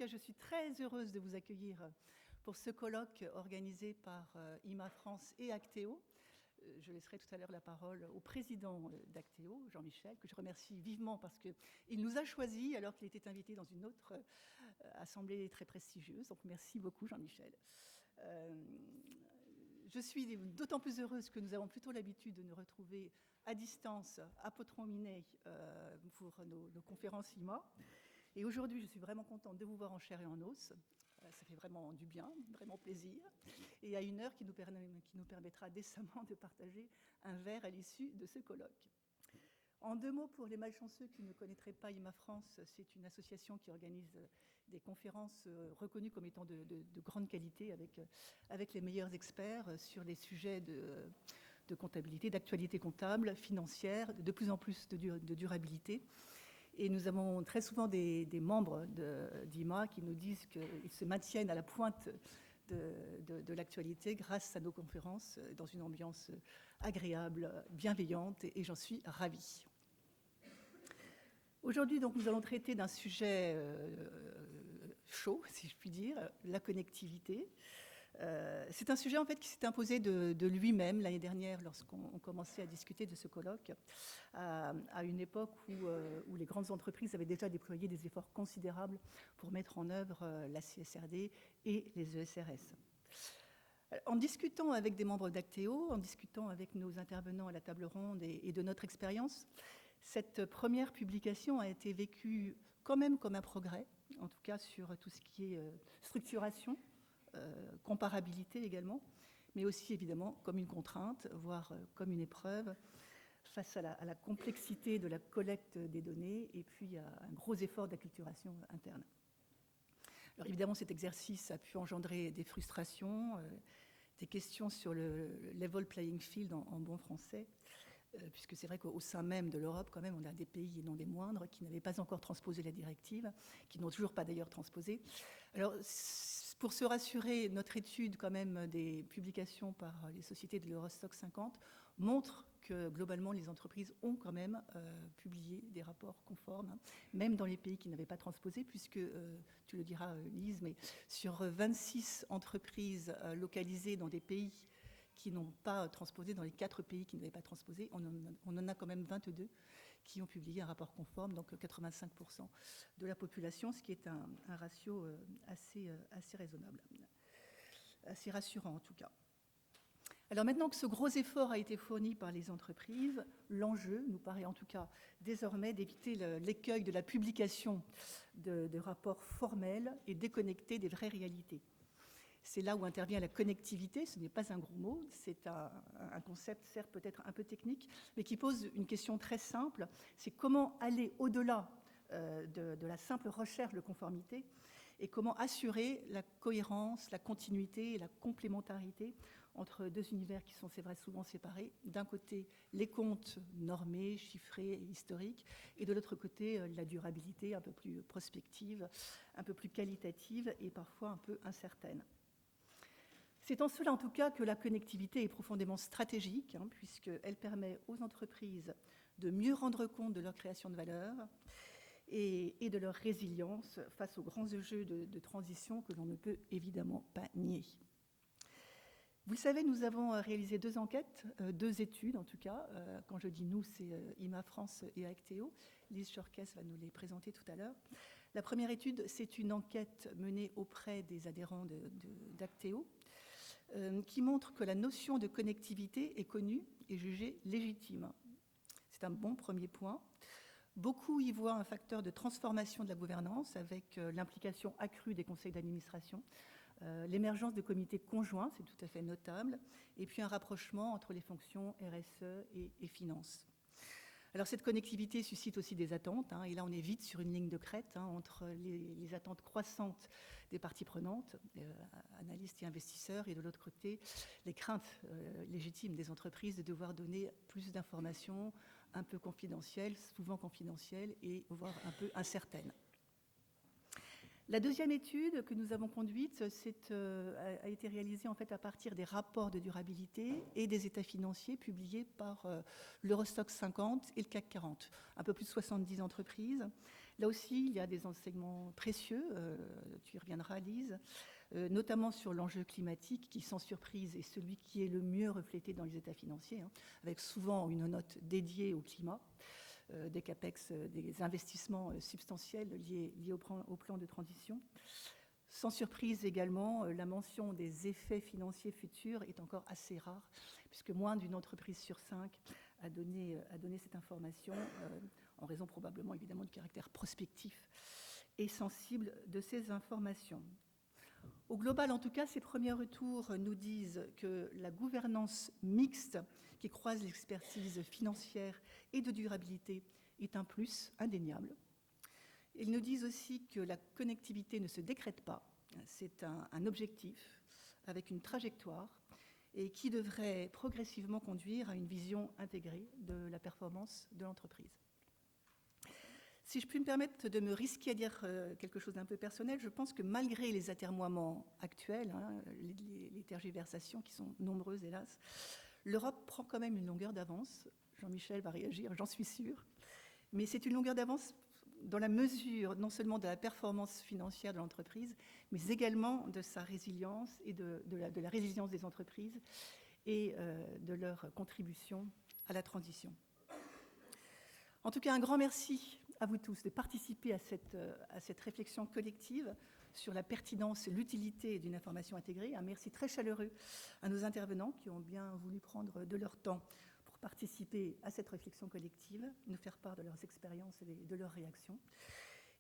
cas, je suis très heureuse de vous accueillir pour ce colloque organisé par IMA France et Actéo. Je laisserai tout à l'heure la parole au président d'Actéo, Jean-Michel, que je remercie vivement parce qu'il nous a choisis alors qu'il était invité dans une autre assemblée très prestigieuse. Donc merci beaucoup, Jean-Michel. Je suis d'autant plus heureuse que nous avons plutôt l'habitude de nous retrouver à distance à Potron-Minet pour nos conférences IMA. Et aujourd'hui, je suis vraiment contente de vous voir en chair et en os. Ça fait vraiment du bien, vraiment plaisir. Et à une heure qui nous permettra décemment de partager un verre à l'issue de ce colloque. En 2 mots, pour les malchanceux qui ne connaîtraient pas IMA France, c'est une association qui organise des conférences reconnues comme étant de grande qualité avec les meilleurs experts sur les sujets de comptabilité, d'actualité comptable, financière, de plus en plus de durabilité. Et nous avons très souvent des membres d'IMA qui nous disent qu'ils se maintiennent à la pointe de l'actualité grâce à nos conférences dans une ambiance agréable, bienveillante, et j'en suis ravie. Aujourd'hui, donc, nous allons traiter d'un sujet chaud, si je puis dire, la connectivité. C'est un sujet en fait qui s'est imposé de lui-même l'année dernière lorsqu'on commençait à discuter de ce colloque, à une époque où les grandes entreprises avaient déjà déployé des efforts considérables pour mettre en œuvre la CSRD et les ESRS. En discutant avec des membres d'Actéo, en discutant avec nos intervenants à la table ronde et de notre expérience, cette première publication a été vécue quand même comme un progrès, en tout cas sur tout ce qui est structuration, comparabilité également, mais aussi évidemment comme une contrainte, voire comme une épreuve face à la complexité de la collecte des données et puis à un gros effort d'acculturation interne. Alors évidemment, cet exercice a pu engendrer des frustrations, des questions sur le level playing field en bon français, puisque c'est vrai qu'au sein même de l'Europe, quand même, on a des pays, et non des moindres, qui n'avaient pas encore transposé la directive, qui n'ont toujours pas d'ailleurs transposé. Alors, pour se rassurer, notre étude, quand même, des publications par les sociétés de l'Eurostoxx 50 montre que, globalement, les entreprises ont quand même publié des rapports conformes, même dans les pays qui n'avaient pas transposé, puisque, tu le diras, Lise, mais sur 26 entreprises localisées dans des pays qui n'ont pas transposé, dans les 4 pays qui n'avaient pas transposé, on en a quand même 22 qui ont publié un rapport conforme, donc 85% de la population, ce qui est un ratio assez raisonnable, assez rassurant en tout cas. Alors maintenant que ce gros effort a été fourni par les entreprises, l'enjeu nous paraît en tout cas désormais d'éviter l'écueil de la publication de rapports formels et déconnectés des vraies réalités. C'est là où intervient la connectivité, ce n'est pas un gros mot, c'est un concept certes peut-être un peu technique, mais qui pose une question très simple, c'est comment aller au-delà de la simple recherche de conformité et comment assurer la cohérence, la continuité et la complémentarité entre 2 univers qui sont, c'est vrai, souvent séparés. D'un côté, les comptes normés, chiffrés et historiques, et de l'autre côté, la durabilité un peu plus prospective, un peu plus qualitative et parfois un peu incertaine. C'est en cela, en tout cas, que la connectivité est profondément stratégique, puisqu'elle permet aux entreprises de mieux rendre compte de leur création de valeur et de leur résilience face aux grands enjeux de transition que l'on ne peut évidemment pas nier. Vous le savez, nous avons réalisé 2 enquêtes, 2 études en tout cas. Quand je dis nous, c'est IMA France et Actéo. Lise Chorkes va nous les présenter tout à l'heure. La première étude, c'est une enquête menée auprès des adhérents d'Actéo, qui montre que la notion de connectivité est connue et jugée légitime. C'est un bon premier point. Beaucoup y voient un facteur de transformation de la gouvernance avec l'implication accrue des conseils d'administration, l'émergence de comités conjoints, c'est tout à fait notable, et puis un rapprochement entre les fonctions RSE et finances. Alors cette connectivité suscite aussi des attentes, et là on est vite sur une ligne de crête entre les attentes croissantes des parties prenantes, analystes et investisseurs, et de l'autre côté les craintes légitimes des entreprises de devoir donner plus d'informations un peu confidentielles, souvent confidentielles et voire un peu incertaines. La deuxième étude que nous avons conduite a été réalisée en fait à partir des rapports de durabilité et des états financiers publiés par l'Eurostoxx 50 et le CAC 40, un peu plus de 70 entreprises. Là aussi, il y a des enseignements précieux, tu y reviendras Lise, notamment sur l'enjeu climatique qui, sans surprise, est celui qui est le mieux reflété dans les états financiers, hein, avec souvent une note dédiée au climat, des CAPEX, des investissements substantiels liés au plan de transition. Sans surprise également, la mention des effets financiers futurs est encore assez rare, puisque moins d'une entreprise sur 5 a donné cette information, en raison probablement évidemment du caractère prospectif et sensible de ces informations. Au global, en tout cas, ces premiers retours nous disent que la gouvernance mixte qui croise l'expertise financière et de durabilité est un plus indéniable. Ils nous disent aussi que la connectivité ne se décrète pas, c'est un objectif avec une trajectoire et qui devrait progressivement conduire à une vision intégrée de la performance de l'entreprise. Si je puis me permettre de me risquer à dire quelque chose d'un peu personnel, je pense que malgré les atermoiements actuels, hein, les tergiversations qui sont nombreuses hélas, l'Europe prend quand même une longueur d'avance. Jean-Michel va réagir, j'en suis sûre. Mais c'est une longueur d'avance dans la mesure non seulement de la performance financière de l'entreprise, mais également de sa résilience et de la résilience des entreprises et de leur contribution à la transition. En tout cas, un grand merci à vous tous de participer à cette réflexion collective sur la pertinence et l'utilité d'une information intégrée. Un merci très chaleureux à nos intervenants qui ont bien voulu prendre de leur temps pour participer à cette réflexion collective, nous faire part de leurs expériences et de leurs réactions.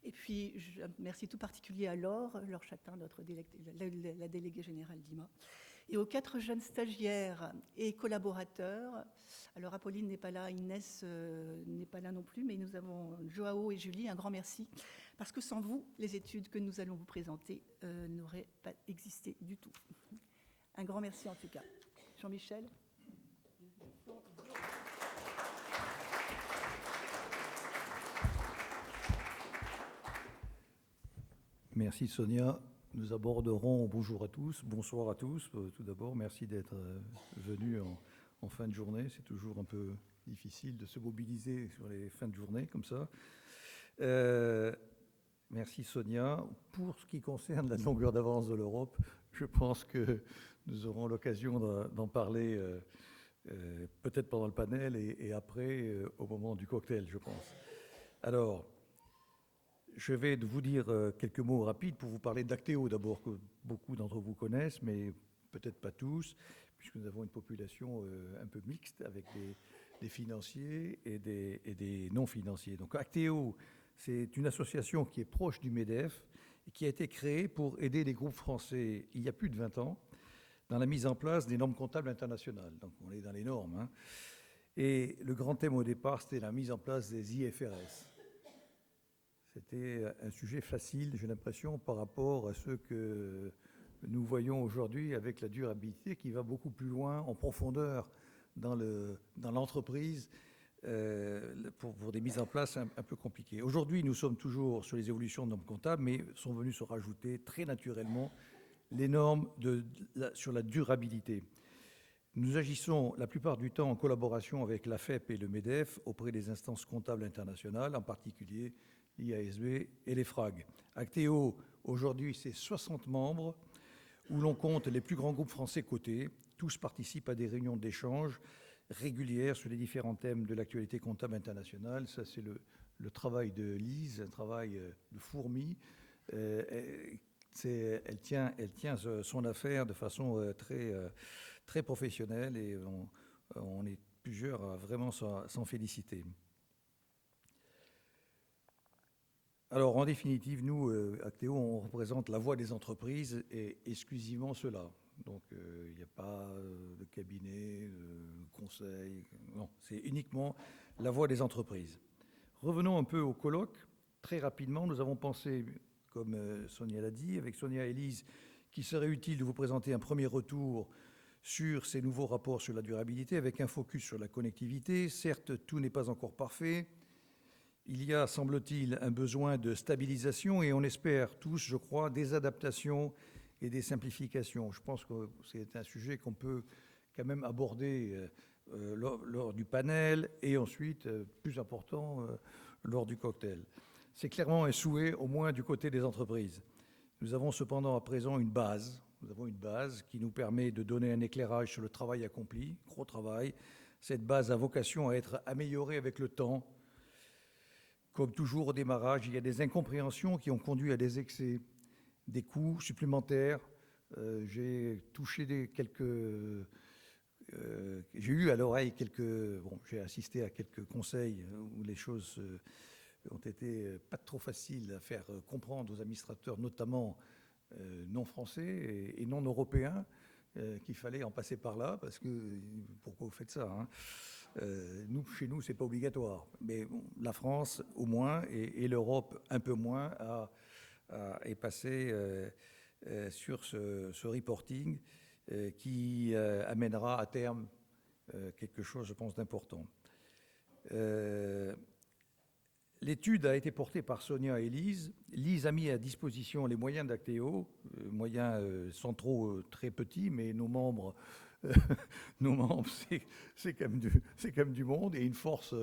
Et puis, un merci tout particulier à Laure Chatin, la déléguée générale d'IMA, et aux 4 jeunes stagiaires et collaborateurs. Alors, Apolline n'est pas là, Inès n'est pas là non plus, mais nous avons Joao et Julie, un grand merci, parce que sans vous, les études que nous allons vous présenter n'auraient pas existé du tout. Un grand merci en tout cas. Jean-Michel. Merci Sonia. Nous aborderons, bonjour à tous, bonsoir à tous. Tout d'abord, merci d'être venus en fin de journée. C'est toujours un peu difficile de se mobiliser sur les fins de journée comme ça. Merci Sonia. Pour ce qui concerne la longueur d'avance de l'Europe, je pense que nous aurons l'occasion d'en parler peut-être pendant le panel et après au moment du cocktail, je pense. Alors, je vais vous dire quelques mots rapides pour vous parler d'Actéo d'abord, que beaucoup d'entre vous connaissent, mais peut-être pas tous, puisque nous avons une population un peu mixte avec des financiers et des non-financiers. Donc Actéo, c'est une association qui est proche du MEDEF et qui a été créée pour aider les groupes français il y a plus de 20 ans dans la mise en place des normes comptables internationales. Donc on est dans les normes, hein. Et le grand thème au départ, c'était la mise en place des IFRS. C'était un sujet facile, j'ai l'impression, par rapport à ce que nous voyons aujourd'hui avec la durabilité qui va beaucoup plus loin, en profondeur, dans l'entreprise, pour des mises en place un peu compliquées. Aujourd'hui, nous sommes toujours sur les évolutions de normes comptables, mais sont venues se rajouter très naturellement les normes sur la durabilité. Nous agissons la plupart du temps en collaboration avec l'AFEP et le MEDEF auprès des instances comptables internationales, en particulier l'IASB et les FRAG. Actéo, aujourd'hui, c'est 60 membres où l'on compte les plus grands groupes français cotés. Tous participent à des réunions d'échange régulières sur les différents thèmes de l'actualité comptable internationale. Ça, c'est le travail de Lise, un travail de fourmi. Elle tient son affaire de façon très professionnelle et on est plusieurs à vraiment s'en féliciter. Alors, en définitive, nous, Actéo, on représente la voix des entreprises et exclusivement cela. Donc, il n'y a pas de cabinet, de conseil. Non, c'est uniquement la voix des entreprises. Revenons un peu au colloque. Très rapidement, nous avons pensé, comme Sonia l'a dit, avec Sonia et Lise, qu'il serait utile de vous présenter un premier retour sur ces nouveaux rapports sur la durabilité avec un focus sur la connectivité. Certes, tout n'est pas encore parfait. Il y a, semble-t-il, un besoin de stabilisation et on espère tous, je crois, des adaptations et des simplifications. Je pense que c'est un sujet qu'on peut quand même aborder lors du panel et ensuite, plus important, lors du cocktail. C'est clairement un souhait, au moins du côté des entreprises. Nous avons cependant à présent une base. Nous avons une base qui nous permet de donner un éclairage sur le travail accompli, gros travail. Cette base a vocation à être améliorée avec le temps. Comme toujours au démarrage, il y a des incompréhensions qui ont conduit à des excès, des coûts supplémentaires. J'ai touché j'ai eu à l'oreille j'ai assisté à quelques conseils où les choses ont été pas trop faciles à faire comprendre aux administrateurs, notamment non français et non européens, qu'il fallait en passer par là, parce que pourquoi vous faites ça, hein? Chez nous, c'est pas obligatoire, mais bon, la France au moins et l'Europe un peu moins est passée sur ce reporting qui amènera à terme quelque chose, je pense, d'important. L'étude a été portée par Sonia et Lise. Lise a mis à disposition les moyens d'Actéo, moyens centraux très petits, mais nos membres, c'est quand même du monde et une force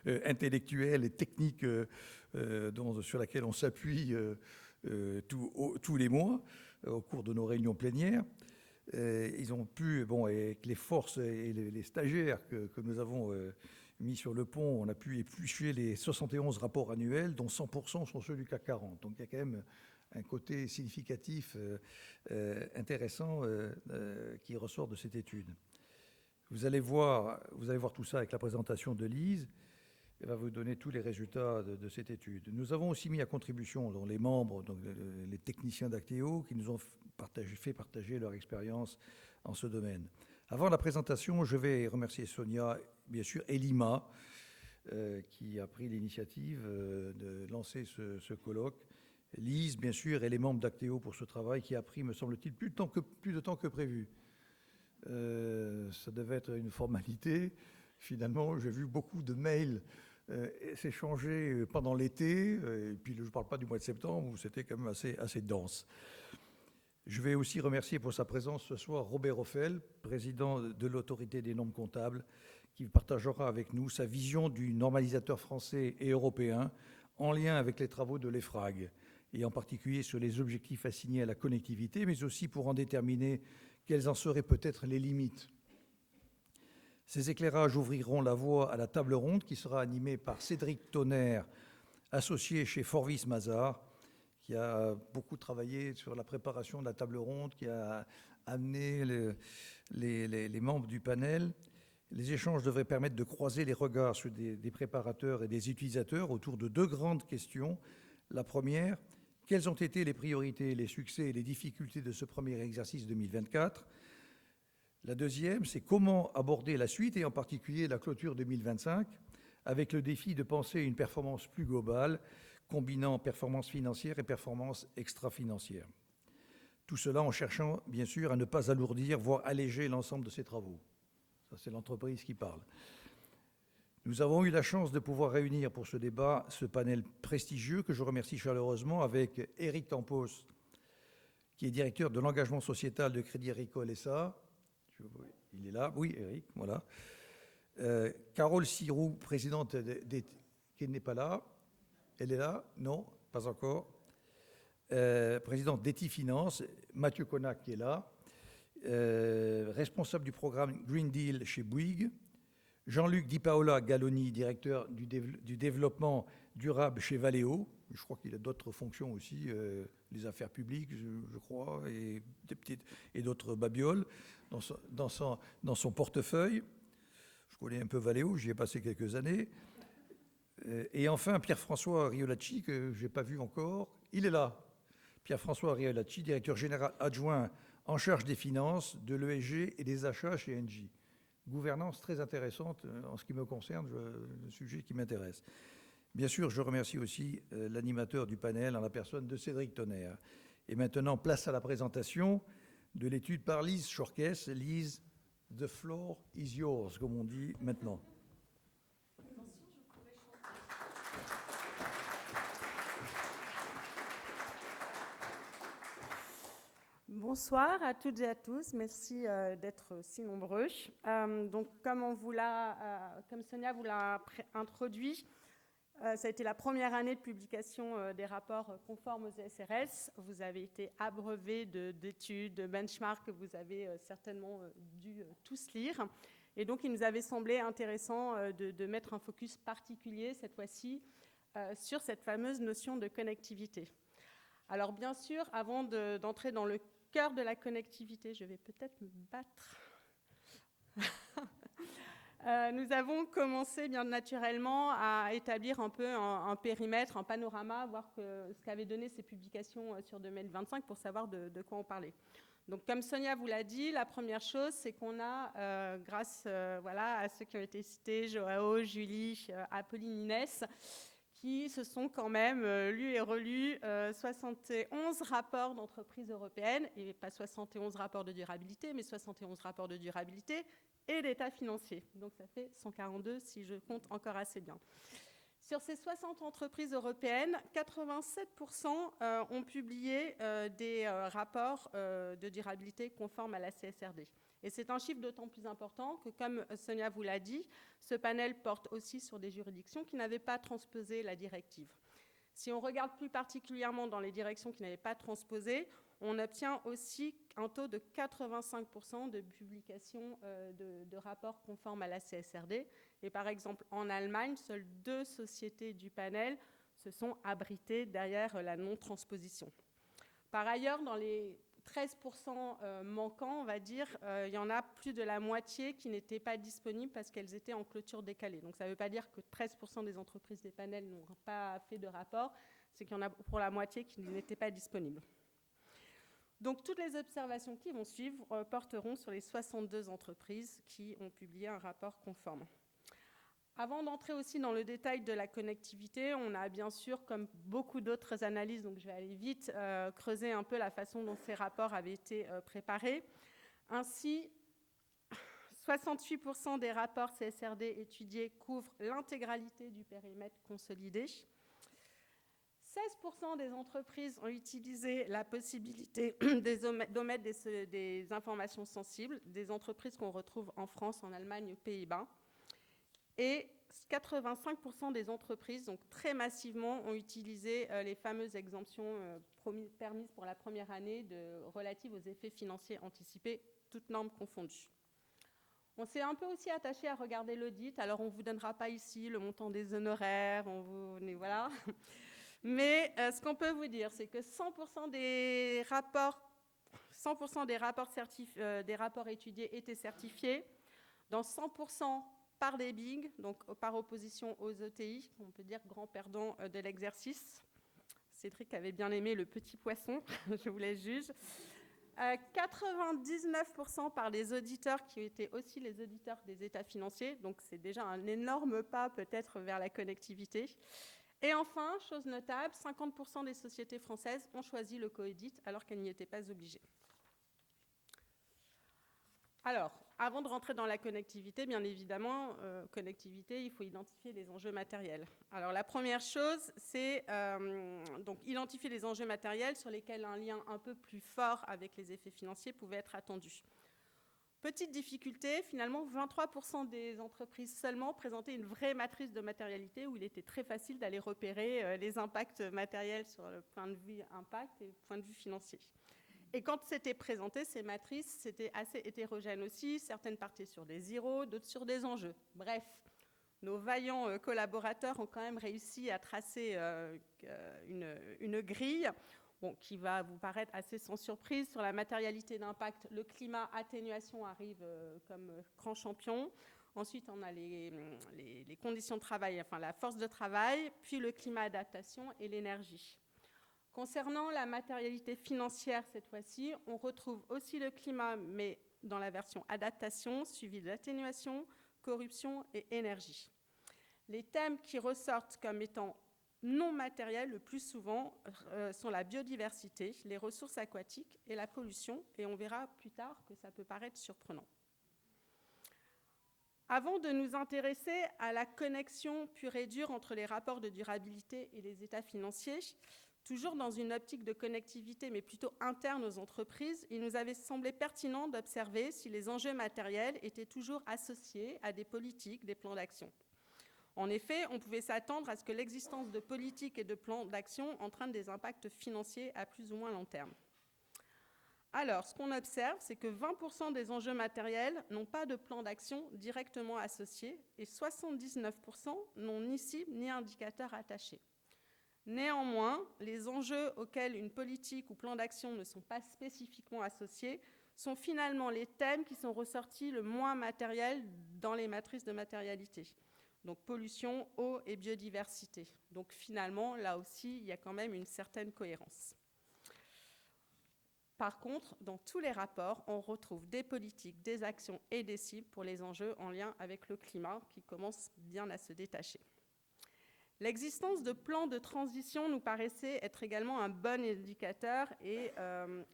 intellectuelle et technique sur laquelle on s'appuie tous les mois au cours de nos réunions plénières. Ils ont pu, avec les forces et les stagiaires que nous avons mis sur le pont, on a pu éplucher les 71 rapports annuels, dont 100% sont ceux du CAC 40. Donc il y a quand même un côté significatif intéressant qui ressort de cette étude. Vous allez voir tout ça avec la présentation de Lise. Elle va vous donner tous les résultats de cette étude. Nous avons aussi mis à contribution les membres, donc les techniciens d'Actéo, qui nous ont fait partager leur expérience en ce domaine. Avant la présentation, je vais remercier Sonia, bien sûr, et Lima, qui a pris l'initiative de lancer ce colloque. Lise, bien sûr, et les membres d'Actéo pour ce travail qui a pris, me semble-t-il, plus de temps que prévu. Ça devait être une formalité. Finalement, j'ai vu beaucoup de mails s'échanger pendant l'été, et puis je ne parle pas du mois de septembre, où c'était quand même assez dense. Je vais aussi remercier pour sa présence ce soir Robert Ophel, président de l'Autorité des normes comptables, qui partagera avec nous sa vision du normalisateur français et européen en lien avec les travaux de l'EFRAG, et en particulier sur les objectifs assignés à la connectivité, mais aussi pour en déterminer quelles en seraient peut-être les limites. Ces éclairages ouvriront la voie à la table ronde qui sera animée par Cédric Tonnerre, associé chez Forvis Mazars, qui a beaucoup travaillé sur la préparation de la table ronde, qui a amené les membres du panel. Les échanges devraient permettre de croiser les regards sur des préparateurs et des utilisateurs autour de deux grandes questions. La première, quelles ont été les priorités, les succès et les difficultés de ce premier exercice 2024 ? La deuxième, c'est comment aborder la suite et en particulier la clôture 2025 avec le défi de penser une performance plus globale, combinant performance financière et performance extra-financière. Tout cela en cherchant, bien sûr, à ne pas alourdir, voire alléger l'ensemble de ces travaux. Ça, c'est l'entreprise qui parle. Nous avons eu la chance de pouvoir réunir pour ce débat ce panel prestigieux que je remercie chaleureusement avec Éric Campos, qui est directeur de l'engagement sociétal de Crédit Agricole SA. Il est là, oui, Éric, voilà. Carole Siroux, présidente qui n'est pas là. Elle est là? Non, pas encore. Présidente d'ETI Finance, Mathieu Connac qui est là. Responsable du programme Green Deal chez Bouygues. Jean-Luc Di Paola Galloni, directeur du développement durable chez Valeo. Je crois qu'il a d'autres fonctions aussi, les affaires publiques, je crois, et d'autres babioles dans son portefeuille. Je connais un peu Valeo, j'y ai passé quelques années. Et enfin, Pierre-François Riolacci, que je n'ai pas vu encore, il est là. Pierre-François Riolacci, directeur général adjoint en charge des finances, de l'ESG et des achats chez Engie. Gouvernance très intéressante en ce qui me concerne, le sujet qui m'intéresse. Bien sûr, je remercie aussi l'animateur du panel en la personne de Cédric Tonnerre. Et maintenant, place à la présentation de l'étude par Lise Chorkes. Lise, the floor is yours, comme on dit maintenant. Bonsoir à toutes et à tous, merci d'être si nombreux. Donc, comme Sonia vous l'a introduit, Ça a été la première année de publication des rapports conformes aux ESRS. Vous avez été abreuvé d'études, de benchmarks que vous avez certainement dû tous lire. Et donc, il nous avait semblé intéressant de mettre un focus particulier, cette fois-ci, sur cette fameuse notion de connectivité. Alors, bien sûr, avant d'entrer dans le cœur de la connectivité, je vais peut-être me battre. Nous avons commencé bien naturellement à établir un peu un périmètre, un panorama, voir ce qu'avaient donné ces publications sur 2025 pour savoir de quoi on parlait. Donc, comme Sonia vous l'a dit, la première chose, c'est qu'on a, grâce à ceux qui ont été cités, Joao, Julie, Apolline, Inès, qui se sont quand même lus et relus 71 rapports d'entreprises européennes, et pas 71 rapports de durabilité, mais 71 rapports de durabilité et d'état financier. Donc ça fait 142 si je compte encore assez bien. Sur ces 60 entreprises européennes, 87% ont publié des rapports de durabilité conformes à la CSRD. Et c'est un chiffre d'autant plus important que, comme Sonia vous l'a dit, ce panel porte aussi sur des juridictions qui n'avaient pas transposé la directive. Si on regarde plus particulièrement dans les directions qui n'avaient pas transposé, on obtient aussi un taux de 85% de publication de rapports conformes à la CSRD. Et par exemple, en Allemagne, seules 2 sociétés du panel se sont abritées derrière la non-transposition. Par ailleurs, dans les 13% manquants, on va dire, il y en a plus de la moitié qui n'étaient pas disponibles parce qu'elles étaient en clôture décalée. Donc ça ne veut pas dire que 13% des entreprises des panels n'ont pas fait de rapport, c'est qu'il y en a pour la moitié qui n'étaient pas disponibles. Donc toutes les observations qui vont suivre porteront sur les 62 entreprises qui ont publié un rapport conforme. Avant d'entrer aussi dans le détail de la connectivité, on a bien sûr, comme beaucoup d'autres analyses, donc je vais aller vite, creuser un peu la façon dont ces rapports avaient été préparés. Ainsi, 68% des rapports CSRD étudiés couvrent l'intégralité du périmètre consolidé. 16% des entreprises ont utilisé la possibilité d'omettre des informations sensibles, des entreprises qu'on retrouve en France, en Allemagne, aux Pays-Bas. Et 85% des entreprises, donc très massivement, ont utilisé les fameuses exemptions permises pour la première année relatives aux effets financiers anticipés, toutes normes confondues. On s'est un peu aussi attaché à regarder l'audit. Alors, on ne vous donnera pas ici le montant des honoraires, voilà. Mais ce qu'on peut vous dire, c'est que 100% des rapports étudiés étaient certifiés. Dans 100% par les BIG, donc par opposition aux ETI, on peut dire grands perdants de l'exercice. Cédric avait bien aimé le petit poisson, je vous laisse juge. 99% par les auditeurs qui étaient aussi les auditeurs des états financiers, donc c'est déjà un énorme pas peut-être vers la connectivité. Et enfin, chose notable, 50% des sociétés françaises ont choisi le coaudit alors qu'elles n'y étaient pas obligées. Alors, avant de rentrer dans la connectivité, bien évidemment, connectivité, il faut identifier les enjeux matériels. Alors, la première chose, c'est donc identifier les enjeux matériels sur lesquels un lien un peu plus fort avec les effets financiers pouvait être attendu. Petite difficulté, finalement, 23% des entreprises seulement présentaient une vraie matrice de matérialité où il était très facile d'aller repérer les impacts matériels sur le point de vue impact et le point de vue financier. Et quand c'était présenté, ces matrices, c'était assez hétérogène aussi. Certaines partaient sur des zéros, d'autres sur des enjeux. Bref, nos vaillants collaborateurs ont quand même réussi à tracer une grille qui va vous paraître assez sans surprise. Sur la matérialité d'impact, le climat atténuation arrive comme grand champion. Ensuite, on a les conditions de travail, enfin la force de travail, puis le climat adaptation et l'énergie. Concernant la matérialité financière, cette fois-ci, on retrouve aussi le climat, mais dans la version adaptation, suivi d'atténuation, corruption et énergie. Les thèmes qui ressortent comme étant non matériels, le plus souvent, sont la biodiversité, les ressources aquatiques et la pollution, et on verra plus tard que ça peut paraître surprenant. Avant de nous intéresser à la connexion pure et dure entre les rapports de durabilité et les états financiers, toujours dans une optique de connectivité, mais plutôt interne aux entreprises, il nous avait semblé pertinent d'observer si les enjeux matériels étaient toujours associés à des politiques, des plans d'action. En effet, on pouvait s'attendre à ce que l'existence de politiques et de plans d'action entraîne des impacts financiers à plus ou moins long terme. Alors, ce qu'on observe, c'est que 20% des enjeux matériels n'ont pas de plan d'action directement associé et 79% n'ont ni cible ni indicateur attaché. Néanmoins, les enjeux auxquels une politique ou plan d'action ne sont pas spécifiquement associés sont finalement les thèmes qui sont ressortis le moins matériels dans les matrices de matérialité. Donc pollution, eau et biodiversité. Donc finalement, là aussi, il y a quand même une certaine cohérence. Par contre, dans tous les rapports, on retrouve des politiques, des actions et des cibles pour les enjeux en lien avec le climat qui commencent bien à se détacher. L'existence de plans de transition nous paraissait être également un bon indicateur et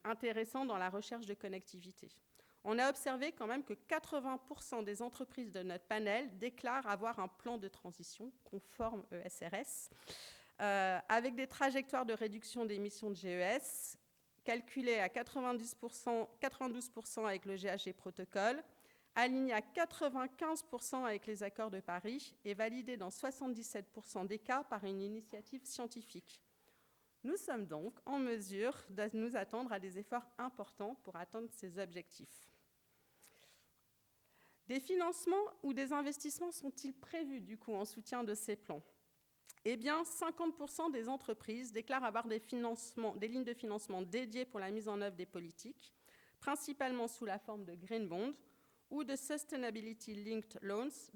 intéressant dans la recherche de connectivité. On a observé quand même que 80% des entreprises de notre panel déclarent avoir un plan de transition conforme ESRS, avec des trajectoires de réduction d'émissions de GES calculées à 92% avec le GHG Protocol, aligné à 95% avec les accords de Paris et validé dans 77% des cas par une initiative scientifique. Nous sommes donc en mesure de nous attendre à des efforts importants pour atteindre ces objectifs. Des financements ou des investissements sont-ils prévus du coup en soutien de ces plans ? Eh bien, 50% des entreprises déclarent avoir des lignes de financement dédiées pour la mise en œuvre des politiques, principalement sous la forme de green bonds, ou de Sustainability Linked Loans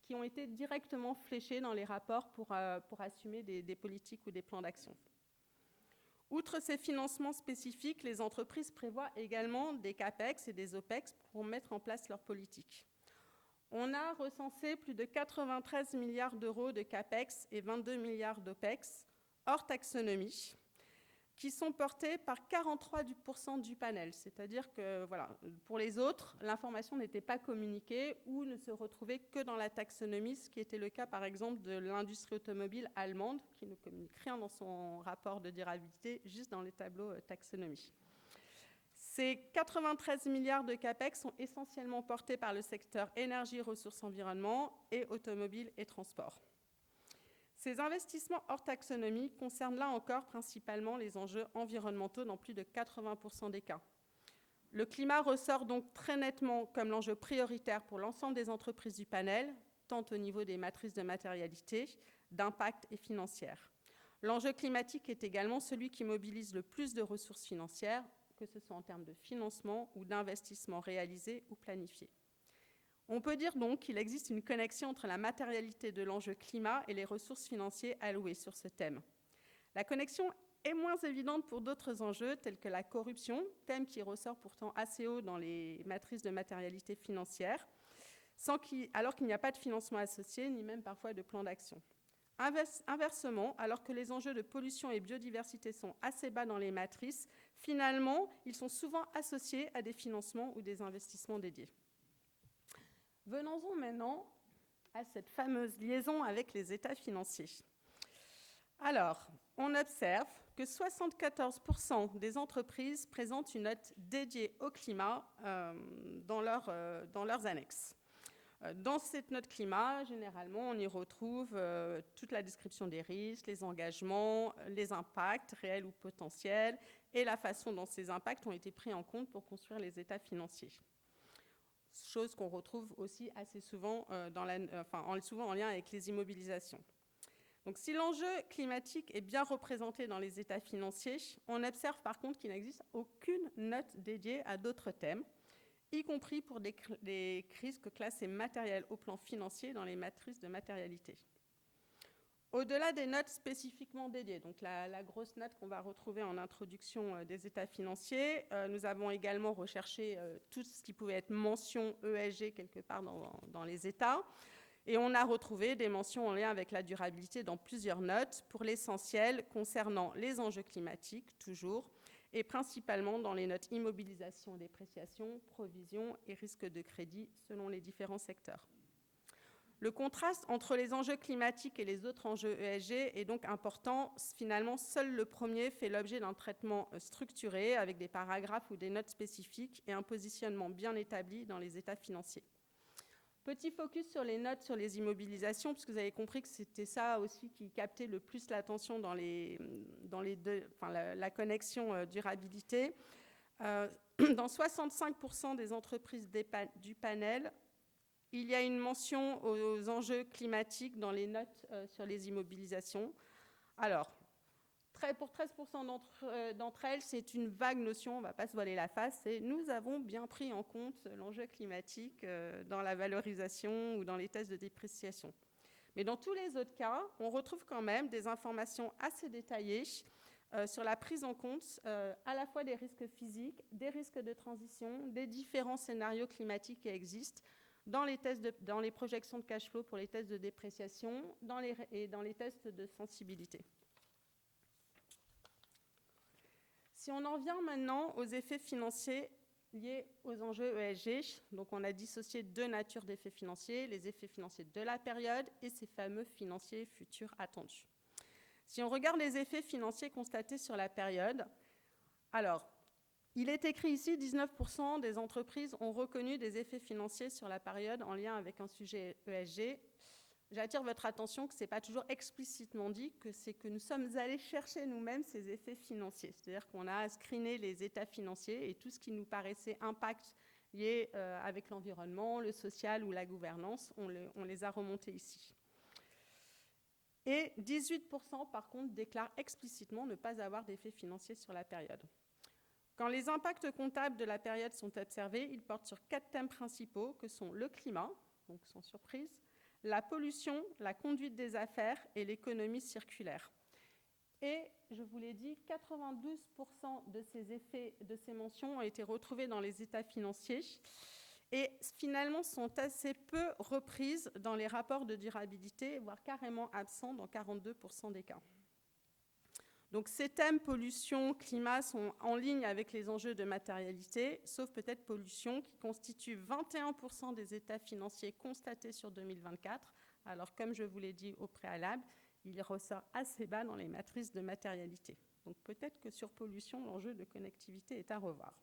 qui ont été directement fléchés dans les rapports pour assumer des politiques ou des plans d'action. Outre ces financements spécifiques, les entreprises prévoient également des CAPEX et des OPEX pour mettre en place leurs politiques. On a recensé plus de 93 milliards d'euros de CAPEX et 22 milliards d'OPEX, hors taxonomie, qui sont portés par 43% du panel. C'est-à-dire que voilà, pour les autres, l'information n'était pas communiquée ou ne se retrouvait que dans la taxonomie, ce qui était le cas par exemple de l'industrie automobile allemande, qui ne communique rien dans son rapport de durabilité, juste dans les tableaux taxonomie. Ces 93 milliards de CAPEX sont essentiellement portés par le secteur énergie, ressources, environnement et automobile et transport. Ces investissements hors taxonomie concernent là encore principalement les enjeux environnementaux dans plus de 80% des cas. Le climat ressort donc très nettement comme l'enjeu prioritaire pour l'ensemble des entreprises du panel, tant au niveau des matrices de matérialité, d'impact et financière. L'enjeu climatique est également celui qui mobilise le plus de ressources financières, que ce soit en termes de financement ou d'investissement réalisés ou planifiés. On peut dire donc qu'il existe une connexion entre la matérialité de l'enjeu climat et les ressources financières allouées sur ce thème. La connexion est moins évidente pour d'autres enjeux tels que la corruption, thème qui ressort pourtant assez haut dans les matrices de matérialité financière, alors qu'il n'y a pas de financement associé, ni même parfois de plan d'action. Inversement, alors que les enjeux de pollution et biodiversité sont assez bas dans les matrices, finalement, ils sont souvent associés à des financements ou des investissements dédiés. Venons-en maintenant à cette fameuse liaison avec les états financiers. Alors, on observe que 74% des entreprises présentent une note dédiée au climat dans leurs annexes. Dans cette note climat, généralement, on y retrouve toute la description des risques, les engagements, les impacts réels ou potentiels et la façon dont ces impacts ont été pris en compte pour construire les états financiers. Chose qu'on retrouve aussi assez souvent, souvent en lien avec les immobilisations. Donc, si l'enjeu climatique est bien représenté dans les états financiers, on observe par contre qu'il n'existe aucune note dédiée à d'autres thèmes, y compris pour des risques classés matériels au plan financier dans les matrices de matérialité. Au-delà des notes spécifiquement dédiées, donc la grosse note qu'on va retrouver en introduction des états financiers, nous avons également recherché tout ce qui pouvait être mention ESG quelque part dans les états, et on a retrouvé des mentions en lien avec la durabilité dans plusieurs notes, pour l'essentiel concernant les enjeux climatiques, toujours, et principalement dans les notes immobilisation, dépréciation, provision et risque de crédit selon les différents secteurs. Le contraste entre les enjeux climatiques et les autres enjeux ESG est donc important. Finalement, seul le premier fait l'objet d'un traitement structuré avec des paragraphes ou des notes spécifiques et un positionnement bien établi dans les états financiers. Petit focus sur les notes sur les immobilisations, puisque vous avez compris que c'était ça aussi qui captait le plus l'attention dans la connexion durabilité. Dans 65% des entreprises du panel, il y a une mention aux enjeux climatiques dans les notes sur les immobilisations. Alors, pour 13% d'entre elles, c'est une vague notion, on ne va pas se voiler la face, c'est nous avons bien pris en compte l'enjeu climatique dans la valorisation ou dans les tests de dépréciation. Mais dans tous les autres cas, on retrouve quand même des informations assez détaillées sur la prise en compte à la fois des risques physiques, des risques de transition, des différents scénarios climatiques qui existent dans les projections de cash flow pour les tests de dépréciation et dans les tests de sensibilité. Si on en vient maintenant aux effets financiers liés aux enjeux ESG, donc on a dissocié deux natures d'effets financiers, les effets financiers de la période et ces fameux financiers futurs attendus. Si on regarde les effets financiers constatés sur la période, alors, il est écrit ici, 19% des entreprises ont reconnu des effets financiers sur la période en lien avec un sujet ESG. J'attire votre attention que ce n'est pas toujours explicitement dit, que c'est que nous sommes allés chercher nous-mêmes ces effets financiers. C'est-à-dire qu'on a screené les états financiers et tout ce qui nous paraissait impact lié avec l'environnement, le social ou la gouvernance, on les a remontés ici. Et 18% par contre déclarent explicitement ne pas avoir d'effets financiers sur la période. Quand les impacts comptables de la période sont observés, ils portent sur 4 thèmes principaux que sont le climat, donc sans surprise, la pollution, la conduite des affaires et l'économie circulaire. Et, je vous l'ai dit, 92% de ces effets, de ces mentions ont été retrouvés dans les états financiers et finalement sont assez peu reprises dans les rapports de durabilité, voire carrément absents dans 42% des cas. Donc ces thèmes pollution, climat sont en ligne avec les enjeux de matérialité, sauf peut-être pollution qui constitue 21% des états financiers constatés sur 2024. Alors comme je vous l'ai dit au préalable, il ressort assez bas dans les matrices de matérialité. Donc peut-être que sur pollution, l'enjeu de connectivité est à revoir.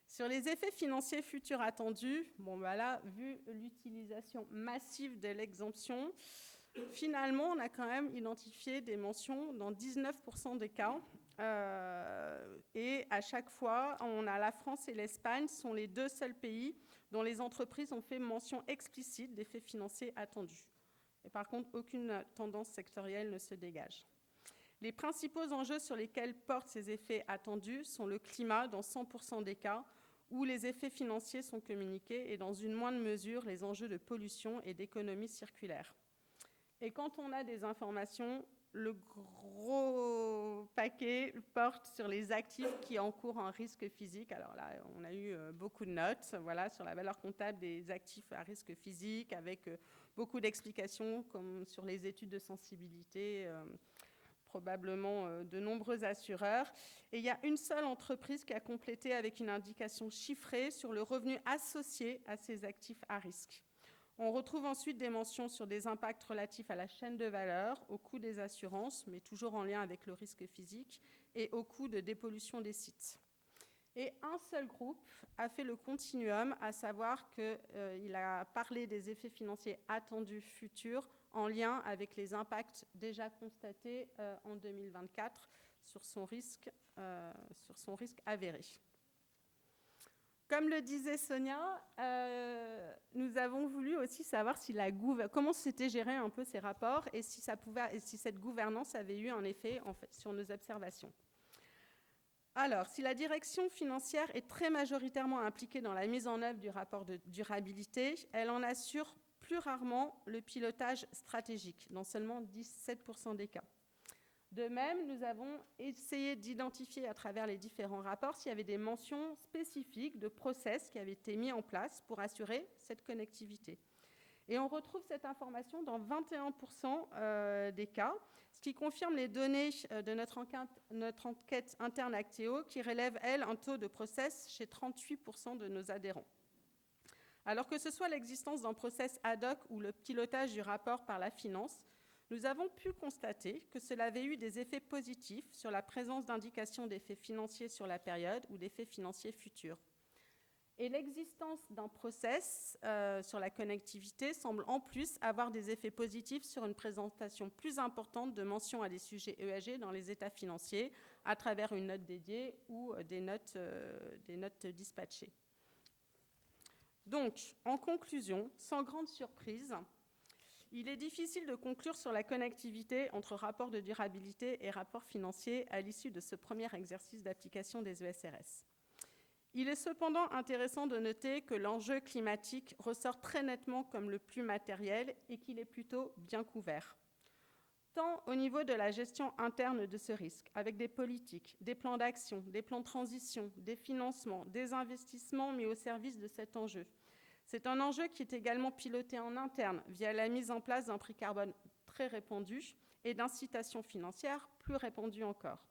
Sur les effets financiers futurs attendus, bon ben là, vu l'utilisation massive de l'exemption, finalement, on a quand même identifié des mentions dans 19% des cas. Et à chaque fois, on a la France et l'Espagne sont les deux seuls pays dont les entreprises ont fait mention explicite d'effets financiers attendus. Et par contre, aucune tendance sectorielle ne se dégage. Les principaux enjeux sur lesquels portent ces effets attendus sont le climat dans 100% des cas, où les effets financiers sont communiqués, et dans une moindre mesure, les enjeux de pollution et d'économie circulaire. Et quand on a des informations, le gros paquet porte sur les actifs qui encourent un risque physique. Alors là, on a eu beaucoup de notes sur la valeur comptable des actifs à risque physique, avec beaucoup d'explications comme sur les études de sensibilité, probablement de nombreux assureurs. Et il y a une seule entreprise qui a complété avec une indication chiffrée sur le revenu associé à ces actifs à risque. On retrouve ensuite des mentions sur des impacts relatifs à la chaîne de valeur, au coût des assurances, mais toujours en lien avec le risque physique, et au coût de dépollution des sites. Et un seul groupe a fait le continuum, à savoir qu'il a parlé des effets financiers attendus futurs en lien avec les impacts déjà constatés en 2024 sur son risque avéré. Comme le disait Sonia, nous avons voulu aussi savoir si comment s'étaient gérés un peu ces rapports et si cette gouvernance avait eu un effet sur nos observations. Alors, si la direction financière est très majoritairement impliquée dans la mise en œuvre du rapport de durabilité, elle en assure plus rarement le pilotage stratégique, dans seulement 17% des cas. De même, nous avons essayé d'identifier à travers les différents rapports s'il y avait des mentions spécifiques de process qui avaient été mis en place pour assurer cette connectivité. Et on retrouve cette information dans 21% des cas, ce qui confirme les données de notre enquête interne Actéo qui relève, elle, un taux de process chez 38% de nos adhérents. Alors que ce soit l'existence d'un process ad hoc ou le pilotage du rapport par la finance, nous avons pu constater que cela avait eu des effets positifs sur la présence d'indications d'effets financiers sur la période ou d'effets financiers futurs. Et l'existence d'un process sur la connectivité semble en plus avoir des effets positifs sur une présentation plus importante de mentions à des sujets ESG dans les états financiers à travers une note dédiée ou des notes dispatchées. Donc, en conclusion, sans grande surprise, il est difficile de conclure sur la connectivité entre rapport de durabilité et rapport financier à l'issue de ce premier exercice d'application des ESRS. Il est cependant intéressant de noter que l'enjeu climatique ressort très nettement comme le plus matériel et qu'il est plutôt bien couvert. Tant au niveau de la gestion interne de ce risque, avec des politiques, des plans d'action, des plans de transition, des financements, des investissements mis au service de cet enjeu. C'est un enjeu qui est également piloté en interne via la mise en place d'un prix carbone très répandu et d'incitations financières plus répandues encore.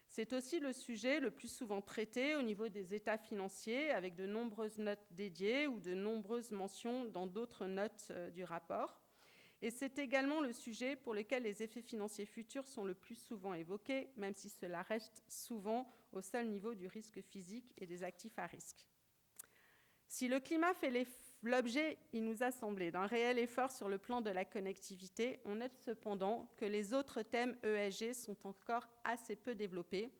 C'est aussi le sujet le plus souvent traité au niveau des états financiers, avec de nombreuses notes dédiées ou de nombreuses mentions dans d'autres notes du rapport. Et c'est également le sujet pour lequel les effets financiers futurs sont le plus souvent évoqués, même si cela reste souvent au seul niveau du risque physique et des actifs à risque. Si le climat fait l'objet, il nous a semblé, d'un réel effort sur le plan de la connectivité, on note cependant que les autres thèmes ESG sont encore assez peu développés,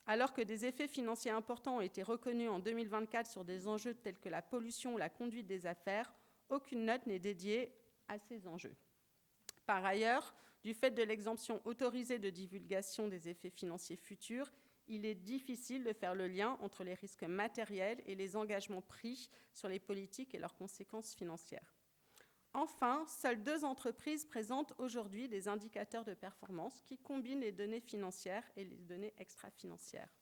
alors que des effets financiers importants ont été reconnus en 2024 sur des enjeux tels que la pollution ou la conduite des affaires, aucune note n'est dédiée à ces enjeux. Par ailleurs, du fait de l'exemption autorisée de divulgation des effets financiers futurs, il est difficile de faire le lien entre les risques matériels et les engagements pris sur les politiques et leurs conséquences financières. Enfin, seules 2 entreprises présentent aujourd'hui des indicateurs de performance qui combinent les données financières et les données extra-financières.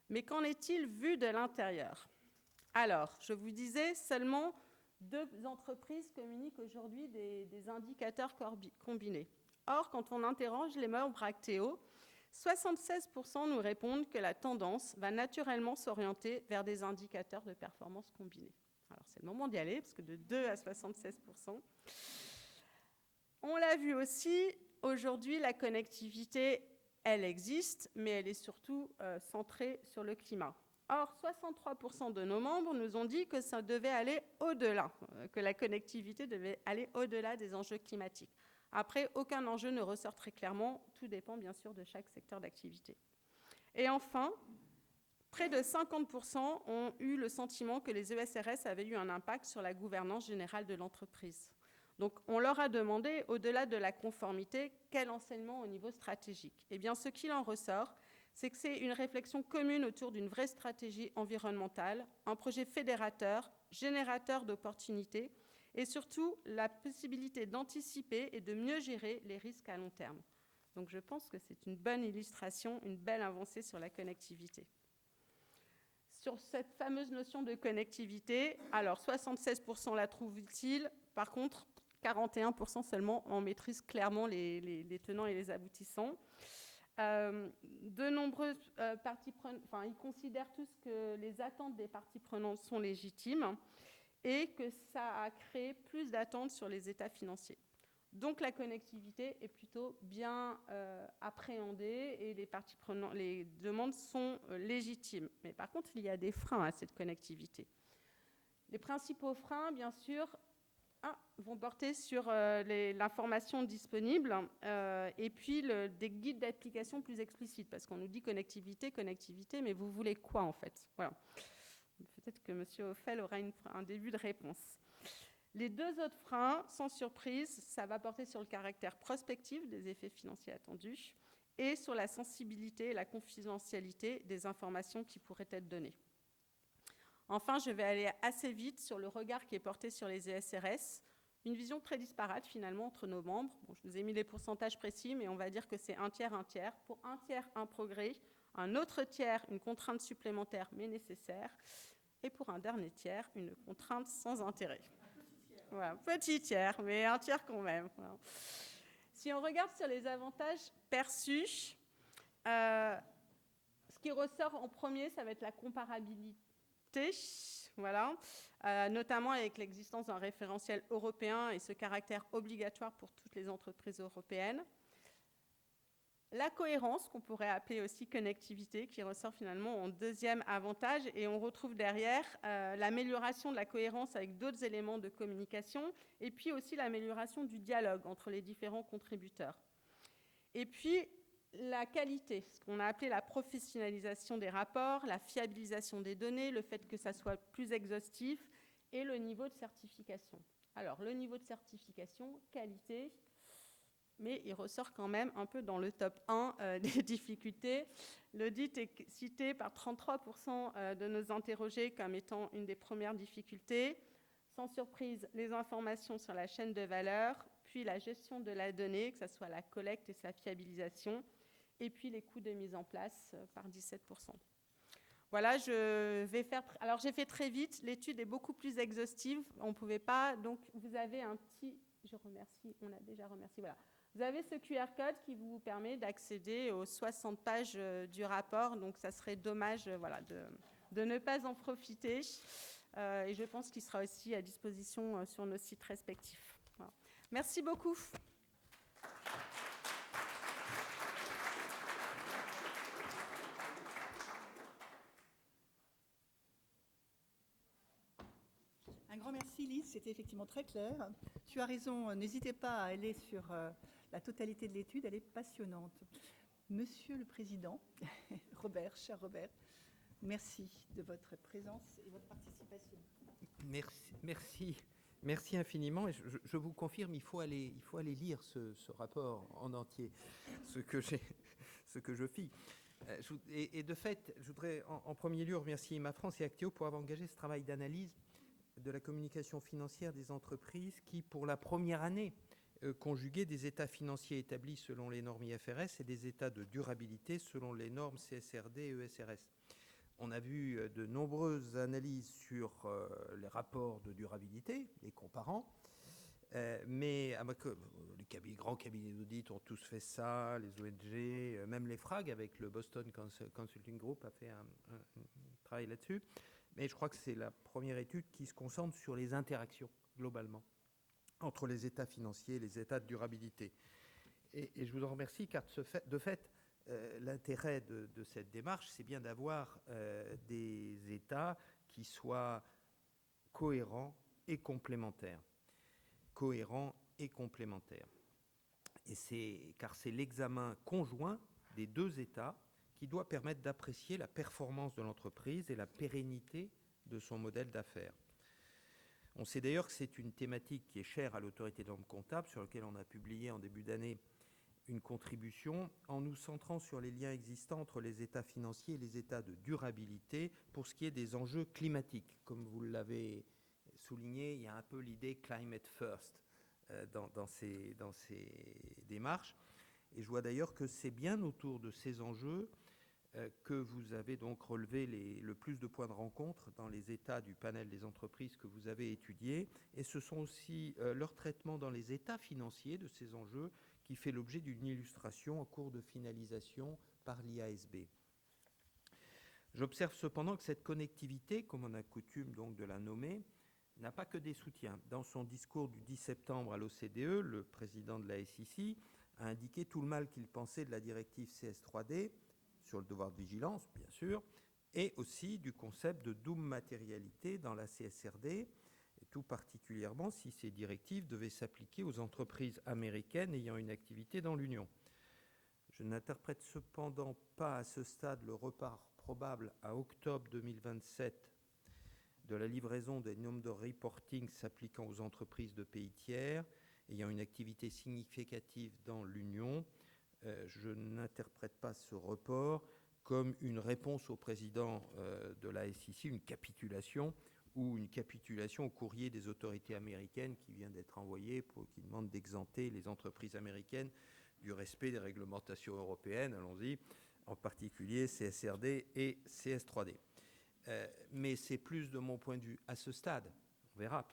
Mais qu'en est-il vu de l'intérieur ? Alors, je vous disais, seulement 2 entreprises communiquent aujourd'hui des indicateurs combinés. Or, quand on interroge les membres Actéo, 76% nous répondent que la tendance va naturellement s'orienter vers des indicateurs de performance combinés. Alors, c'est le moment d'y aller, parce que de 2 à 76%. On l'a vu aussi, aujourd'hui, la connectivité, elle existe, mais elle est surtout centrée sur le climat. Or, 63% de nos membres nous ont dit que ça devait aller au-delà, que la connectivité devait aller au-delà des enjeux climatiques. Après, aucun enjeu ne ressort très clairement, tout dépend bien sûr de chaque secteur d'activité. Et enfin, près de 50% ont eu le sentiment que les ESRS avaient eu un impact sur la gouvernance générale de l'entreprise. Donc, on leur a demandé, au-delà de la conformité, quel enseignement au niveau stratégique ? Eh bien, ce qu'il en ressort, c'est que c'est une réflexion commune autour d'une vraie stratégie environnementale, un projet fédérateur, générateur d'opportunités, et surtout la possibilité d'anticiper et de mieux gérer les risques à long terme. Donc je pense que c'est une bonne illustration, une belle avancée sur la connectivité. Sur cette fameuse notion de connectivité, alors 76% la trouvent utile, par contre 41% seulement en maîtrisent clairement les tenants et les aboutissants. De nombreuses parties prenantes, ils considèrent tous que les attentes des parties prenantes sont légitimes, et que ça a créé plus d'attentes sur les états financiers. Donc la connectivité est plutôt bien appréhendée et les demandes sont légitimes. Mais par contre, il y a des freins à cette connectivité. Les principaux freins, bien sûr, vont porter sur l'information disponible et puis des guides d'application plus explicites, parce qu'on nous dit connectivité, mais vous voulez quoi en fait ? Voilà. Peut-être que M. Hoffel aura un début de réponse. Les 2 autres freins, sans surprise, ça va porter sur le caractère prospectif des effets financiers attendus et sur la sensibilité et la confidentialité des informations qui pourraient être données. Enfin, je vais aller assez vite sur le regard qui est porté sur les ESRS, une vision très disparate finalement entre nos membres. Bon, je vous ai mis les pourcentages précis, mais on va dire que c'est 1 tiers, 1 tiers. Pour 1 tiers, un progrès. Un autre tiers, une contrainte supplémentaire mais nécessaire, et pour un dernier tiers, une contrainte sans intérêt. Voilà, petit tiers, mais 1 tiers quand même. Voilà. Si on regarde sur les avantages perçus, ce qui ressort en premier, ça va être la comparabilité, voilà, notamment avec l'existence d'un référentiel européen et ce caractère obligatoire pour toutes les entreprises européennes. La cohérence, qu'on pourrait appeler aussi connectivité, qui ressort finalement en deuxième avantage. Et on retrouve derrière l'amélioration de la cohérence avec d'autres éléments de communication, et puis aussi l'amélioration du dialogue entre les différents contributeurs. Et puis, la qualité, ce qu'on a appelé la professionnalisation des rapports, la fiabilisation des données, le fait que ça soit plus exhaustif, et le niveau de certification. Alors, le niveau de certification, qualité, mais il ressort quand même un peu dans le top 1 des difficultés. L'audit est cité par 33% de nos interrogés comme étant une des premières difficultés. Sans surprise, les informations sur la chaîne de valeur, puis la gestion de la donnée, que ce soit la collecte et sa fiabilisation, et puis les coûts de mise en place par 17%. Voilà, alors j'ai fait très vite, l'étude est beaucoup plus exhaustive, on ne pouvait pas, donc vous avez un petit, je remercie, on a déjà remercié, voilà. Vous avez ce QR code qui vous permet d'accéder aux 60 pages du rapport, donc ça serait dommage voilà, de ne pas en profiter. Et je pense qu'il sera aussi à disposition sur nos sites respectifs. Voilà. Merci beaucoup. Un grand merci Lise, c'était effectivement très clair. Tu as raison, n'hésitez pas à aller sur la totalité de l'étude, elle est passionnante. Monsieur le Président, Robert, cher Robert, merci de votre présence et votre participation. Merci infiniment. Et je vous confirme, il faut aller lire ce rapport en entier, ce que je fis. Et de fait, je voudrais en premier lieu remercier IMA-France et Acteo pour avoir engagé ce travail d'analyse de la communication financière des entreprises qui, pour la première année, conjuguait des états financiers établis selon les normes IFRS et des états de durabilité selon les normes CSRD et ESRS. On a vu de nombreuses analyses sur les rapports de durabilité, les comparant, mais les grands cabinets d'audit ont tous fait ça, les ONG, même les FRAG avec le Boston Consulting Group a fait un travail là-dessus. Mais je crois que c'est la première étude qui se concentre sur les interactions, globalement, entre les états financiers et les états de durabilité. Et je vous en remercie, car de fait, l'intérêt de cette démarche, c'est bien d'avoir des états qui soient cohérents et complémentaires. Cohérents et complémentaires. Car c'est l'examen conjoint des deux états qui doit permettre d'apprécier la performance de l'entreprise et la pérennité de son modèle d'affaires. On sait d'ailleurs que c'est une thématique qui est chère à l'autorité des normes comptables, sur laquelle on a publié en début d'année une contribution en nous centrant sur les liens existants entre les états financiers et les états de durabilité pour ce qui est des enjeux climatiques. Comme vous l'avez souligné, il y a un peu l'idée climate first dans ces démarches. Et je vois d'ailleurs que c'est bien autour de ces enjeux que vous avez donc relevé le plus de points de rencontre dans les états du panel des entreprises que vous avez étudiés. Et ce sont aussi leur traitement dans les états financiers de ces enjeux qui fait l'objet d'une illustration en cours de finalisation par l'IASB. J'observe cependant que cette connectivité, comme on a coutume donc de la nommer, n'a pas que des soutiens. Dans son discours du 10 septembre à l'OCDE, le président de la SEC a indiqué tout le mal qu'il pensait de la directive CS3D, sur le devoir de vigilance, bien sûr, et aussi du concept de double matérialité dans la CSRD, et tout particulièrement si ces directives devaient s'appliquer aux entreprises américaines ayant une activité dans l'Union. Je n'interprète cependant pas à ce stade le report probable à octobre 2027 de la livraison des normes de reporting s'appliquant aux entreprises de pays tiers ayant une activité significative dans l'Union. Je n'interprète pas ce report comme une réponse au président de la SEC, une capitulation ou une capitulation au courrier des autorités américaines qui vient d'être envoyé qui demande d'exempter les entreprises américaines du respect des réglementations européennes, allons-y, en particulier CSRD et CS3D. Mais c'est plus, de mon point de vue, à ce stade, on verra,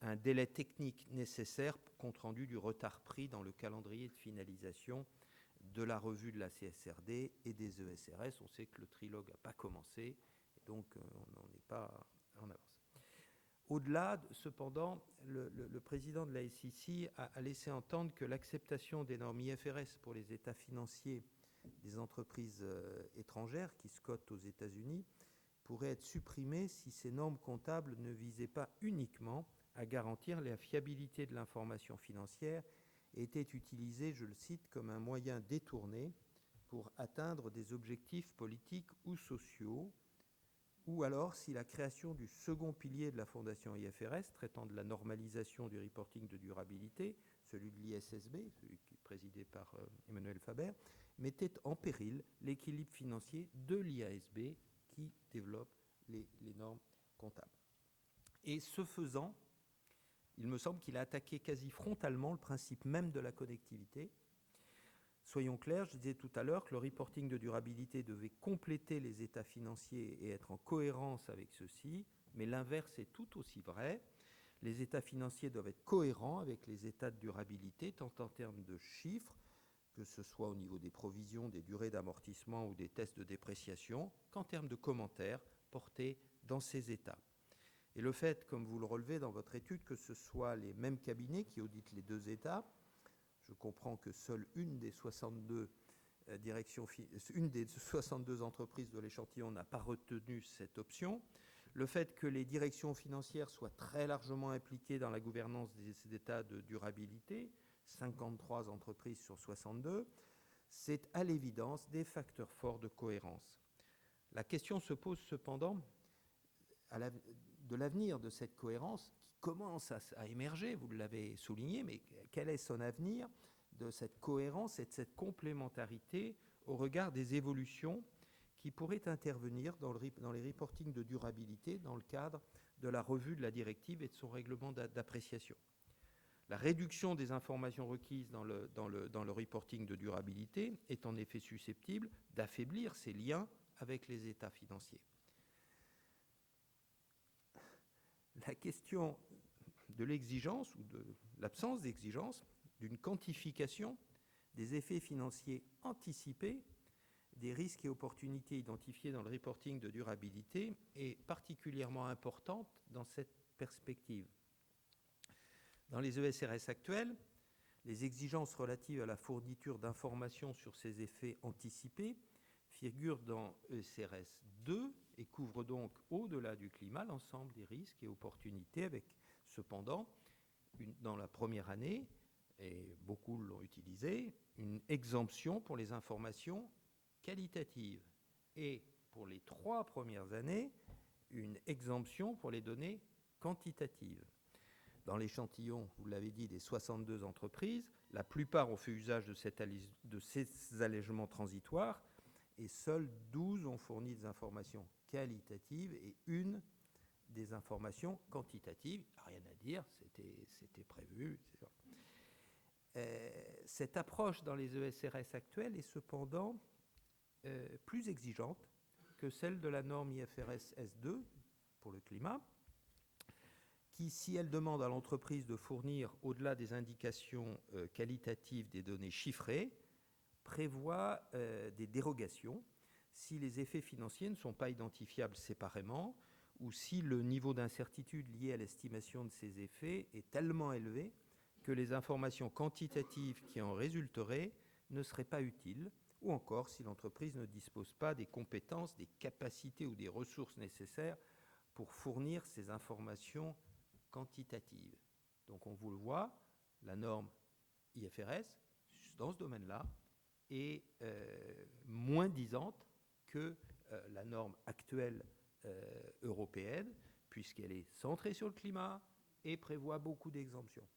un délai technique nécessaire pour compte rendu du retard pris dans le calendrier de finalisation de la revue de la CSRD et des ESRS. On sait que le trilogue n'a pas commencé, et donc on n'en est pas en avance. Au-delà, cependant, le président de la SEC a laissé entendre que l'acceptation des normes IFRS pour les états financiers des entreprises étrangères qui se cotent aux États-Unis pourrait être supprimée si ces normes comptables ne visaient pas uniquement à garantir la fiabilité de l'information financière et étaient utilisées, je le cite, comme un moyen détourné pour atteindre des objectifs politiques ou sociaux, ou alors si la création du second pilier de la Fondation IFRS, traitant de la normalisation du reporting de durabilité, celui de l'ISSB, celui qui est présidé par Emmanuel Faber, mettait en péril l'équilibre financier de l'IASB qui développe les normes comptables. Et ce faisant, il me semble qu'il a attaqué quasi frontalement le principe même de la connectivité. Soyons clairs, je disais tout à l'heure que le reporting de durabilité devait compléter les états financiers et être en cohérence avec ceux-ci, mais l'inverse est tout aussi vrai. Les états financiers doivent être cohérents avec les états de durabilité, tant en termes de chiffres, que ce soit au niveau des provisions, des durées d'amortissement ou des tests de dépréciation, qu'en termes de commentaires portés dans ces états. Et le fait, comme vous le relevez dans votre étude, que ce soit les mêmes cabinets qui auditent les deux états, je comprends que seule une des 62 entreprises de l'échantillon n'a pas retenu cette option. Le fait que les directions financières soient très largement impliquées dans la gouvernance des états de durabilité, 53 entreprises sur 62, c'est à l'évidence des facteurs forts de cohérence. La question se pose cependant de l'avenir de cette cohérence qui commence à émerger, vous l'avez souligné, mais quel est son avenir de cette cohérence et de cette complémentarité au regard des évolutions qui pourraient intervenir dans les reportings de durabilité dans le cadre de la revue de la directive et de son règlement d'appréciation. La réduction des informations requises dans le reporting de durabilité est en effet susceptible d'affaiblir ces liens avec les états financiers. La question de l'exigence ou de l'absence d'exigence d'une quantification des effets financiers anticipés des risques et opportunités identifiés dans le reporting de durabilité est particulièrement importante dans cette perspective. Dans les ESRS actuels, les exigences relatives à la fourniture d'informations sur ces effets anticipés figurent dans ESRS 2 et couvrent donc, au-delà du climat, l'ensemble des risques et opportunités, avec cependant, dans la première année, et beaucoup l'ont utilisé, une exemption pour les informations qualitatives. Et pour les 3 premières années, une exemption pour les données quantitatives. Dans l'échantillon, vous l'avez dit, des 62 entreprises, la plupart ont fait usage de ces allègements transitoires et seules 12 ont fourni des informations qualitatives et une des informations quantitatives. Rien à dire, c'était prévu. Cette approche dans les ESRS actuels est cependant plus exigeante que celle de la norme IFRS S2 pour le climat, qui, si elle demande à l'entreprise de fournir, au-delà des indications qualitatives, des données chiffrées, prévoit des dérogations si les effets financiers ne sont pas identifiables séparément ou si le niveau d'incertitude lié à l'estimation de ces effets est tellement élevé que les informations quantitatives qui en résulteraient ne seraient pas utiles, ou encore si l'entreprise ne dispose pas des compétences, des capacités ou des ressources nécessaires pour fournir ces informations quantitatives. Donc on vous le voit, la norme IFRS, dans ce domaine-là, est moins disante que la norme actuelle européenne, puisqu'elle est centrée sur le climat et prévoit beaucoup d'exemptions.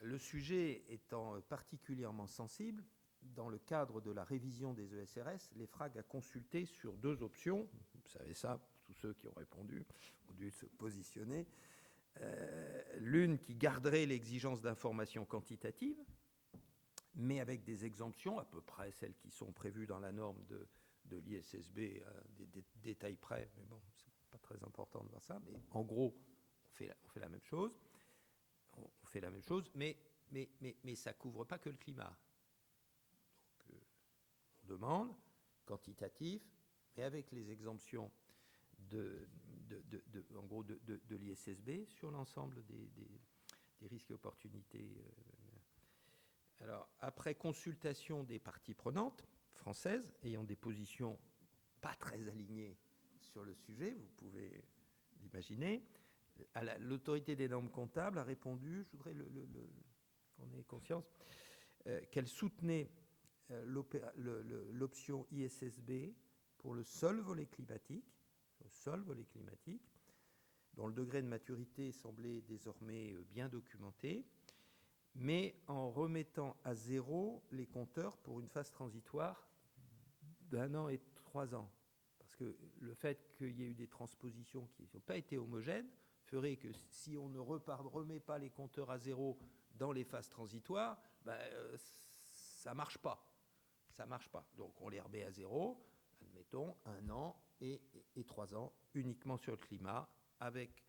Le sujet étant particulièrement sensible, dans le cadre de la révision des ESRS, l'EFRAG a consulté sur 2 options. Vous savez ça, tous ceux qui ont répondu ont dû se positionner. L'une qui garderait l'exigence d'information quantitative, mais avec des exemptions, à peu près celles qui sont prévues dans la norme de l'ISSB, des détails près, mais bon, c'est pas très important de voir ça, mais en gros, on fait la même chose. On fait la même chose, mais ça ne couvre pas que le climat. Donc, on demande quantitatif, mais avec les exemptions en gros de l'ISSB sur l'ensemble des risques et opportunités Alors, après consultation des parties prenantes françaises ayant des positions pas très alignées sur le sujet, vous pouvez l'imaginer, l'autorité des normes comptables a répondu, je voudrais qu'on ait conscience, qu'elle soutenait l'option ISSB pour le seul volet climatique, dont le degré de maturité semblait désormais bien documenté, mais en remettant à zéro les compteurs pour une phase transitoire d'1 an et 3 ans. Parce que le fait qu'il y ait eu des transpositions qui n'ont pas été homogènes ferait que si on ne remet pas les compteurs à zéro dans les phases transitoires, ça ne marche pas. Ça marche pas. Donc on les remet à zéro, admettons, 1 an et 3 ans uniquement sur le climat, avec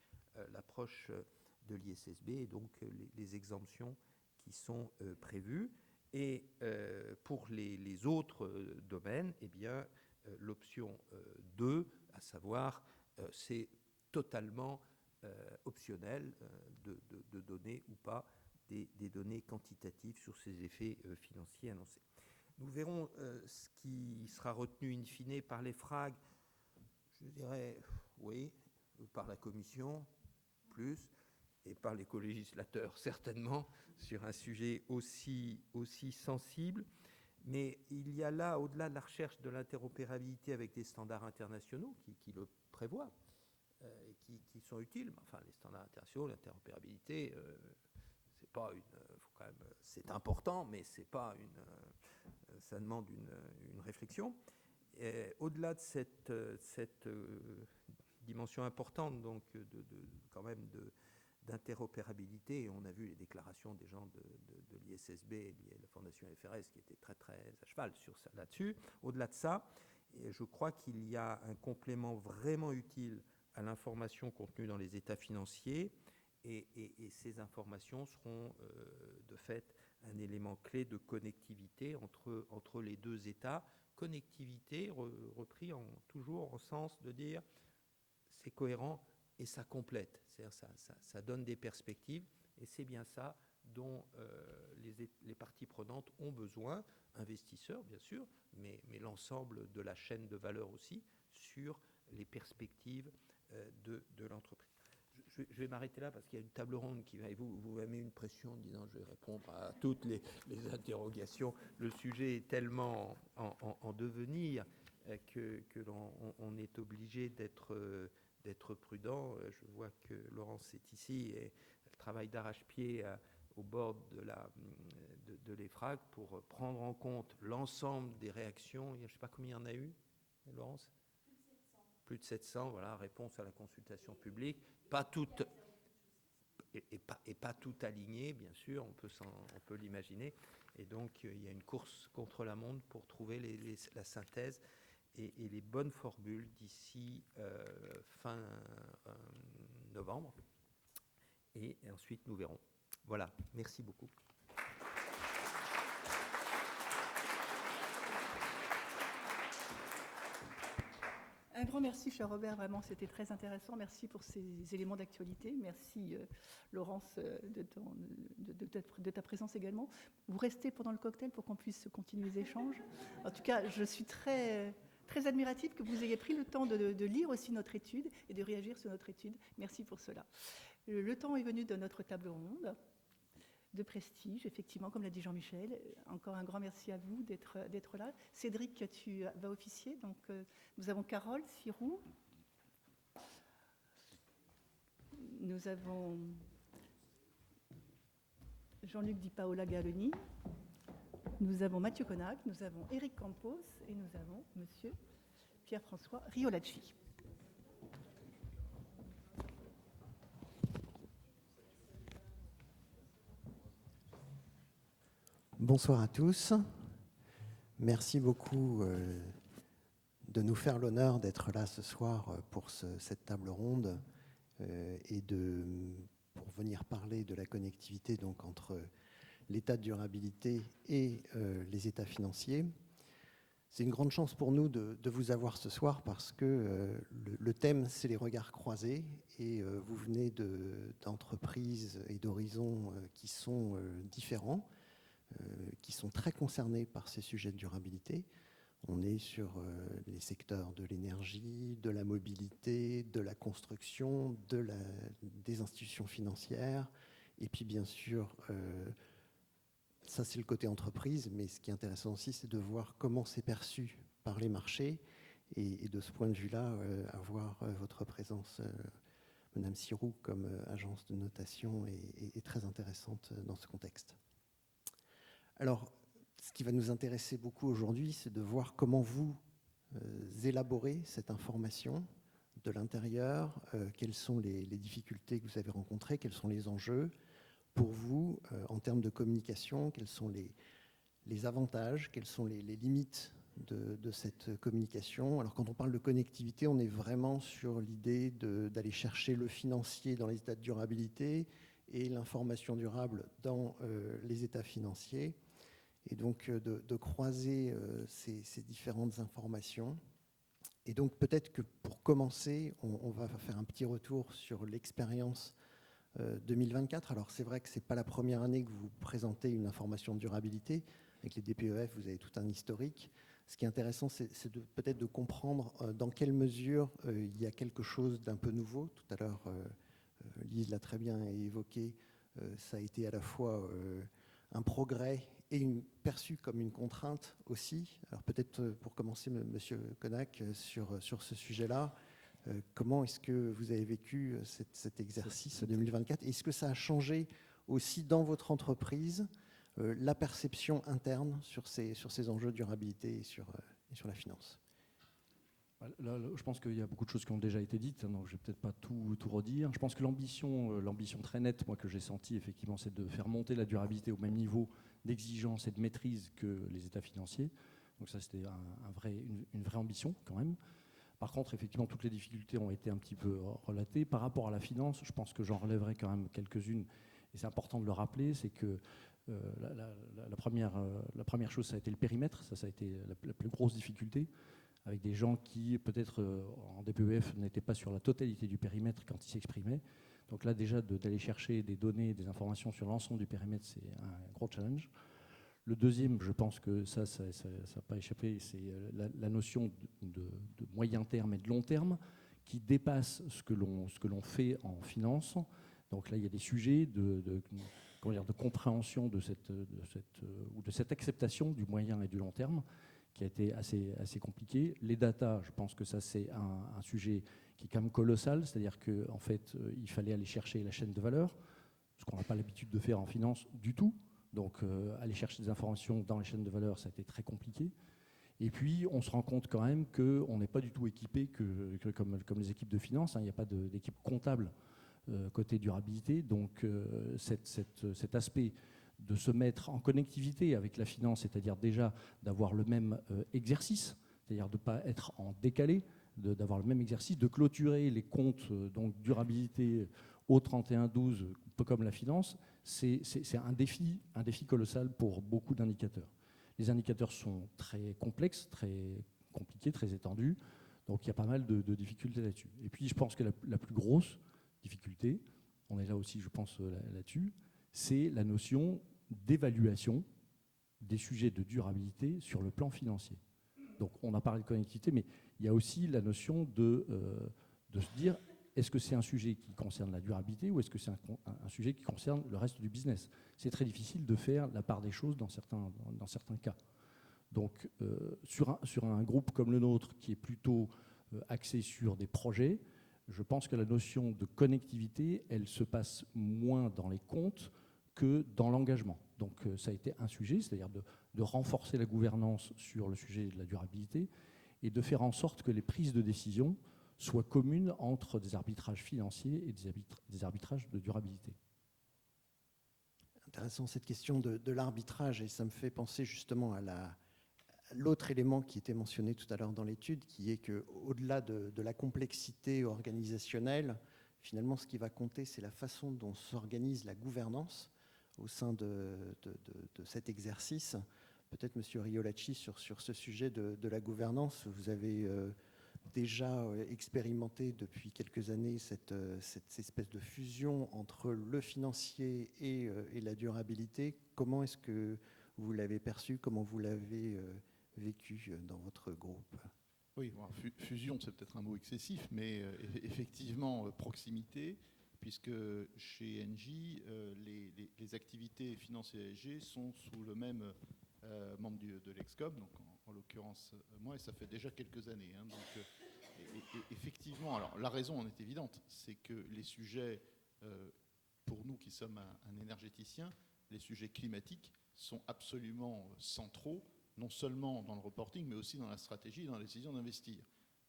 l'approche de l'ISSB et donc les exemptions qui sont prévues. Et pour les autres domaines, eh bien, l'option 2, à savoir, c'est totalement optionnel de donner ou pas des données quantitatives sur ces effets financiers annoncés. Nous verrons ce qui sera retenu in fine par les FRAG, je dirais oui, par la Commission, plus, et par les co-législateurs, certainement, sur un sujet aussi sensible. Mais il y a là, au-delà de la recherche de l'interopérabilité avec des standards internationaux qui le prévoient, et qui sont utiles, enfin, les standards internationaux, l'interopérabilité, c'est pas c'est important, mais c'est pas ça demande une réflexion. Au-delà de cette dimension importante, donc quand même d'interopérabilité, on a vu les déclarations des gens de l'ISSB et de la Fondation FRS qui étaient très à cheval là-dessus. Au-delà de ça, je crois qu'il y a un complément vraiment utile à l'information contenue dans les états financiers, et ces informations seront de fait un élément clé de connectivité entre les deux états. Connectivité repris toujours en sens de dire c'est cohérent et ça complète, c'est-à-dire ça donne des perspectives, et c'est bien ça dont les parties prenantes ont besoin, investisseurs bien sûr, mais l'ensemble de la chaîne de valeur aussi, sur les perspectives de l'entreprise. Je vais m'arrêter là parce qu'il y a une table ronde qui va, et vous m'avez mis une pression en disant je vais répondre à toutes les interrogations. Le sujet est tellement en devenir que l'on est obligé d'être prudent. Je vois que Laurence est ici et elle travaille d'arrache-pied au bord de l'EFRAG pour prendre en compte l'ensemble des réactions. Je ne sais pas combien il y en a eu, Laurence ? Plus de 700, voilà, réponse à la consultation publique. Pas toutes, et pas tout aligné, bien sûr, on peut l'imaginer. Et donc, il y a une course contre la montre pour trouver la synthèse et les bonnes formules d'ici fin novembre. Et ensuite, nous verrons. Voilà, merci beaucoup. Un grand merci, cher Robert, vraiment, c'était très intéressant. Merci pour ces éléments d'actualité. Merci, Laurence, de ta présence également. Vous restez pendant le cocktail pour qu'on puisse continuer les échanges. En tout cas, je suis très admirative que vous ayez pris le temps de lire aussi notre étude et de réagir sur notre étude. Merci pour cela. Le temps est venu de notre table ronde de prestige, effectivement, comme l'a dit Jean-Michel. Encore un grand merci à vous d'être là. Cédric, tu vas officier. Donc, nous avons Carole Sirou. Nous avons Jean-Luc Di Paola Galoni. Nous avons Mathieu Connac. Nous avons Éric Campos. Et nous avons Monsieur Pierre-François Riolacci. Bonsoir à tous. Merci beaucoup de nous faire l'honneur d'être là ce soir pour cette table ronde et pour venir parler de la connectivité donc, entre l'état de durabilité et les états financiers. C'est une grande chance pour nous de vous avoir ce soir parce que le thème, c'est les regards croisés et vous venez d'entreprises et d'horizons qui sont différents. qui sont très concernés par ces sujets de durabilité. On est sur les secteurs de l'énergie, de la mobilité, de la construction, des institutions financières, et puis bien sûr, ça c'est le côté entreprise, mais ce qui est intéressant aussi, c'est de voir comment c'est perçu par les marchés, et de ce point de vue-là, avoir votre présence, Madame Sirou, comme agence de notation est très intéressante dans ce contexte. Alors, ce qui va nous intéresser beaucoup aujourd'hui, c'est de voir comment vous élaborez cette information de l'intérieur, quelles sont les difficultés que vous avez rencontrées, quels sont les enjeux pour vous en termes de communication, quels sont les avantages, quelles sont les limites de cette communication. Alors quand on parle de connectivité, on est vraiment sur l'idée d'aller chercher le financier dans les états de durabilité et l'information durable dans les états financiers, et donc de croiser ces différentes informations. Et donc peut-être que pour commencer, on va faire un petit retour sur l'expérience 2024. Alors c'est vrai que ce n'est pas la première année que vous présentez une information de durabilité. Avec les DPEF, vous avez tout un historique. Ce qui est intéressant, c'est peut-être de comprendre dans quelle mesure il y a quelque chose d'un peu nouveau. Tout à l'heure, Lise l'a très bien évoqué, ça a été à la fois un progrès et perçu comme une contrainte aussi. Alors peut-être pour commencer, Monsieur Konak, sur ce sujet-là, comment est-ce que vous avez vécu cet exercice 2024? Est-ce que ça a changé aussi dans votre entreprise la perception interne sur ces enjeux de durabilité et sur la finance? Là, je pense qu'il y a beaucoup de choses qui ont déjà été dites, donc je ne vais peut-être pas tout redire. Je pense que l'ambition très nette, moi, que j'ai sentie, effectivement, c'est de faire monter la durabilité au même niveau d'exigence et de maîtrise que les états financiers. Donc ça, c'était une vraie ambition, quand même. Par contre, effectivement, toutes les difficultés ont été un petit peu relatées. Par rapport à la finance, je pense que j'en relèverai quand même quelques-unes, et c'est important de le rappeler, c'est que la première chose, ça a été le périmètre, ça a été la plus grosse difficulté, avec des gens qui, peut-être en DPEF, n'étaient pas sur la totalité du périmètre quand ils s'exprimaient. Donc là, déjà, d'aller chercher des données, des informations sur l'ensemble du périmètre, c'est un gros challenge. Le deuxième, je pense que ça n'a pas échappé, c'est la notion de moyen terme et de long terme qui dépasse ce que l'on fait en finance. Donc là, il y a des sujets de compréhension de cette acceptation du moyen et du long terme qui a été assez compliqué. Les data, je pense que ça, c'est un sujet qui est quand même colossal, c'est-à-dire qu'en fait, il fallait aller chercher la chaîne de valeur, ce qu'on n'a pas l'habitude de faire en finance du tout. Donc, aller chercher des informations dans les chaînes de valeur, ça a été très compliqué. Et puis, on se rend compte quand même qu'on n'est pas du tout équipé comme les équipes de finance. Il n'y a pas d'équipe comptable côté durabilité. Donc, cet aspect de se mettre en connectivité avec la finance, c'est-à-dire déjà d'avoir le même exercice, c'est-à-dire de ne pas être en décalé, d'avoir le même exercice, de clôturer les comptes donc durabilité au 31-12, peu comme la finance, c'est un défi colossal pour beaucoup d'indicateurs. Les indicateurs sont très complexes, très compliqués, très étendus, donc il y a pas mal de difficultés là-dessus. Et puis je pense que la plus grosse difficulté, on est là aussi je pense là-dessus, c'est la notion d'évaluation des sujets de durabilité sur le plan financier. Donc on a parlé de connectivité, mais il y a aussi la notion de se dire, est-ce que c'est un sujet qui concerne la durabilité ou est-ce que c'est un sujet qui concerne le reste du business? C'est très difficile de faire la part des choses dans certains cas. Donc sur un groupe comme le nôtre qui est plutôt axé sur des projets, je pense que la notion de connectivité, elle se passe moins dans les comptes que dans l'engagement. Donc ça a été un sujet, c'est-à-dire de renforcer la gouvernance sur le sujet de la durabilité et de faire en sorte que les prises de décision soient communes entre des arbitrages financiers et des arbitrages de durabilité. Intéressant cette question de l'arbitrage, et ça me fait penser justement à l'autre élément qui était mentionné tout à l'heure dans l'étude, qui est qu'au-delà de la complexité organisationnelle, finalement ce qui va compter, c'est la façon dont s'organise la gouvernance au sein de cet exercice. Peut-être, Monsieur Riolacci, sur ce sujet de la gouvernance, vous avez déjà expérimenté depuis quelques années cette espèce de fusion entre le financier et la durabilité. Comment est-ce que vous l'avez perçu, comment vous l'avez vécu dans votre groupe? Oui, bon, fusion, c'est peut-être un mot excessif, mais effectivement, proximité, puisque chez Engie, les activités financières ESG sont sous le même membre de l'Excom, donc en l'occurrence moi, et ça fait déjà quelques années. Hein, donc, effectivement, alors la raison en est évidente, c'est que les sujets, pour nous qui sommes un énergéticien, les sujets climatiques sont absolument centraux, non seulement dans le reporting, mais aussi dans la stratégie et dans la décision d'investir.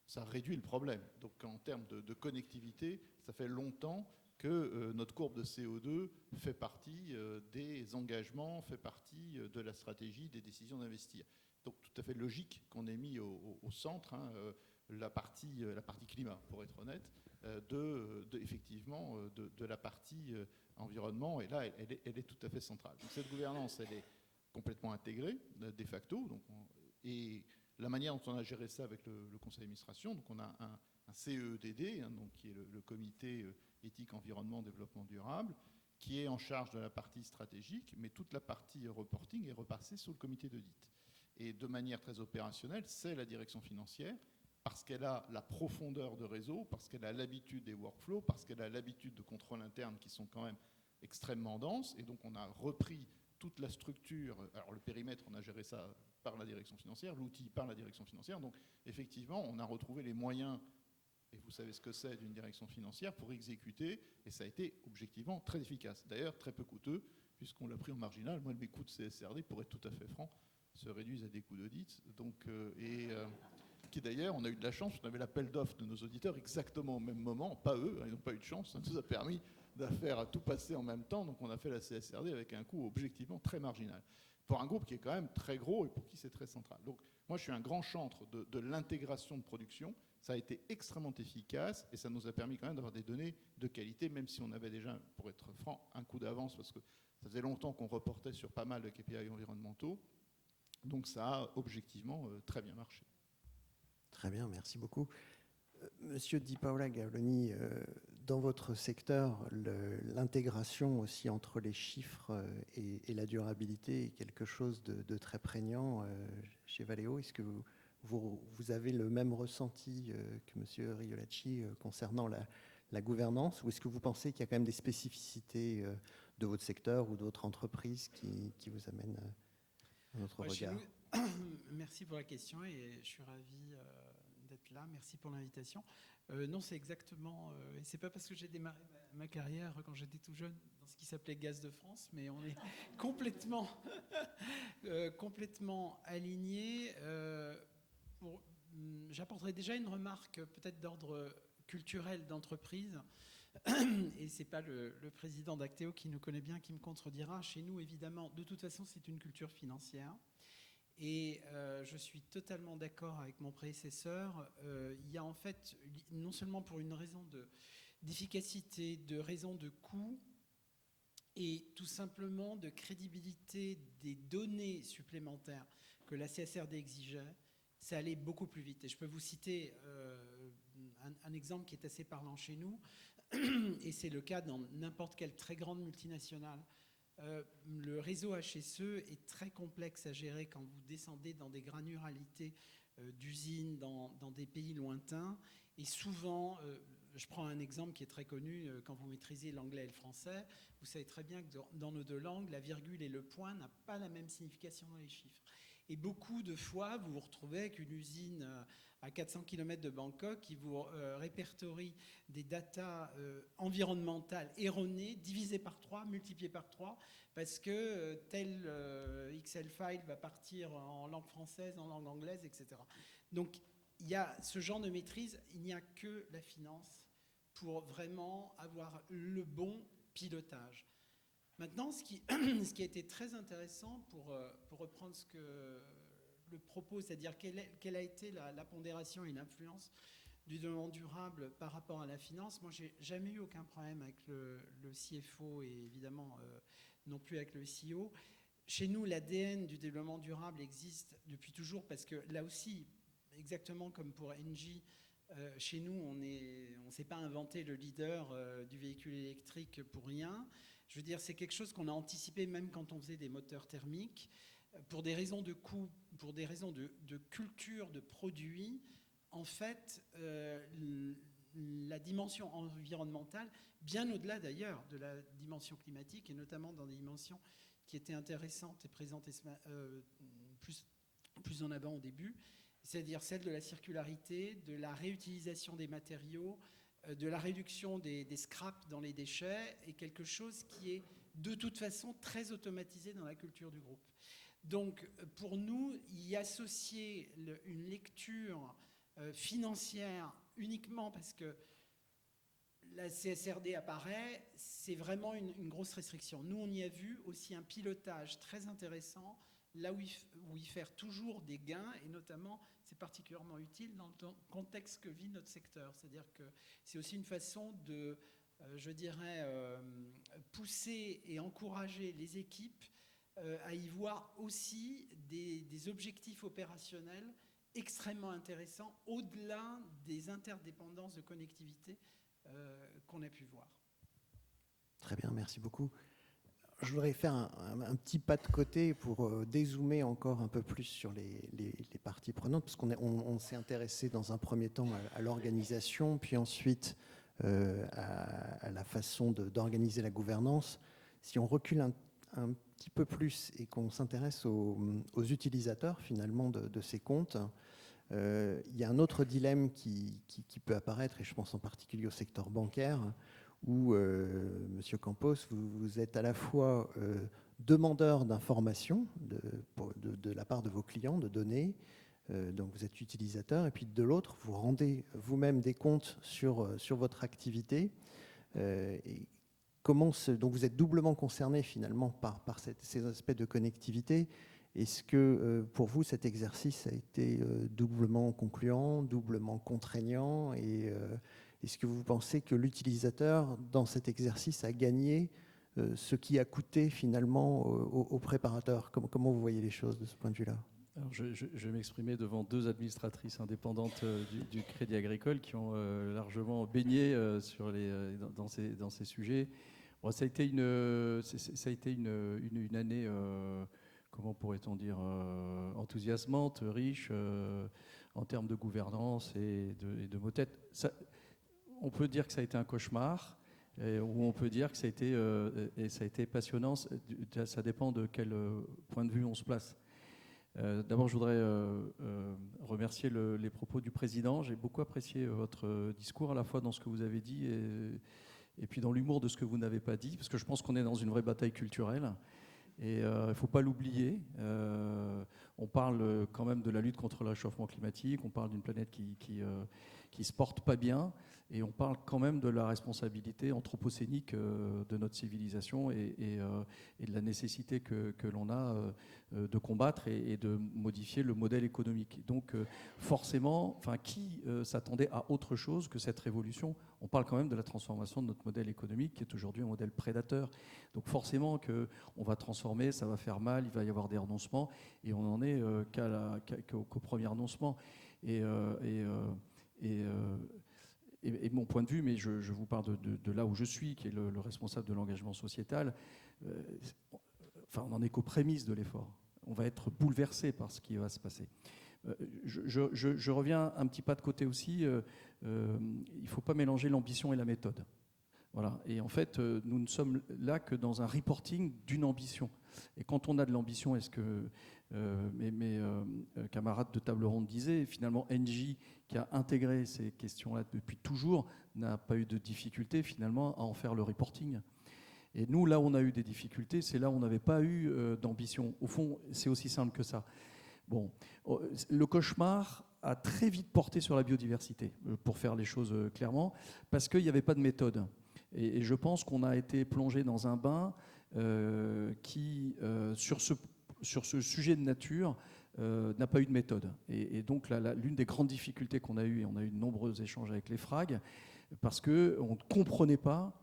Ça réduit le problème. Donc en termes de connectivité, ça fait longtemps que notre courbe de CO2 fait partie des engagements, fait partie de la stratégie, des décisions d'investir. Donc tout à fait logique qu'on ait mis au centre la partie climat, pour être honnête, effectivement de la partie environnement. Et là, elle est tout à fait centrale. Donc cette gouvernance, elle est complètement intégrée, de facto. Donc et la manière dont on a géré ça avec le conseil d'administration, donc on a un CEDD, hein, donc qui est le comité éthique, environnement, développement durable, qui est en charge de la partie stratégique, mais toute la partie reporting est repassée sous le comité d'audit. Et de manière très opérationnelle, c'est la direction financière, parce qu'elle a la profondeur de réseau, parce qu'elle a l'habitude des workflows, parce qu'elle a l'habitude de contrôles internes qui sont quand même extrêmement denses. Et donc on a repris toute la structure. Alors le périmètre, on a géré ça par la direction financière, l'outil par la direction financière. Donc effectivement, on a retrouvé les moyens, et vous savez ce que c'est d'une direction financière, pour exécuter, et ça a été objectivement très efficace. D'ailleurs, très peu coûteux, puisqu'on l'a pris en marginal. Moi, mes coûts de CSRD, pour être tout à fait franc, se réduisent à des coûts d'audit. Donc, qui d'ailleurs, on a eu de la chance, on avait l'appel d'offres de nos auditeurs exactement au même moment, pas eux, ils n'ont pas eu de chance, ça nous a permis de faire tout passer en même temps, donc on a fait la CSRD avec un coût objectivement très marginal, pour un groupe qui est quand même très gros et pour qui c'est très central. Donc moi je suis un grand chantre de l'intégration de production, ça a été extrêmement efficace et ça nous a permis quand même d'avoir des données de qualité, même si on avait déjà, pour être franc, un coup d'avance, parce que ça faisait longtemps qu'on reportait sur pas mal de KPI environnementaux, donc ça a objectivement très bien marché. Très bien, merci beaucoup. Monsieur Di Paola Gaoloni, dans votre secteur, l'intégration aussi entre les chiffres et la durabilité est quelque chose de très prégnant chez Valeo. Est-ce que vous avez le même ressenti que Monsieur Riolacci concernant la gouvernance, ou est-ce que vous pensez qu'il y a quand même des spécificités de votre secteur ou d'autres entreprises qui vous amènent à notre regard? Merci pour la question et je suis ravi d'être là. Merci pour l'invitation. Non, c'est exactement... et c'est pas parce que j'ai démarré ma carrière quand j'étais tout jeune dans ce qui s'appelait Gaz de France, mais on est complètement, complètement alignés. J'apporterai déjà une remarque peut-être d'ordre culturel d'entreprise. Et c'est pas le président d'Actéo qui nous connaît bien qui me contredira. Chez nous, évidemment, de toute façon, c'est une culture financière. Et je suis totalement d'accord avec mon prédécesseur. Il y a en fait, non seulement pour une raison d'efficacité, de raison de coût, et tout simplement de crédibilité des données supplémentaires que la CSRD exigeait, ça allait beaucoup plus vite. Et je peux vous citer un exemple qui est assez parlant chez nous, et c'est le cas dans n'importe quelle très grande multinationale. Le réseau HSE est très complexe à gérer quand vous descendez dans des granularités d'usines dans des pays lointains. Et souvent, je prends un exemple qui est très connu, quand vous maîtrisez l'anglais et le français, vous savez très bien que dans nos deux langues, la virgule et le point n'ont pas la même signification dans les chiffres. Et beaucoup de fois, vous vous retrouvez avec une usine à 400 km de Bangkok qui vous répertorie des datas environnementales erronées, divisées par 3, multipliées par 3, parce que tel Excel file va partir en langue française, en langue anglaise, etc. Donc, il y a ce genre de maîtrise, il n'y a que la finance pour vraiment avoir le bon pilotage. Maintenant, ce qui a été très intéressant pour reprendre ce que le propos, c'est-à-dire quelle a été la pondération et l'influence du développement durable par rapport à la finance. Moi, j'ai jamais eu aucun problème avec le CFO et évidemment non plus avec le CEO. Chez nous, l'ADN du développement durable existe depuis toujours parce que là aussi, exactement comme pour Engie, chez nous, on ne s'est pas inventé le leader du véhicule électrique pour rien. Je veux dire, c'est quelque chose qu'on a anticipé même quand on faisait des moteurs thermiques. pour des raisons de coût, pour des raisons de culture, de produits, en fait, la dimension environnementale, bien au-delà d'ailleurs de la dimension climatique, et notamment dans des dimensions qui étaient intéressantes et présentées plus en avant au début, c'est-à-dire celle de la circularité, de la réutilisation des matériaux, de la réduction des scraps dans les déchets, est quelque chose qui est de toute façon très automatisé dans la culture du groupe. Donc pour nous, y associer une lecture financière uniquement parce que la CSRD apparaît, c'est vraiment une grosse restriction. Nous, on y a vu aussi un pilotage très intéressant, là où y faire toujours des gains, et notamment, c'est particulièrement utile dans le contexte que vit notre secteur. C'est-à-dire que c'est aussi une façon de, je dirais, pousser et encourager les équipes à y voir aussi des objectifs opérationnels extrêmement intéressants, au-delà des interdépendances de connectivité qu'on a pu voir. Très bien, merci beaucoup. Je voudrais faire un petit pas de côté pour dézoomer encore un peu plus sur les parties prenantes, parce qu'on s'est intéressé dans un premier temps à l'organisation, puis ensuite à la façon d'organiser la gouvernance. Si on recule un petit peu plus et qu'on s'intéresse aux utilisateurs finalement de ces comptes, il y a un autre dilemme qui peut apparaître, et je pense en particulier au secteur bancaire, où, Monsieur Campos, vous êtes à la fois demandeur d'informations de la part de vos clients, de données, donc vous êtes utilisateur, et puis de l'autre, vous rendez vous-même des comptes sur votre activité. Et donc vous êtes doublement concerné finalement par ces aspects de connectivité. Est-ce que pour vous, cet exercice a été doublement concluant, doublement contraignant, et est-ce que vous pensez que l'utilisateur, dans cet exercice, a gagné ce qui a coûté finalement aux préparateurs? Comment vous voyez les choses de ce point de vue-là? Alors je vais m'exprimer devant deux administratrices indépendantes du Crédit Agricole qui ont largement baigné dans ces sujets. Bon, ça a été une année, comment pourrait-on dire, enthousiasmante, riche en termes de gouvernance et de mots-tête. On peut dire que ça a été un cauchemar, ou on peut dire que ça a été passionnant. Ça dépend de quel point de vue on se place. D'abord, je voudrais remercier les propos du président. J'ai beaucoup apprécié votre discours, à la fois dans ce que vous avez dit et puis dans l'humour de ce que vous n'avez pas dit, parce que je pense qu'on est dans une vraie bataille culturelle. Et il ne faut pas l'oublier. On parle quand même de la lutte contre le réchauffement climatique, on parle d'une planète qui se porte pas bien, et on parle quand même de la responsabilité anthropocénique de notre civilisation et de la nécessité que l'on a de combattre et de modifier le modèle économique. Donc forcément, qui s'attendait à autre chose que cette révolution? On parle quand même de la transformation de notre modèle économique qui est aujourd'hui un modèle prédateur. Donc forcément qu'on va transformer, ça va faire mal, il va y avoir des renoncements, et on n'en est qu'au premier renoncement. Et mon point de vue, mais je vous parle de là où je suis, qui est le responsable de l'engagement sociétal, on n'en est qu'aux prémices de l'effort. On va être bouleversé par ce qui va se passer. Je reviens un petit pas de côté aussi. Il ne faut pas mélanger l'ambition et la méthode. Voilà. Et en fait, nous ne sommes là que dans un reporting d'une ambition. Et quand on a de l'ambition, est-ce que mes camarades de table ronde disaient, finalement, Engie, qui a intégré ces questions-là depuis toujours, n'a pas eu de difficulté finalement à en faire le reporting. Et nous, là où on a eu des difficultés, c'est là où on n'avait pas eu d'ambition. Au fond, c'est aussi simple que ça. Bon, le cauchemar a très vite porté sur la biodiversité, pour faire les choses clairement, parce qu'il n'y avait pas de méthode. Et je pense qu'on a été plongé dans un bain qui, sur ce sujet de nature, n'a pas eu de méthode. Et donc, l'une des grandes difficultés qu'on a eues, et on a eu de nombreux échanges avec les FRAG, parce qu'on ne comprenait pas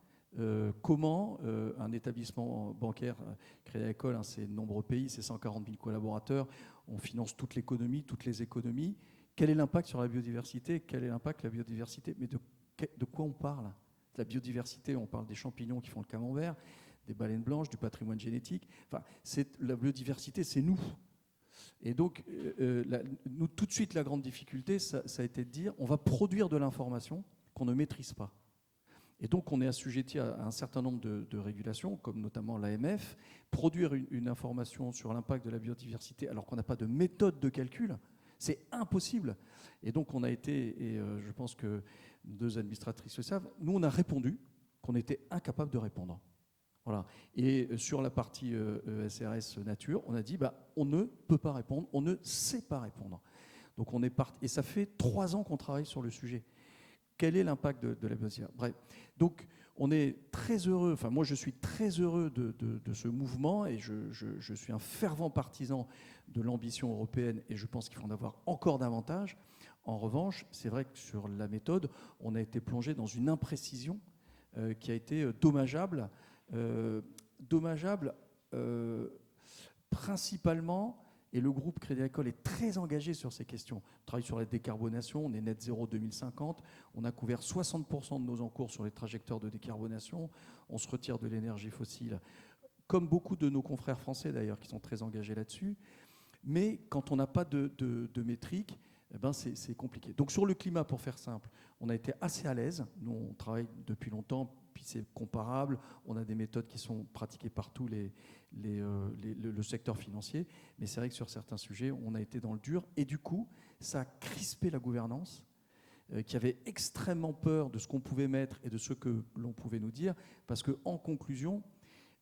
comment un établissement bancaire, Crédit Agricole, c'est de nombreux pays, c'est 140 000 collaborateurs, on finance toute l'économie, toutes les économies. Quel est l'impact sur la biodiversité? Quel est l'impact de la biodiversité? Mais de quoi on parle? De la biodiversité, on parle des champignons qui font le camembert, des baleines blanches, du patrimoine génétique. Enfin, la biodiversité, c'est nous. Et donc, nous, tout de suite, la grande difficulté, ça a été de dire on va produire de l'information qu'on ne maîtrise pas. Et donc, on est assujetti à un certain nombre de régulations, comme notamment l'AMF. Produire une information sur l'impact de la biodiversité alors qu'on n'a pas de méthode de calcul, c'est impossible. Et donc, on a été, et je pense que 2 administratrices le savent, nous, on a répondu qu'on était incapable de répondre. Voilà. Et sur la partie SRS Nature, on a dit on ne peut pas répondre, on ne sait pas répondre. Donc, on est parti. Et ça fait 3 ans qu'on travaille sur le sujet. Quel est l'impact de la biodiversité ? Bref, donc on est très heureux, enfin moi je suis très heureux de ce mouvement et je suis un fervent partisan de l'ambition européenne et je pense qu'il faut en avoir encore davantage. En revanche, c'est vrai que sur la méthode, on a été plongé dans une imprécision qui a été dommageable principalement. Et le groupe Crédit Agricole est très engagé sur ces questions. On travaille sur la décarbonation, on est net zéro 2050, on a couvert 60% de nos encours sur les trajectoires de décarbonation, on se retire de l'énergie fossile, comme beaucoup de nos confrères français d'ailleurs qui sont très engagés là-dessus. Mais quand on n'a pas de métrique, c'est compliqué. Donc sur le climat, pour faire simple, on a été assez à l'aise. Nous, on travaille depuis longtemps, puis c'est comparable. On a des méthodes qui sont pratiquées par tout le secteur financier. Mais c'est vrai que sur certains sujets, on a été dans le dur. Et du coup, ça a crispé la gouvernance, qui avait extrêmement peur de ce qu'on pouvait mettre et de ce que l'on pouvait nous dire. Parce qu'en conclusion,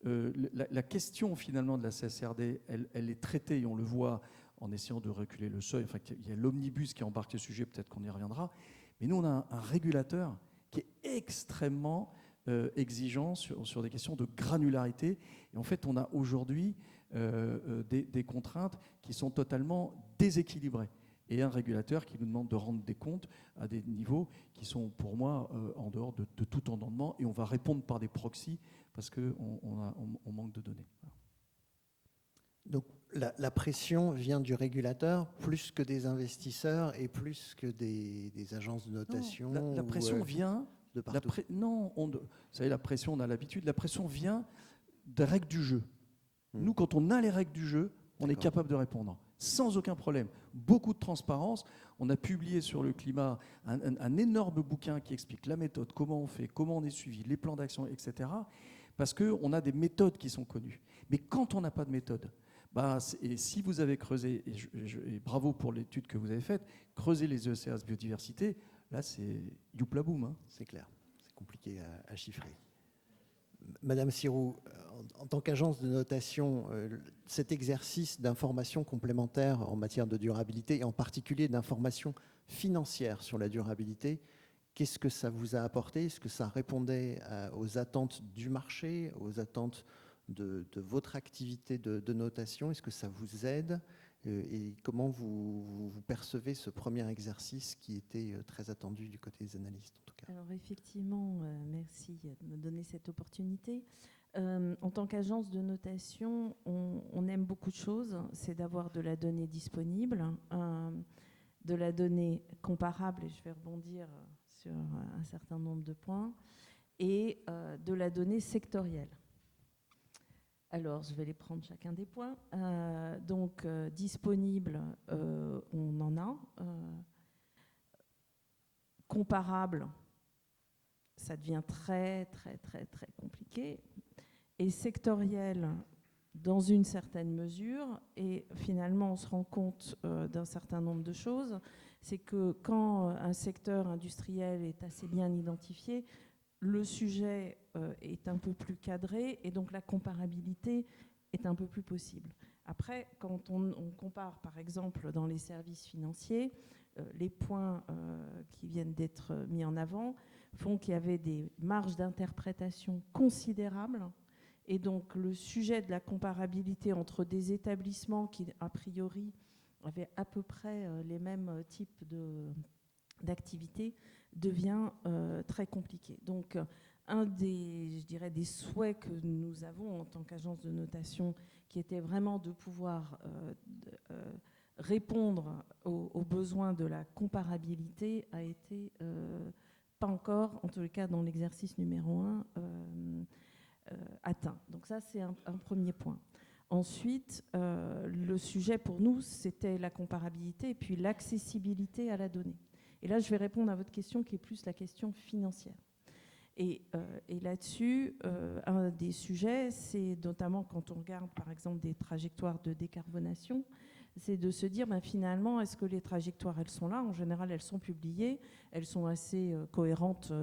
la question finalement de la CSRD, elle est traitée, et on le voit en essayant de reculer le seuil. Enfin, il y a l'omnibus qui embarque le sujet, peut-être qu'on y reviendra. Mais nous, on a un régulateur qui est extrêmement exigeant sur des questions de granularité. Et en fait, on a aujourd'hui des contraintes qui sont totalement déséquilibrées. Et un régulateur qui nous demande de rendre des comptes à des niveaux qui sont, pour moi, en dehors de tout entendement. Et on va répondre par des proxys parce qu'on manque de données. Donc, la pression vient du régulateur plus que des investisseurs et plus que des agences de notation. Non, la pression vient de partout. Vous savez, la pression, on a l'habitude. La pression vient des règles du jeu. Nous, quand on a les règles du jeu, on est capable de répondre sans aucun problème. Beaucoup de transparence. On a publié sur le climat un énorme bouquin qui explique la méthode, comment on fait, comment on est suivi, les plans d'action, etc. Parce qu'on a des méthodes qui sont connues. Mais quand on n'a pas de méthode, et si vous avez creusé, et bravo pour l'étude que vous avez faite, creuser les ECAS biodiversité, là c'est youpla boum. Hein. C'est clair, c'est compliqué à chiffrer. Madame Sirou, en tant qu'agence de notation, cet exercice d'information complémentaire en matière de durabilité, et en particulier d'information financière sur la durabilité, qu'est-ce que ça vous a apporté ? Est-ce que ça répondait aux attentes du marché, aux attentes de votre activité de notation? Est-ce que ça vous aide? Et comment vous percevez ce premier exercice qui était très attendu du côté des analystes, en tout cas? Alors effectivement, merci de me donner cette opportunité. En tant qu'agence de notation, on aime beaucoup de choses. C'est d'avoir de la donnée disponible, de la donnée comparable, et je vais rebondir sur un certain nombre de points, et de la donnée sectorielle. Alors, je vais les prendre chacun des points. Disponible, on en a. Comparable, ça devient très, très, très, très compliqué. Et sectoriel, dans une certaine mesure. Et finalement, on se rend compte d'un certain nombre de choses. C'est que quand un secteur industriel est assez bien identifié, le sujet est un peu plus cadré et donc la comparabilité est un peu plus possible. Après, quand on compare, par exemple, dans les services financiers, les points qui viennent d'être mis en avant font qu'il y avait des marges d'interprétation considérables. Et donc, le sujet de la comparabilité entre des établissements qui, a priori, avaient à peu près les mêmes types d'activités devient très compliqué. Donc, un des souhaits que nous avons en tant qu'agence de notation, qui était vraiment de pouvoir répondre aux besoins de la comparabilité, a été pas encore, en tout cas dans l'exercice numéro 1, atteint. Donc ça, c'est un premier point. Ensuite, le sujet pour nous, c'était la comparabilité et puis l'accessibilité à la donnée. Et là, je vais répondre à votre question qui est plus la question financière. Et là-dessus, un des sujets, c'est notamment quand on regarde par exemple des trajectoires de décarbonation, c'est de se dire finalement, est-ce que les trajectoires, elles sont là? En général, elles sont publiées, elles sont assez cohérentes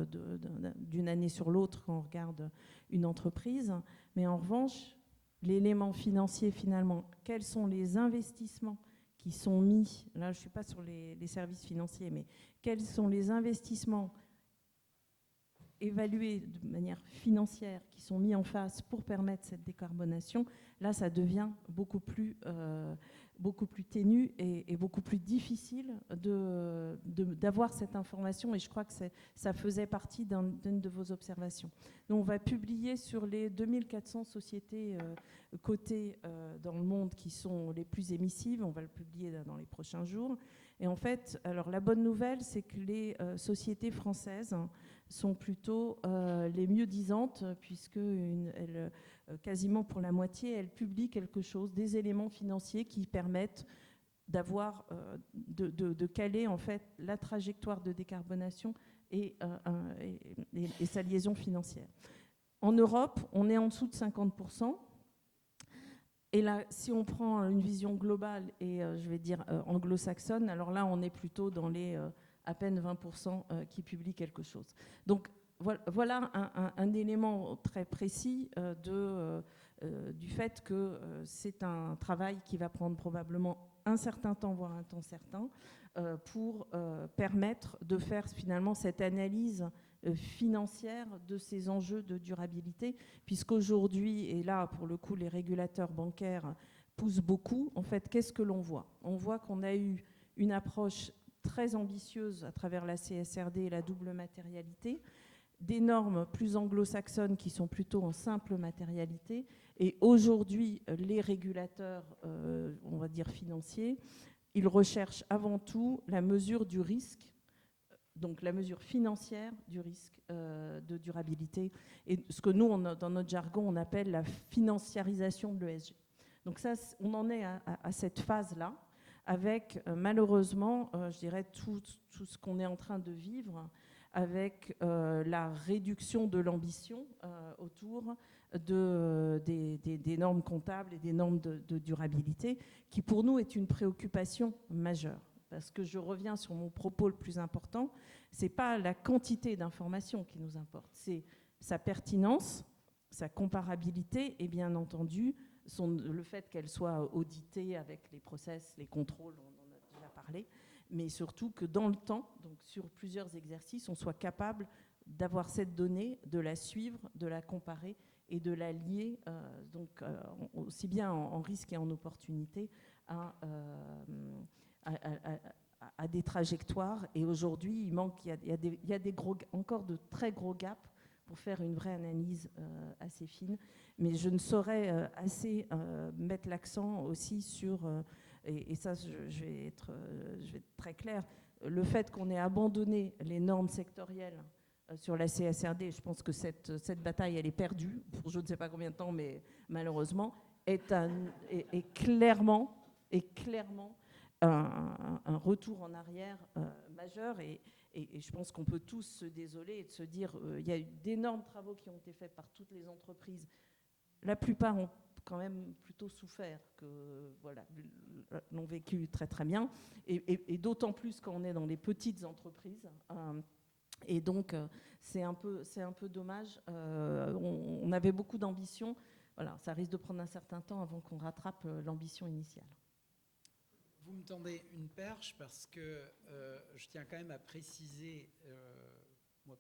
d'une année sur l'autre quand on regarde une entreprise. Mais en revanche, l'élément financier finalement, quels sont les investissements qui sont mis, là je ne suis pas sur les services financiers, mais quels sont les investissements évalués de manière financière qui sont mis en face pour permettre cette décarbonation, là ça devient beaucoup plus ténu et beaucoup plus difficile d'avoir cette information, et je crois que ça faisait partie d'une de vos observations. Donc on va publier sur les 2400 sociétés cotées dans le monde qui sont les plus émissives, on va le publier dans les prochains jours. Et en fait, alors la bonne nouvelle, c'est que les sociétés françaises sont plutôt les mieux disantes, puisque quasiment pour la moitié, elles publient quelque chose, des éléments financiers qui permettent d'avoir, de caler en fait la trajectoire de décarbonation et sa liaison financière. En Europe, on est en dessous de 50%. Et là, si on prend une vision globale et je vais dire anglo-saxonne, alors là, on est plutôt dans les à peine 20% qui publient quelque chose. Donc voilà un élément très précis du fait que c'est un travail qui va prendre probablement un certain temps, voire un temps certain, pour permettre de faire finalement cette analyse financière de ces enjeux de durabilité, puisqu'aujourd'hui, et là pour le coup les régulateurs bancaires poussent beaucoup, en fait qu'est-ce que l'on voit? On voit qu'on a eu une approche très ambitieuse à travers la CSRD et la double matérialité, des normes plus anglo-saxonnes qui sont plutôt en simple matérialité, et aujourd'hui les régulateurs, on va dire financiers, ils recherchent avant tout la mesure du risque, donc la mesure financière du risque de durabilité, et ce que nous, dans notre jargon, on appelle la financiarisation de l'ESG. Donc ça, on en est à cette phase-là, avec malheureusement, je dirais, tout ce qu'on est en train de vivre, avec la réduction de l'ambition autour des normes comptables et des normes de durabilité, qui pour nous est une préoccupation majeure. Parce que je reviens sur mon propos le plus important, ce n'est pas la quantité d'informations qui nous importe, c'est sa pertinence, sa comparabilité et bien entendu le fait qu'elle soit auditée avec les process, les contrôles, on en a déjà parlé, mais surtout que dans le temps, donc sur plusieurs exercices, on soit capable d'avoir cette donnée, de la suivre, de la comparer et de la lier aussi bien en risque et en opportunité à des trajectoires. Et aujourd'hui, il y a encore de très gros gaps pour faire une vraie analyse assez fine. Mais je ne saurais assez mettre l'accent aussi sur, et ça je vais être très clair, le fait qu'on ait abandonné les normes sectorielles sur la CSRD, je pense que cette bataille, elle est perdue pour je ne sais pas combien de temps, mais malheureusement, est clairement un retour en arrière majeur. Et je pense qu'on peut tous se désoler et de se dire il y a eu d'énormes travaux qui ont été faits par toutes les entreprises. La plupart ont quand même plutôt souffert, l'ont vécu très très bien, et d'autant plus quand on est dans les petites entreprises. Et donc c'est un peu dommage. On avait beaucoup d'ambition. Voilà, ça risque de prendre un certain temps avant qu'on rattrape l'ambition initiale. Vous me tendez une perche parce que je tiens quand même à préciser,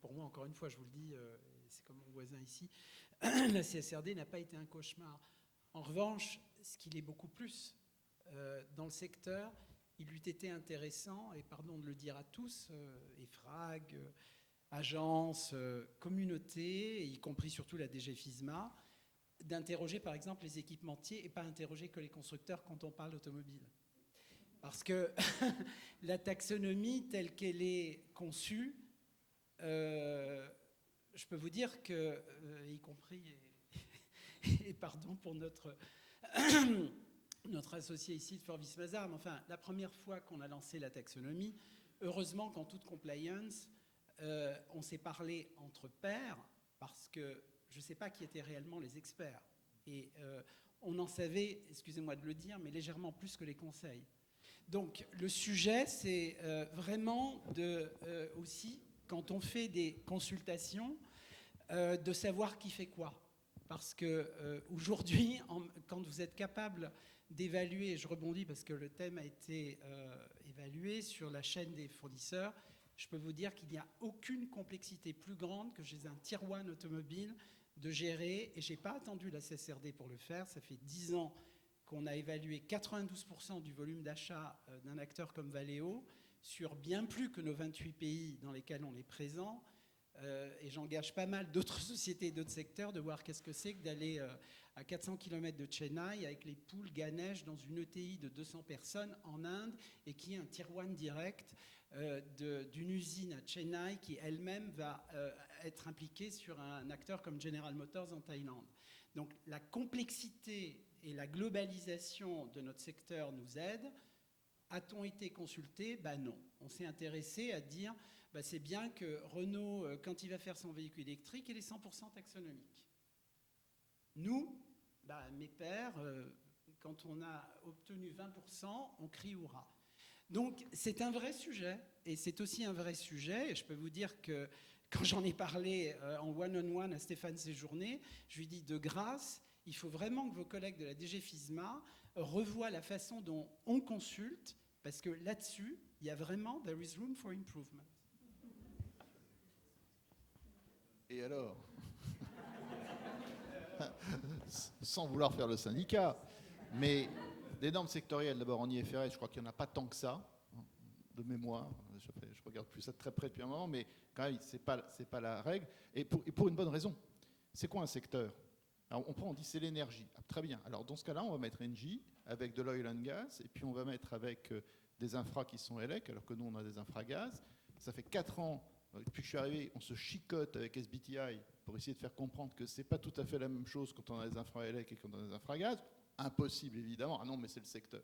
pour moi, encore une fois, je vous le dis, c'est comme mon voisin ici, la CSRD n'a pas été un cauchemar. En revanche, ce qu'il est beaucoup plus dans le secteur, il eût été intéressant, et pardon de le dire à tous, EFRAG, agences, communautés, y compris surtout la DG FISMA, d'interroger par exemple les équipementiers et pas interroger que les constructeurs quand on parle d'automobile. Parce que la taxonomie telle qu'elle est conçue, je peux vous dire que, y compris et pardon pour notre, notre associé ici de Forbis-Mazars, mais enfin, la première fois qu'on a lancé la taxonomie, heureusement qu'en toute compliance, on s'est parlé entre pairs, parce que je ne sais pas qui étaient réellement les experts. Et on en savait, excusez-moi de le dire, mais légèrement plus que les conseils. Donc le sujet, c'est vraiment aussi, quand on fait des consultations, de savoir qui fait quoi. Parce qu'aujourd'hui, quand vous êtes capable d'évaluer, et je rebondis parce que le thème a été évalué sur la chaîne des fournisseurs, je peux vous dire qu'il n'y a aucune complexité plus grande que chez un tier 1 automobile de gérer, et je n'ai pas attendu la CSRD pour le faire, ça fait 10 ans qu'on a évalué 92% du volume d'achat d'un acteur comme Valeo sur bien plus que nos 28 pays dans lesquels on est présent, et j'engage pas mal d'autres sociétés et d'autres secteurs de voir qu'est-ce que c'est que d'aller à 400 km de Chennai avec les poules Ganesh dans une ETI de 200 personnes en Inde et qui est un tier 1 direct d'une usine à Chennai qui elle-même va être impliquée sur un acteur comme General Motors en Thaïlande. Donc la complexité et la globalisation de notre secteur nous aident. A-t-on été consulté ? Non. On s'est intéressé à dire c'est bien que Renault, quand il va faire son véhicule électrique, il est 100% taxonomique. Nous, mes pairs, quand on a obtenu 20%, on crie hurrah. Donc c'est un vrai sujet, et c'est aussi un vrai sujet, et je peux vous dire que quand j'en ai parlé en one-on-one à Stéphane Séjourné, je lui ai dit de grâce, il faut vraiment que vos collègues de la DG FISMA revoient la façon dont on consulte, parce que là-dessus, il y a vraiment « there is room for improvement ». Et alors sans vouloir faire le syndicat, mais des normes sectorielles, d'abord en IFRS, je crois qu'il n'y en a pas tant que ça, de mémoire, je regarde plus ça de très près depuis un moment, mais quand même, c'est pas la règle, et pour une bonne raison. C'est quoi un secteur ? Alors on dit c'est l'énergie. Ah, très bien. Alors dans ce cas-là, on va mettre Engie avec de l'oil and gas, et puis on va mettre avec des infras qui sont ELEC, alors que nous on a des infras gaz. Ça fait 4 ans, depuis que je suis arrivé, on se chicote avec SBTI pour essayer de faire comprendre que c'est pas tout à fait la même chose quand on a des infras ELEC et quand on a des infras gaz. Impossible évidemment. Ah non, mais c'est le secteur.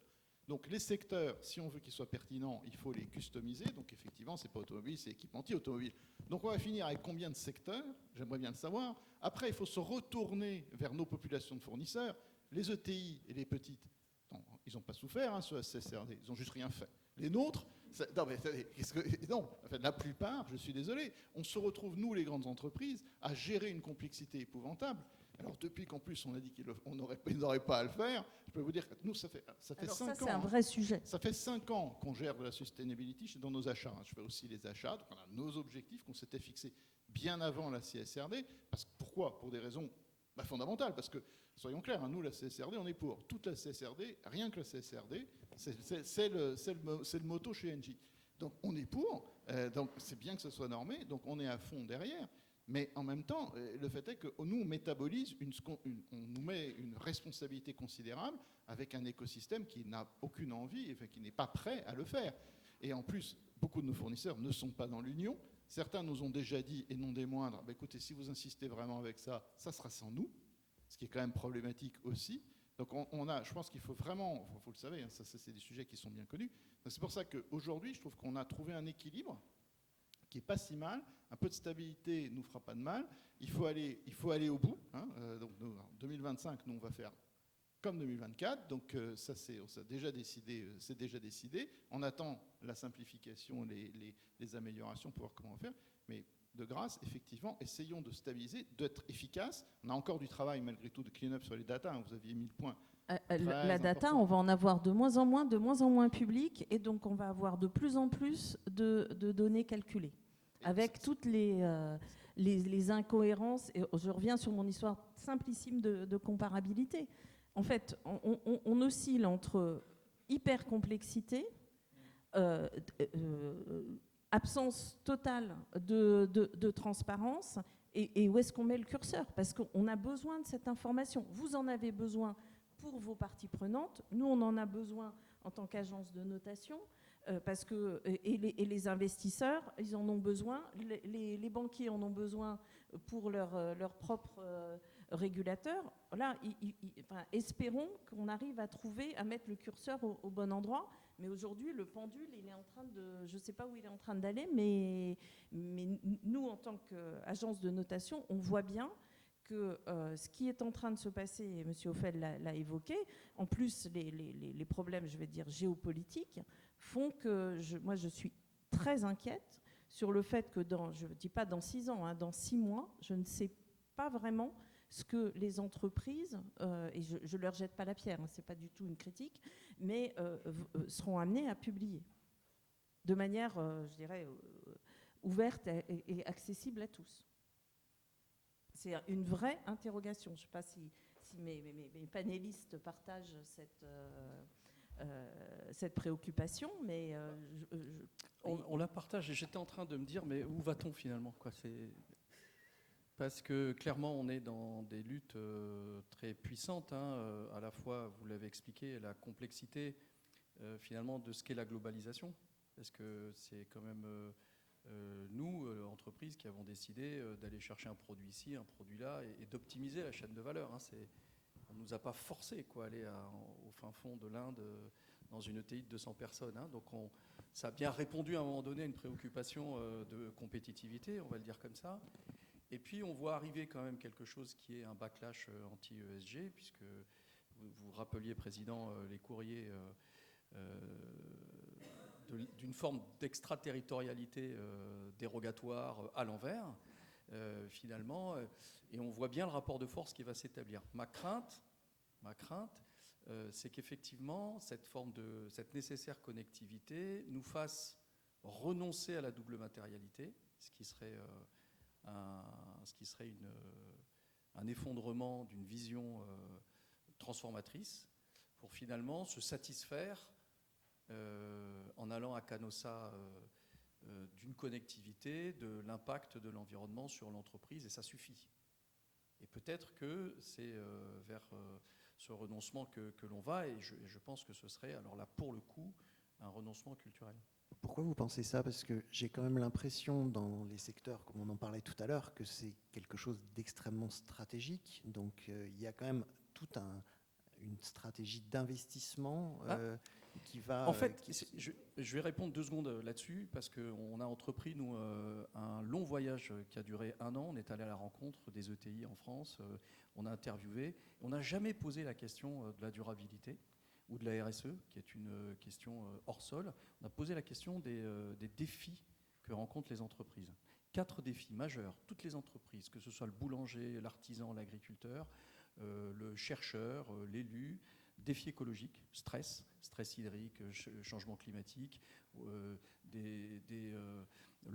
Donc les secteurs, si on veut qu'ils soient pertinents, il faut les customiser. Donc effectivement, c'est pas automobile, c'est équipementier automobile. Donc on va finir avec combien de secteurs ? J'aimerais bien le savoir. Après, il faut se retourner vers nos populations de fournisseurs. Les ETI et les petites, non, ils n'ont pas souffert sur la CSRD, ils n'ont juste rien fait. Les nôtres, non, mais non, en fait, la plupart, je suis désolé, on se retrouve, nous, les grandes entreprises, à gérer une complexité épouvantable. Alors, depuis qu'en plus, on a dit qu'on n'aurait pas à le faire, je peux vous dire que nous, ça fait 5 ans. Ça, c'est un vrai sujet. Ça fait 5 ans qu'on gère de la sustainability dans nos achats. Je fais aussi les achats, donc on a nos objectifs qu'on s'était fixés bien avant la CSRD. Pourquoi ? Pour des raisons fondamentales. Parce que, soyons clairs, nous, la CSRD, on est pour. Toute la CSRD, rien que la CSRD, c'est le motto chez Engie. Donc, on est pour. Donc, c'est bien que ce soit normé. Donc, on est à fond derrière. Mais en même temps, le fait est que nous, on métabolise, on nous met une responsabilité considérable avec un écosystème qui n'a aucune envie, enfin, qui n'est pas prêt à le faire. Et en plus, beaucoup de nos fournisseurs ne sont pas dans l'Union. Certains nous ont déjà dit, et non des moindres, écoutez, si vous insistez vraiment avec ça, ça sera sans nous, ce qui est quand même problématique aussi. Donc je pense qu'il faut vraiment, vous le savez, ça c'est des sujets qui sont bien connus. Donc c'est pour ça qu'aujourd'hui, je trouve qu'on a trouvé un équilibre qui n'est pas si mal. Un peu de stabilité ne nous fera pas de mal. Il faut aller au bout. Donc en 2025, nous, on va faire comme 2024. Donc ça, c'est déjà décidé. C'est déjà décidé. On attend la simplification, les améliorations pour voir comment faire. Mais de grâce, effectivement, essayons de stabiliser, d'être efficace. On a encore du travail, malgré tout, de clean-up sur les data. Vous aviez mis le point. La data, on va en avoir de moins en moins public, et donc on va avoir de plus en plus de données calculées, avec toutes les incohérences. Et je reviens sur mon histoire simplissime de comparabilité. En fait, on oscille entre hyper-complexité, absence totale de transparence, et où est-ce qu'on met le curseur ? Parce qu'on a besoin de cette information. Vous en avez besoin pour vos parties prenantes. Nous, on en a besoin en tant qu'agence de notation. Parce que, et les investisseurs, ils en ont besoin, les banquiers en ont besoin pour leur propre régulateur. Là, enfin, espérons qu'on arrive à trouver, à mettre le curseur au bon endroit. Mais aujourd'hui, le pendule, il est en train de, je ne sais pas où il est en train d'aller, mais nous, en tant qu'agence de notation, on voit bien que ce qui est en train de se passer, et M. Ophel l'a évoqué, en plus les problèmes, je vais dire, géopolitiques, font que moi je suis très inquiète sur le fait que je ne dis pas dans 6 ans, hein, dans 6 mois, je ne sais pas vraiment ce que les entreprises, et je ne leur jette pas la pierre, hein, ce n'est pas du tout une critique, mais seront amenées à publier de manière, je dirais, ouverte et accessible à tous. C'est une vraie interrogation. Je ne sais pas si mes panélistes partagent cette préoccupation, mais on la partage. Et j'étais en train de me dire, mais où va-t-on finalement, quoi, parce que clairement, on est dans des luttes très puissantes, hein, à la fois, vous l'avez expliqué, la complexité finalement de ce qu'est la globalisation, parce que c'est quand même nous, entreprises, qui avons décidé d'aller chercher un produit ici, un produit là, et d'optimiser la chaîne de valeur. Hein. On ne nous a pas forcé à aller au fin fond de l'Inde dans une ETI de 200 personnes. Hein. Donc ça a bien répondu à un moment donné à une préoccupation de compétitivité, on va le dire comme ça. Et puis on voit arriver quand même quelque chose qui est un backlash anti-ESG, puisque vous rappeliez, Président, les courriers d'une forme d'extraterritorialité dérogatoire à l'envers, finalement, et on voit bien le rapport de force qui va s'établir. Ma crainte, c'est qu'effectivement, cette nécessaire connectivité nous fasse renoncer à la double matérialité, ce qui serait un effondrement d'une vision transformatrice, pour finalement se satisfaire en allant à Canossa d'une connectivité, de l'impact de l'environnement sur l'entreprise, et ça suffit. Et peut-être que c'est vers ce renoncement que l'on va, et je pense que ce serait, alors là, pour le coup, un renoncement culturel. Pourquoi vous pensez ça? Parce que j'ai quand même l'impression, dans les secteurs, comme on en parlait tout à l'heure, que c'est quelque chose d'extrêmement stratégique. Donc il y a quand même toute une stratégie d'investissement qui va... En fait, je vais répondre 2 secondes là-dessus, parce qu'on a entrepris, nous, un long voyage qui a duré 1 an. On est allé à la rencontre des ETI en France, on a interviewé. On n'a jamais posé la question de la durabilité ou de la RSE, qui est une question hors sol. On a posé la question des défis que rencontrent les entreprises. 4 défis majeurs, toutes les entreprises, que ce soit le boulanger, l'artisan, l'agriculteur, le chercheur, l'élu, défis écologiques, stress hydrique, changement climatique. Le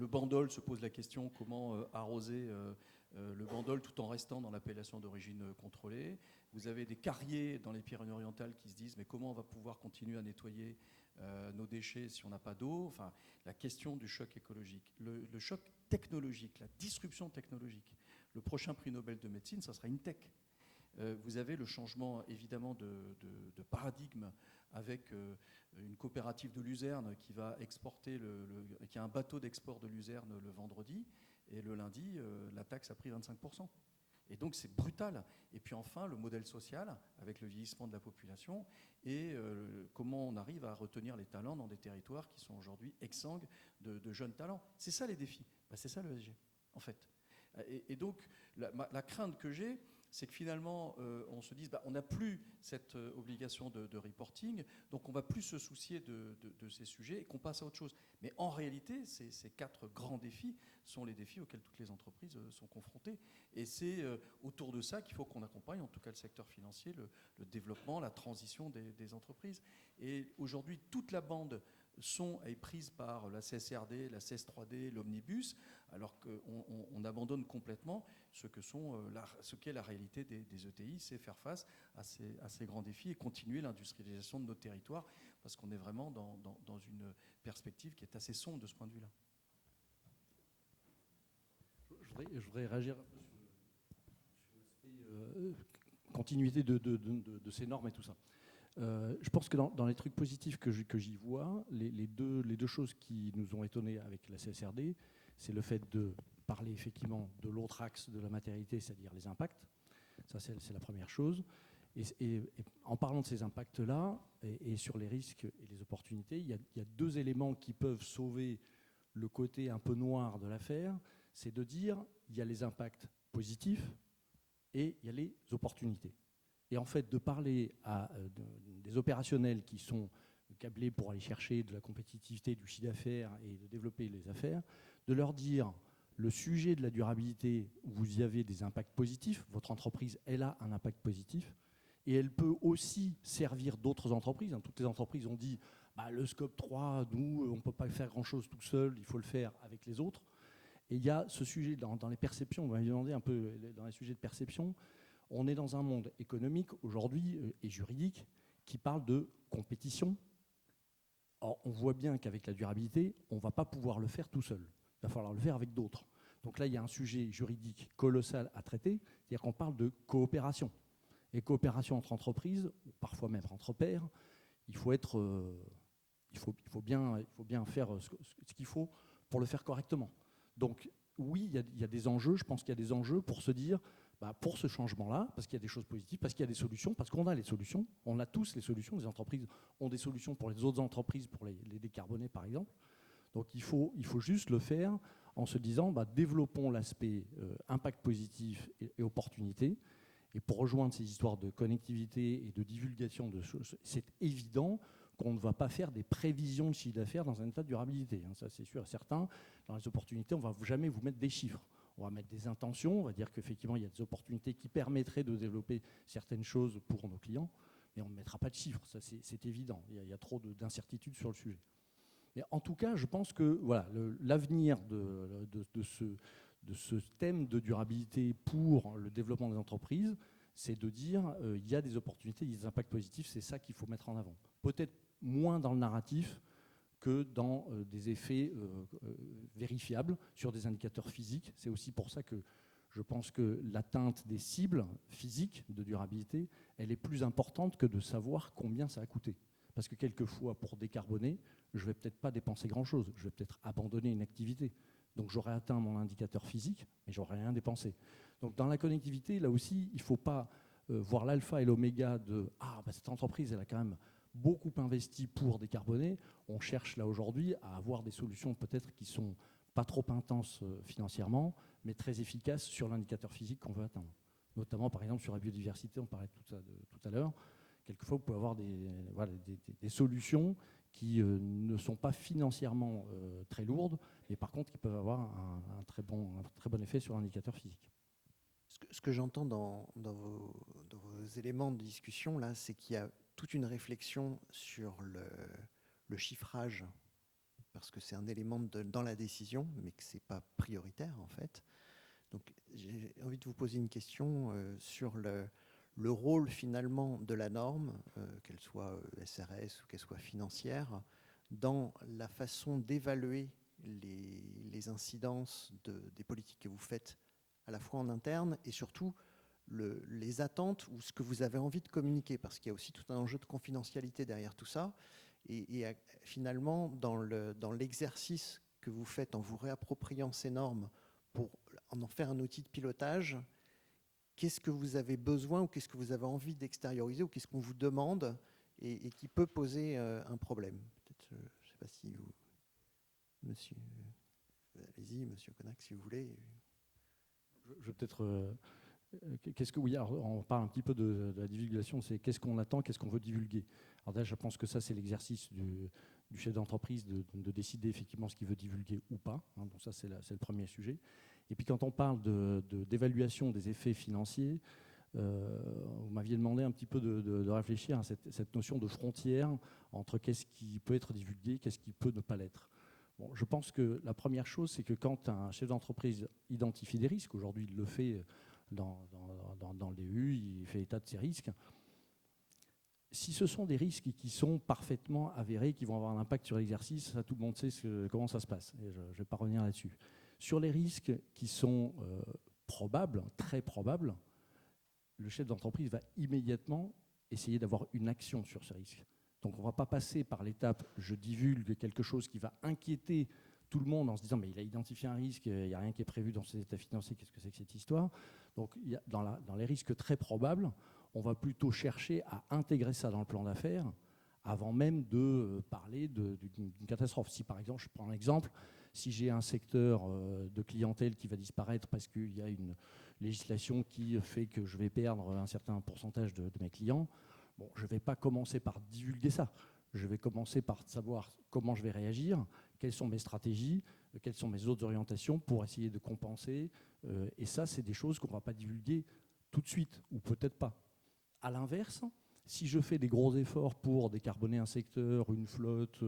bandol se pose la question comment arroser le bandol tout en restant dans l'appellation d'origine contrôlée. Vous avez des carriers dans les Pyrénées-Orientales qui se disent mais comment on va pouvoir continuer à nettoyer nos déchets si on n'a pas d'eau. Enfin, la question du choc écologique, le choc technologique, la disruption technologique. Le prochain prix Nobel de médecine, ça sera InTech. Vous avez le changement évidemment de paradigme avec une coopérative de Luzerne qui va exporter, qui a un bateau d'export de Luzerne le vendredi, et le lundi, la taxe a pris 25%. Et donc c'est brutal. Et puis enfin, le modèle social, avec le vieillissement de la population, et comment on arrive à retenir les talents dans des territoires qui sont aujourd'hui exsangues de jeunes talents. C'est ça les défis. Ben, c'est ça le ESG, en fait. Et donc, la crainte que j'ai, c'est que finalement, on se dise, on n'a plus cette obligation de reporting, donc on ne va plus se soucier de ces sujets et qu'on passe à autre chose. Mais en réalité, ces 4 grands défis sont les défis auxquels toutes les entreprises sont confrontées. Et c'est autour de ça qu'il faut qu'on accompagne, en tout cas le secteur financier, le développement, la transition des entreprises. Et aujourd'hui, toute la bande est prise par la CSRD, la CS3D, l'Omnibus, alors qu'on abandonne complètement ce qu'est la réalité des ETI, c'est faire face à ces grands défis et continuer l'industrialisation de nos territoires, parce qu'on est vraiment dans une perspective qui est assez sombre de ce point de vue-là. Je voudrais réagir un peu sur l'aspect continuité de ces normes et tout ça. Je pense que dans les trucs positifs que j'y vois, les deux choses qui nous ont étonnés avec la CSRD, c'est le fait de parler effectivement de l'autre axe de la matérialité, c'est-à-dire les impacts. Ça, c'est la première chose. Et en parlant de ces impacts-là, et sur les risques et les opportunités, il y a deux éléments qui peuvent sauver le côté un peu noir de l'affaire. C'est de dire, il y a les impacts positifs et il y a les opportunités. Et en fait, de parler à des opérationnels qui sont câblés pour aller chercher de la compétitivité, du chiffre d'affaires et de développer les affaires, de leur dire, le sujet de la durabilité, vous y avez des impacts positifs, votre entreprise, elle a un impact positif, et elle peut aussi servir d'autres entreprises. Toutes les entreprises ont dit, le scope 3, nous, on ne peut pas faire grand-chose tout seul, il faut le faire avec les autres. Et il y a ce sujet dans les perceptions, on va demander un peu dans les sujets de perception, on est dans un monde économique aujourd'hui et juridique qui parle de compétition. Or, on voit bien qu'avec la durabilité, on ne va pas pouvoir le faire tout seul. Il va falloir le faire avec d'autres. Donc là, il y a un sujet juridique colossal à traiter, c'est-à-dire qu'on parle de coopération. Et coopération entre entreprises, ou parfois même entre pairs, il faut bien faire ce qu'il faut pour le faire correctement. Donc oui, il y a des enjeux, je pense qu'il y a des enjeux pour se dire, pour ce changement-là, parce qu'il y a des choses positives, parce qu'il y a des solutions, parce qu'on a les solutions, on a tous les solutions, les entreprises ont des solutions pour les autres entreprises, pour les décarboner par exemple. Donc il faut juste le faire en se disant, développons l'aspect impact positif et opportunité. Et pour rejoindre ces histoires de connectivité et de divulgation de choses, c'est évident qu'on ne va pas faire des prévisions de chiffre d'affaires dans un état de durabilité. Ça, c'est sûr et certain. Dans les opportunités, on ne va jamais vous mettre des chiffres. On va mettre des intentions. On va dire qu'effectivement, il y a des opportunités qui permettraient de développer certaines choses pour nos clients. Mais on ne mettra pas de chiffres. Ça, c'est évident. Il y a trop d'incertitudes sur le sujet. Mais en tout cas, je pense que voilà, l'avenir de ce thème de durabilité pour le développement des entreprises, c'est de dire il y a des opportunités, il y a des impacts positifs, c'est ça qu'il faut mettre en avant. Peut-être moins dans le narratif que dans des effets vérifiables sur des indicateurs physiques. C'est aussi pour ça que je pense que l'atteinte des cibles physiques de durabilité, elle est plus importante que de savoir combien ça a coûté. Parce que quelquefois, pour décarboner, je ne vais peut-être pas dépenser grand-chose, je vais peut-être abandonner une activité. Donc j'aurai atteint mon indicateur physique, mais j'aurai rien dépensé. Donc dans la connectivité, là aussi, il ne faut pas voir l'alpha et l'oméga de cette entreprise, elle a quand même beaucoup investi pour décarboner. On cherche là aujourd'hui à avoir des solutions peut-être qui ne sont pas trop intenses financièrement, mais très efficaces sur l'indicateur physique qu'on veut atteindre. Notamment par exemple sur la biodiversité, on parlait tout à l'heure. Quelquefois, vous pouvez avoir des solutions qui ne sont pas financièrement très lourdes, mais par contre qui peuvent avoir un très bon effet sur l'indicateur physique. Ce que j'entends dans vos éléments de discussion, là, c'est qu'il y a toute une réflexion sur le chiffrage, parce que c'est un élément dans la décision, mais que ce n'est pas prioritaire, en fait. Donc, j'ai envie de vous poser une question sur le rôle, finalement, de la norme, qu'elle soit SRS ou qu'elle soit financière, dans la façon d'évaluer les incidences des politiques que vous faites à la fois en interne et surtout les attentes ou ce que vous avez envie de communiquer, parce qu'il y a aussi tout un enjeu de confidentialité derrière tout ça. Et finalement, dans l'exercice que vous faites en vous réappropriant ces normes pour en faire un outil de pilotage, qu'est-ce que vous avez besoin ou qu'est-ce que vous avez envie d'extérioriser ou qu'est-ce qu'on vous demande et qui peut poser un problème? Peut-être, je ne sais pas si vous... Monsieur... Allez-y, monsieur Connac, si vous voulez. Je vais peut-être... oui, alors on parle un petit peu de la divulgation, c'est qu'est-ce qu'on attend, qu'est-ce qu'on veut divulguer. Alors déjà, je pense que ça, c'est l'exercice du chef d'entreprise de décider effectivement ce qu'il veut divulguer ou pas. Donc ça, c'est le premier sujet. Et puis quand on parle d'évaluation des effets financiers, vous m'aviez demandé un petit peu de réfléchir à cette notion de frontière entre qu'est-ce qui peut être divulgué, qu'est-ce qui peut ne pas l'être. Bon, je pense que la première chose, c'est que quand un chef d'entreprise identifie des risques, aujourd'hui il le fait dans le DU, il fait état de ces risques. Si ce sont des risques qui sont parfaitement avérés, qui vont avoir un impact sur l'exercice, ça, tout le monde sait comment ça se passe. Et je ne vais pas revenir là-dessus. Sur les risques qui sont probables, très probables, le chef d'entreprise va immédiatement essayer d'avoir une action sur ce risque. Donc on ne va pas passer par l'étape « je divulgue quelque chose qui va inquiéter tout le monde en se disant « mais il a identifié un risque, il n'y a rien qui est prévu dans ses états financiers, qu'est-ce que c'est que cette histoire ?» Donc dans les risques très probables, on va plutôt chercher à intégrer ça dans le plan d'affaires avant même de parler d'une catastrophe. Si par exemple, je prends un exemple, si j'ai un secteur de clientèle qui va disparaître parce qu'il y a une législation qui fait que je vais perdre un certain pourcentage de mes clients, bon, je ne vais pas commencer par divulguer ça. Je vais commencer par savoir comment je vais réagir, quelles sont mes stratégies, quelles sont mes autres orientations pour essayer de compenser. Et ça, c'est des choses qu'on ne va pas divulguer tout de suite, ou peut-être pas. À l'inverse, si je fais des gros efforts pour décarboner un secteur, une flotte,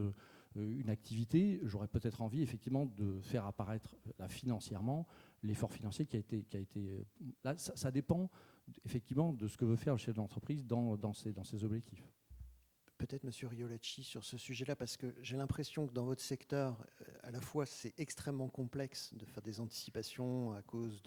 une activité, j'aurais peut-être envie effectivement de faire apparaître là, financièrement l'effort financier qui a été là, ça dépend effectivement de ce que veut faire le chef d'entreprise dans ses objectifs. Peut-être Monsieur Riolacci sur ce sujet-là, parce que j'ai l'impression que dans votre secteur, à la fois c'est extrêmement complexe de faire des anticipations à cause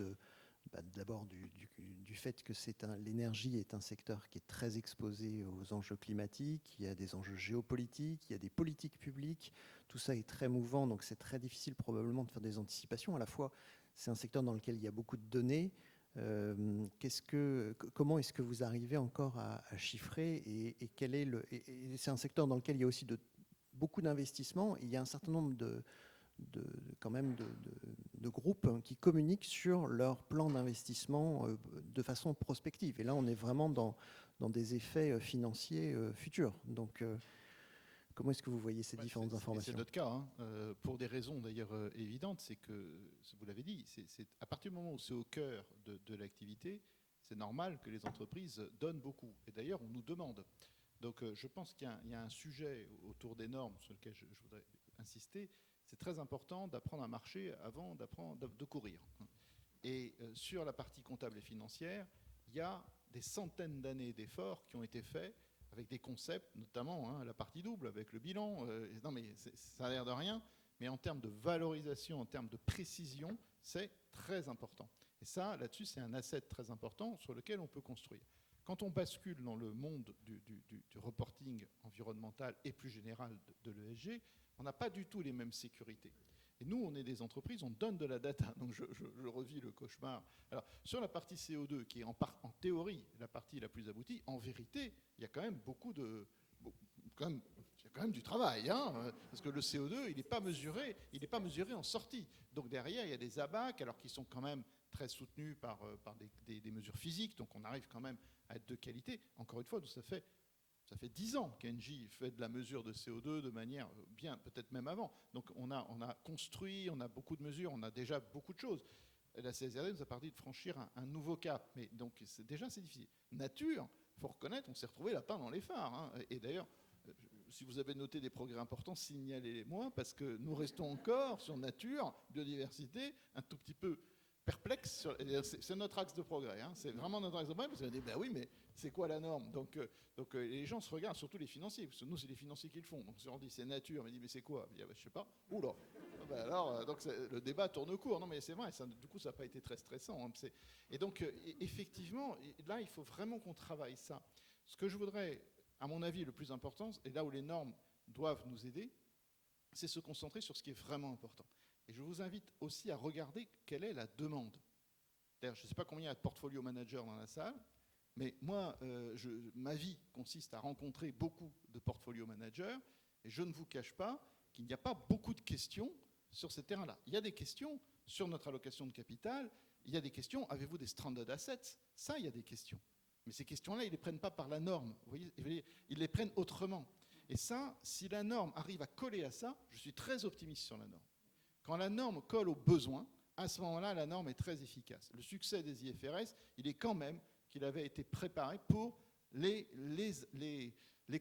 d'abord du fait que l'énergie est un secteur qui est très exposé aux enjeux climatiques, il y a des enjeux géopolitiques, il y a des politiques publiques, tout ça est très mouvant, donc c'est très difficile probablement de faire des anticipations. À la fois, c'est un secteur dans lequel il y a beaucoup de données. Comment est-ce que vous arrivez encore à chiffrer et c'est un secteur dans lequel il y a aussi beaucoup d'investissements. Il y a un certain nombre de groupes qui communiquent sur leur plan d'investissement de façon prospective. Et là, on est vraiment dans des effets financiers futurs. Donc, comment est-ce que vous voyez ces différentes informations ? C'est notre cas, hein. Pour des raisons d'ailleurs évidentes, c'est que, vous l'avez dit, c'est à partir du moment où c'est au cœur de l'activité, c'est normal que les entreprises donnent beaucoup. Et d'ailleurs, on nous demande. Donc je pense qu'il y a un sujet autour des normes sur lequel je voudrais insister. C'est très important d'apprendre à marcher avant de courir. Et sur la partie comptable et financière, il y a des centaines d'années d'efforts qui ont été faits avec des concepts, notamment la partie double, avec le bilan. Non, mais ça a l'air de rien, mais en termes de valorisation, en termes de précision, c'est très important. Et ça, là-dessus, c'est un asset très important sur lequel on peut construire. Quand on bascule dans le monde du reporting environnemental et plus général de l'ESG, on n'a pas du tout les mêmes sécurités. Et nous, on est des entreprises, on donne de la data. Donc je revis le cauchemar. Alors, sur la partie CO2, qui est en théorie la partie la plus aboutie, en vérité, il y a quand même il y a quand même du travail, hein, parce que le CO2, il n'est pas mesuré en sortie. Donc derrière, il y a des ABAC, alors qu'ils sont quand même très soutenus par des mesures physiques, donc on arrive quand même à être de qualité. Encore une fois, ça fait 10 ans qu'Engie fait de la mesure de CO2 de manière bien, peut-être même avant. Donc on a construit, on a beaucoup de mesures, on a déjà beaucoup de choses. La CSRD nous a parlé de franchir un nouveau cap, mais donc c'est difficile. Nature, il faut reconnaître, on s'est retrouvé lapin dans les phares. Hein. Et d'ailleurs, si vous avez noté des progrès importants, signalez-les-moi, parce que nous restons encore sur nature, biodiversité, un tout petit peu perplexe. C'est notre axe de progrès. Hein. C'est vraiment notre axe de progrès, parce qu'on a dit, ben oui, mais c'est quoi la norme ? Donc les gens se regardent, surtout les financiers, parce que nous, c'est les financiers qui le font. Donc si on dit c'est nature, on dit mais c'est quoi ? Je ne sais pas. Oula. Ben alors, donc le débat tourne court. Non, mais c'est vrai, du coup, ça n'a pas été très stressant. Hein. Et donc, effectivement, là, il faut vraiment qu'on travaille ça. Ce que je voudrais, à mon avis, le plus important, et là où les normes doivent nous aider, c'est se concentrer sur ce qui est vraiment important. Et je vous invite aussi à regarder quelle est la demande. D'ailleurs, je ne sais pas combien il y a de portfolio managers dans la salle, mais moi, ma vie consiste à rencontrer beaucoup de portfolio managers, et je ne vous cache pas qu'il n'y a pas beaucoup de questions sur ces terrains-là. Il y a des questions sur notre allocation de capital, il y a des questions, avez-vous des stranded assets ? Ça, il y a des questions. Mais ces questions-là, ils ne les prennent pas par la norme. Vous voyez, ils les prennent autrement. Et ça, si la norme arrive à coller à ça, je suis très optimiste sur la norme. Quand la norme colle aux besoins, à ce moment-là, la norme est très efficace. Le succès des IFRS, il est quand même qu'il avait été préparé pour les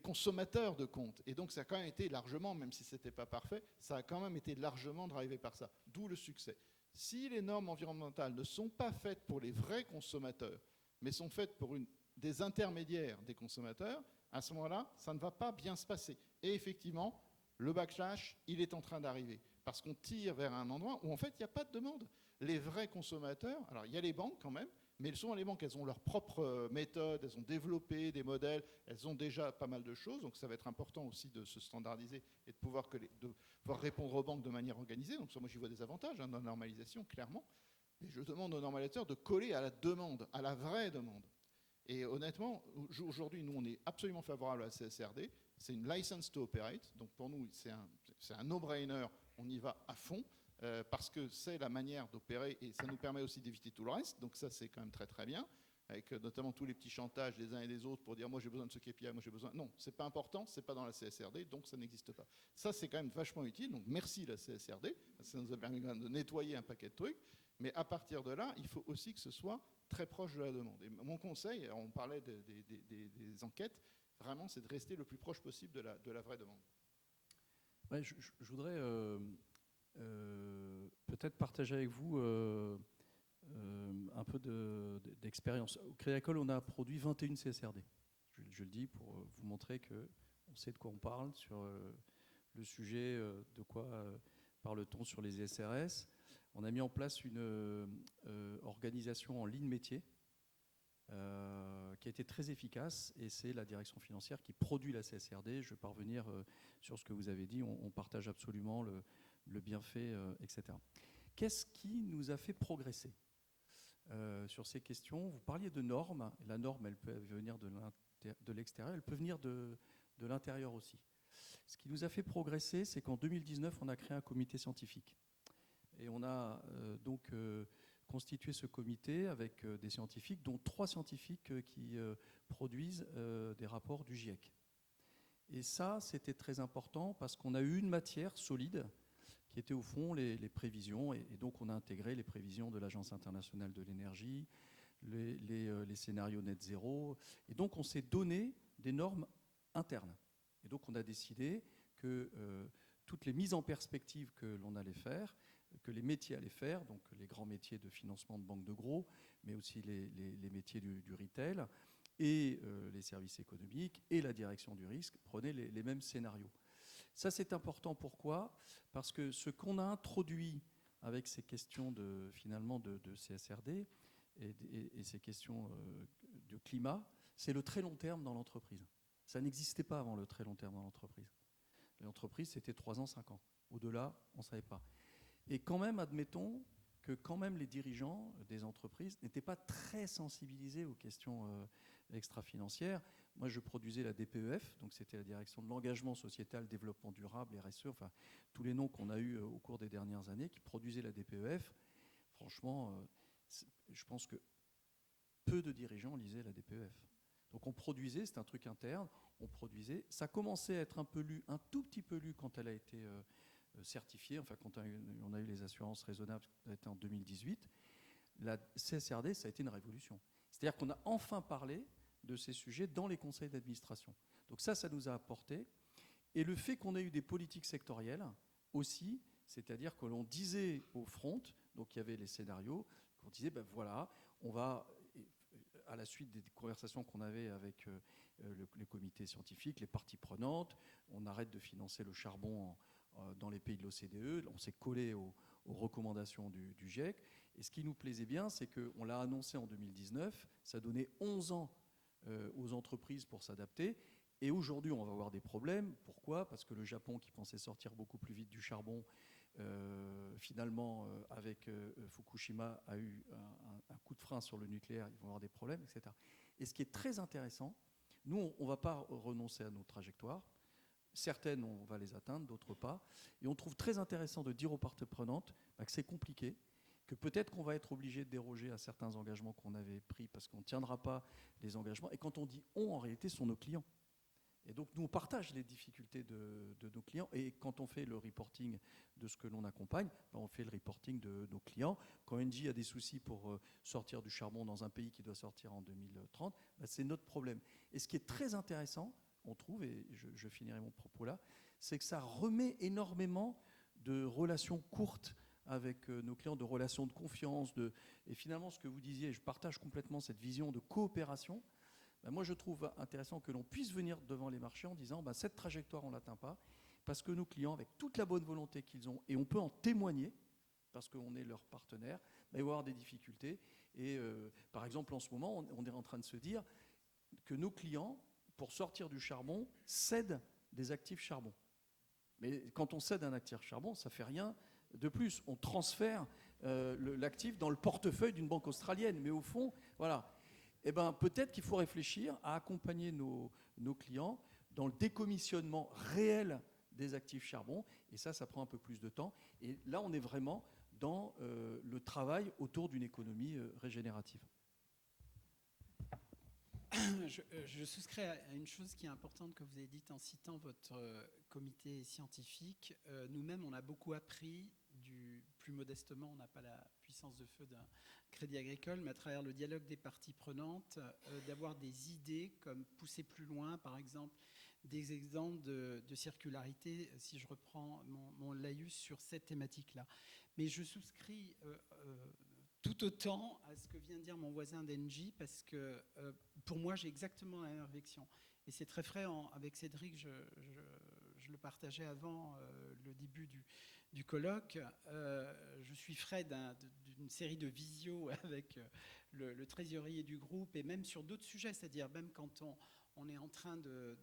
consommateurs de comptes. Et donc, ça a quand même été largement, même si ce n'était pas parfait, ça a quand même été largement drivé par ça. D'où le succès. Si les normes environnementales ne sont pas faites pour les vrais consommateurs, mais sont faites pour des intermédiaires des consommateurs, à ce moment-là, ça ne va pas bien se passer. Et effectivement, le backlash, il est en train d'arriver. parce qu'on tire vers un endroit où en fait il n'y a pas de demande. Les vrais consommateurs, alors il y a les banques quand même, mais souvent les banques, elles ont leur propre méthode, elles ont développé des modèles, elles ont déjà pas mal de choses, donc ça va être important aussi de se standardiser et de pouvoir répondre aux banques de manière organisée. Donc ça, moi j'y vois des avantages dans la normalisation, clairement. Mais je demande aux normalisateurs de coller à la demande, à la vraie demande. Et honnêtement, aujourd'hui, nous, on est absolument favorable à la CSRD. C'est une license to operate. Donc pour nous, c'est un no-brainer. On y va à fond parce que c'est la manière d'opérer et ça nous permet aussi d'éviter tout le reste. Donc ça, c'est quand même très, très bien. Avec notamment tous les petits chantages des uns et des autres pour dire moi j'ai besoin de ce KPI, moi j'ai besoin. Non, c'est pas important, c'est pas dans la CSRD, donc ça n'existe pas. Ça, c'est quand même vachement utile. Donc merci la CSRD. Ça nous a permis quand même de nettoyer un paquet de trucs. Mais à partir de là, il faut aussi que ce soit très proche de la demande. Et mon conseil, on parlait des enquêtes, vraiment, c'est de rester le plus proche possible de la vraie demande. Ouais, je voudrais peut-être partager avec vous un peu d'expérience. Au Crédit Agricole, on a produit 21 CSRD. Je le dis pour vous montrer qu'on sait de quoi on parle sur le sujet, de quoi parle-t-on sur les SRS. On a mis en place une organisation en ligne métier qui a été très efficace et c'est la direction financière qui produit la CSRD. Je vais pas revenir sur ce que vous avez dit, on partage absolument le bienfait, etc. Qu'est-ce qui nous a fait progresser sur ces questions? Vous parliez de normes, et la norme elle peut venir de l'extérieur, elle peut venir de l'intérieur aussi. Ce qui nous a fait progresser, c'est qu'en 2019, on a créé un comité scientifique. Et on a donc constitué ce comité avec des scientifiques, dont 3 scientifiques qui produisent des rapports du GIEC. Et ça, c'était très important parce qu'on a eu une matière solide qui était au fond les prévisions. Et donc, on a intégré les prévisions de l'Agence internationale de l'énergie, les scénarios net zéro. Et donc, on s'est donné des normes internes. Et donc, on a décidé que toutes les mises en perspective que l'on allait faire, que les métiers allaient faire, donc les grands métiers de financement de banque de gros, mais aussi les métiers du retail et les services économiques et la direction du risque prenaient les mêmes scénarios. Ça, c'est important. Pourquoi? Parce que ce qu'on a introduit avec ces questions finalement de CSRD et ces questions de climat, c'est le très long terme dans l'entreprise. Ça n'existait pas avant le très long terme dans l'entreprise. L'entreprise, c'était 3 ans, 5 ans. Au-delà, on ne savait pas. Et quand même, admettons que quand même les dirigeants des entreprises n'étaient pas très sensibilisés aux questions extra-financières. Moi, je produisais la DPEF, donc c'était la direction de l'engagement sociétal, développement durable, RSE, enfin tous les noms qu'on a eus au cours des dernières années, qui produisaient la DPEF. Franchement, je pense que peu de dirigeants lisaient la DPEF. Donc on produisait, c'était un truc interne, on produisait. Ça commençait à être un tout petit peu lu quand elle a été certifiée, enfin quand on a eu les assurances raisonnables, ça a été en 2018. La CSRD, ça a été une révolution. C'est-à-dire qu'on a enfin parlé de ces sujets dans les conseils d'administration. Donc ça nous a apporté. Et le fait qu'on ait eu des politiques sectorielles aussi, c'est-à-dire que l'on disait au front, donc il y avait les scénarios, qu'on disait, ben voilà, on va, à la suite des conversations qu'on avait avec les comités scientifiques, les parties prenantes, on arrête de financer le charbon dans les pays de l'OCDE, on s'est collé aux recommandations du GIEC. Et ce qui nous plaisait bien, c'est qu'on l'a annoncé en 2019, ça donnait 11 ans aux entreprises pour s'adapter. Et aujourd'hui, on va avoir des problèmes. Pourquoi? Parce que le Japon, qui pensait sortir beaucoup plus vite du charbon, finalement, avec Fukushima, a eu un coup de frein sur le nucléaire. Ils vont avoir des problèmes, etc. Et ce qui est très intéressant, nous, on ne va pas renoncer à nos trajectoires. Certaines, on va les atteindre, d'autres pas. Et on trouve très intéressant de dire aux parties prenantes que c'est compliqué, que peut-être qu'on va être obligé de déroger à certains engagements qu'on avait pris parce qu'on ne tiendra pas les engagements. Et quand on dit « on », en réalité, ce sont nos clients. Et donc, nous, on partage les difficultés de nos clients. Et quand on fait le reporting de ce que l'on accompagne, on fait le reporting de nos clients. Quand Engie a des soucis pour sortir du charbon dans un pays qui doit sortir en 2030, c'est notre problème. Et ce qui est très intéressant, on trouve, et je finirai mon propos là, c'est que ça remet énormément de relations courtes avec nos clients, de relations de confiance. Et finalement, ce que vous disiez, je partage complètement cette vision de coopération. Moi, je trouve intéressant que l'on puisse venir devant les marchés en disant cette trajectoire, on ne l'atteint pas, parce que nos clients, avec toute la bonne volonté qu'ils ont, et on peut en témoigner, parce qu'on est leur partenaire, mais avoir des difficultés. Et par exemple, en ce moment, on est en train de se dire que nos clients, pour sortir du charbon, cèdent des actifs charbon. Mais quand on cède un actif charbon, ça ne fait rien de plus. On transfère l'actif dans le portefeuille d'une banque australienne. Mais au fond, voilà. Eh ben, peut-être qu'il faut réfléchir à accompagner nos clients dans le décommissionnement réel des actifs charbon. Et ça prend un peu plus de temps. Et là, on est vraiment dans le travail autour d'une économie régénérative. Je souscris à une chose qui est importante que vous avez dite en citant votre comité scientifique. Nous-mêmes, on a beaucoup appris, plus modestement, on n'a pas la puissance de feu d'un crédit agricole, mais à travers le dialogue des parties prenantes, d'avoir des idées comme pousser plus loin, par exemple, des exemples de circularité, si je reprends mon laïus sur cette thématique-là. Mais je souscris tout autant à ce que vient de dire mon voisin d'Engie, parce que pour moi, j'ai exactement la même réflexion. Et c'est très frais, avec Cédric, je le partageais avant le début du colloque. Je suis frais d'une série de visios avec le trésorier du groupe, et même sur d'autres sujets, c'est-à-dire même quand on est en train de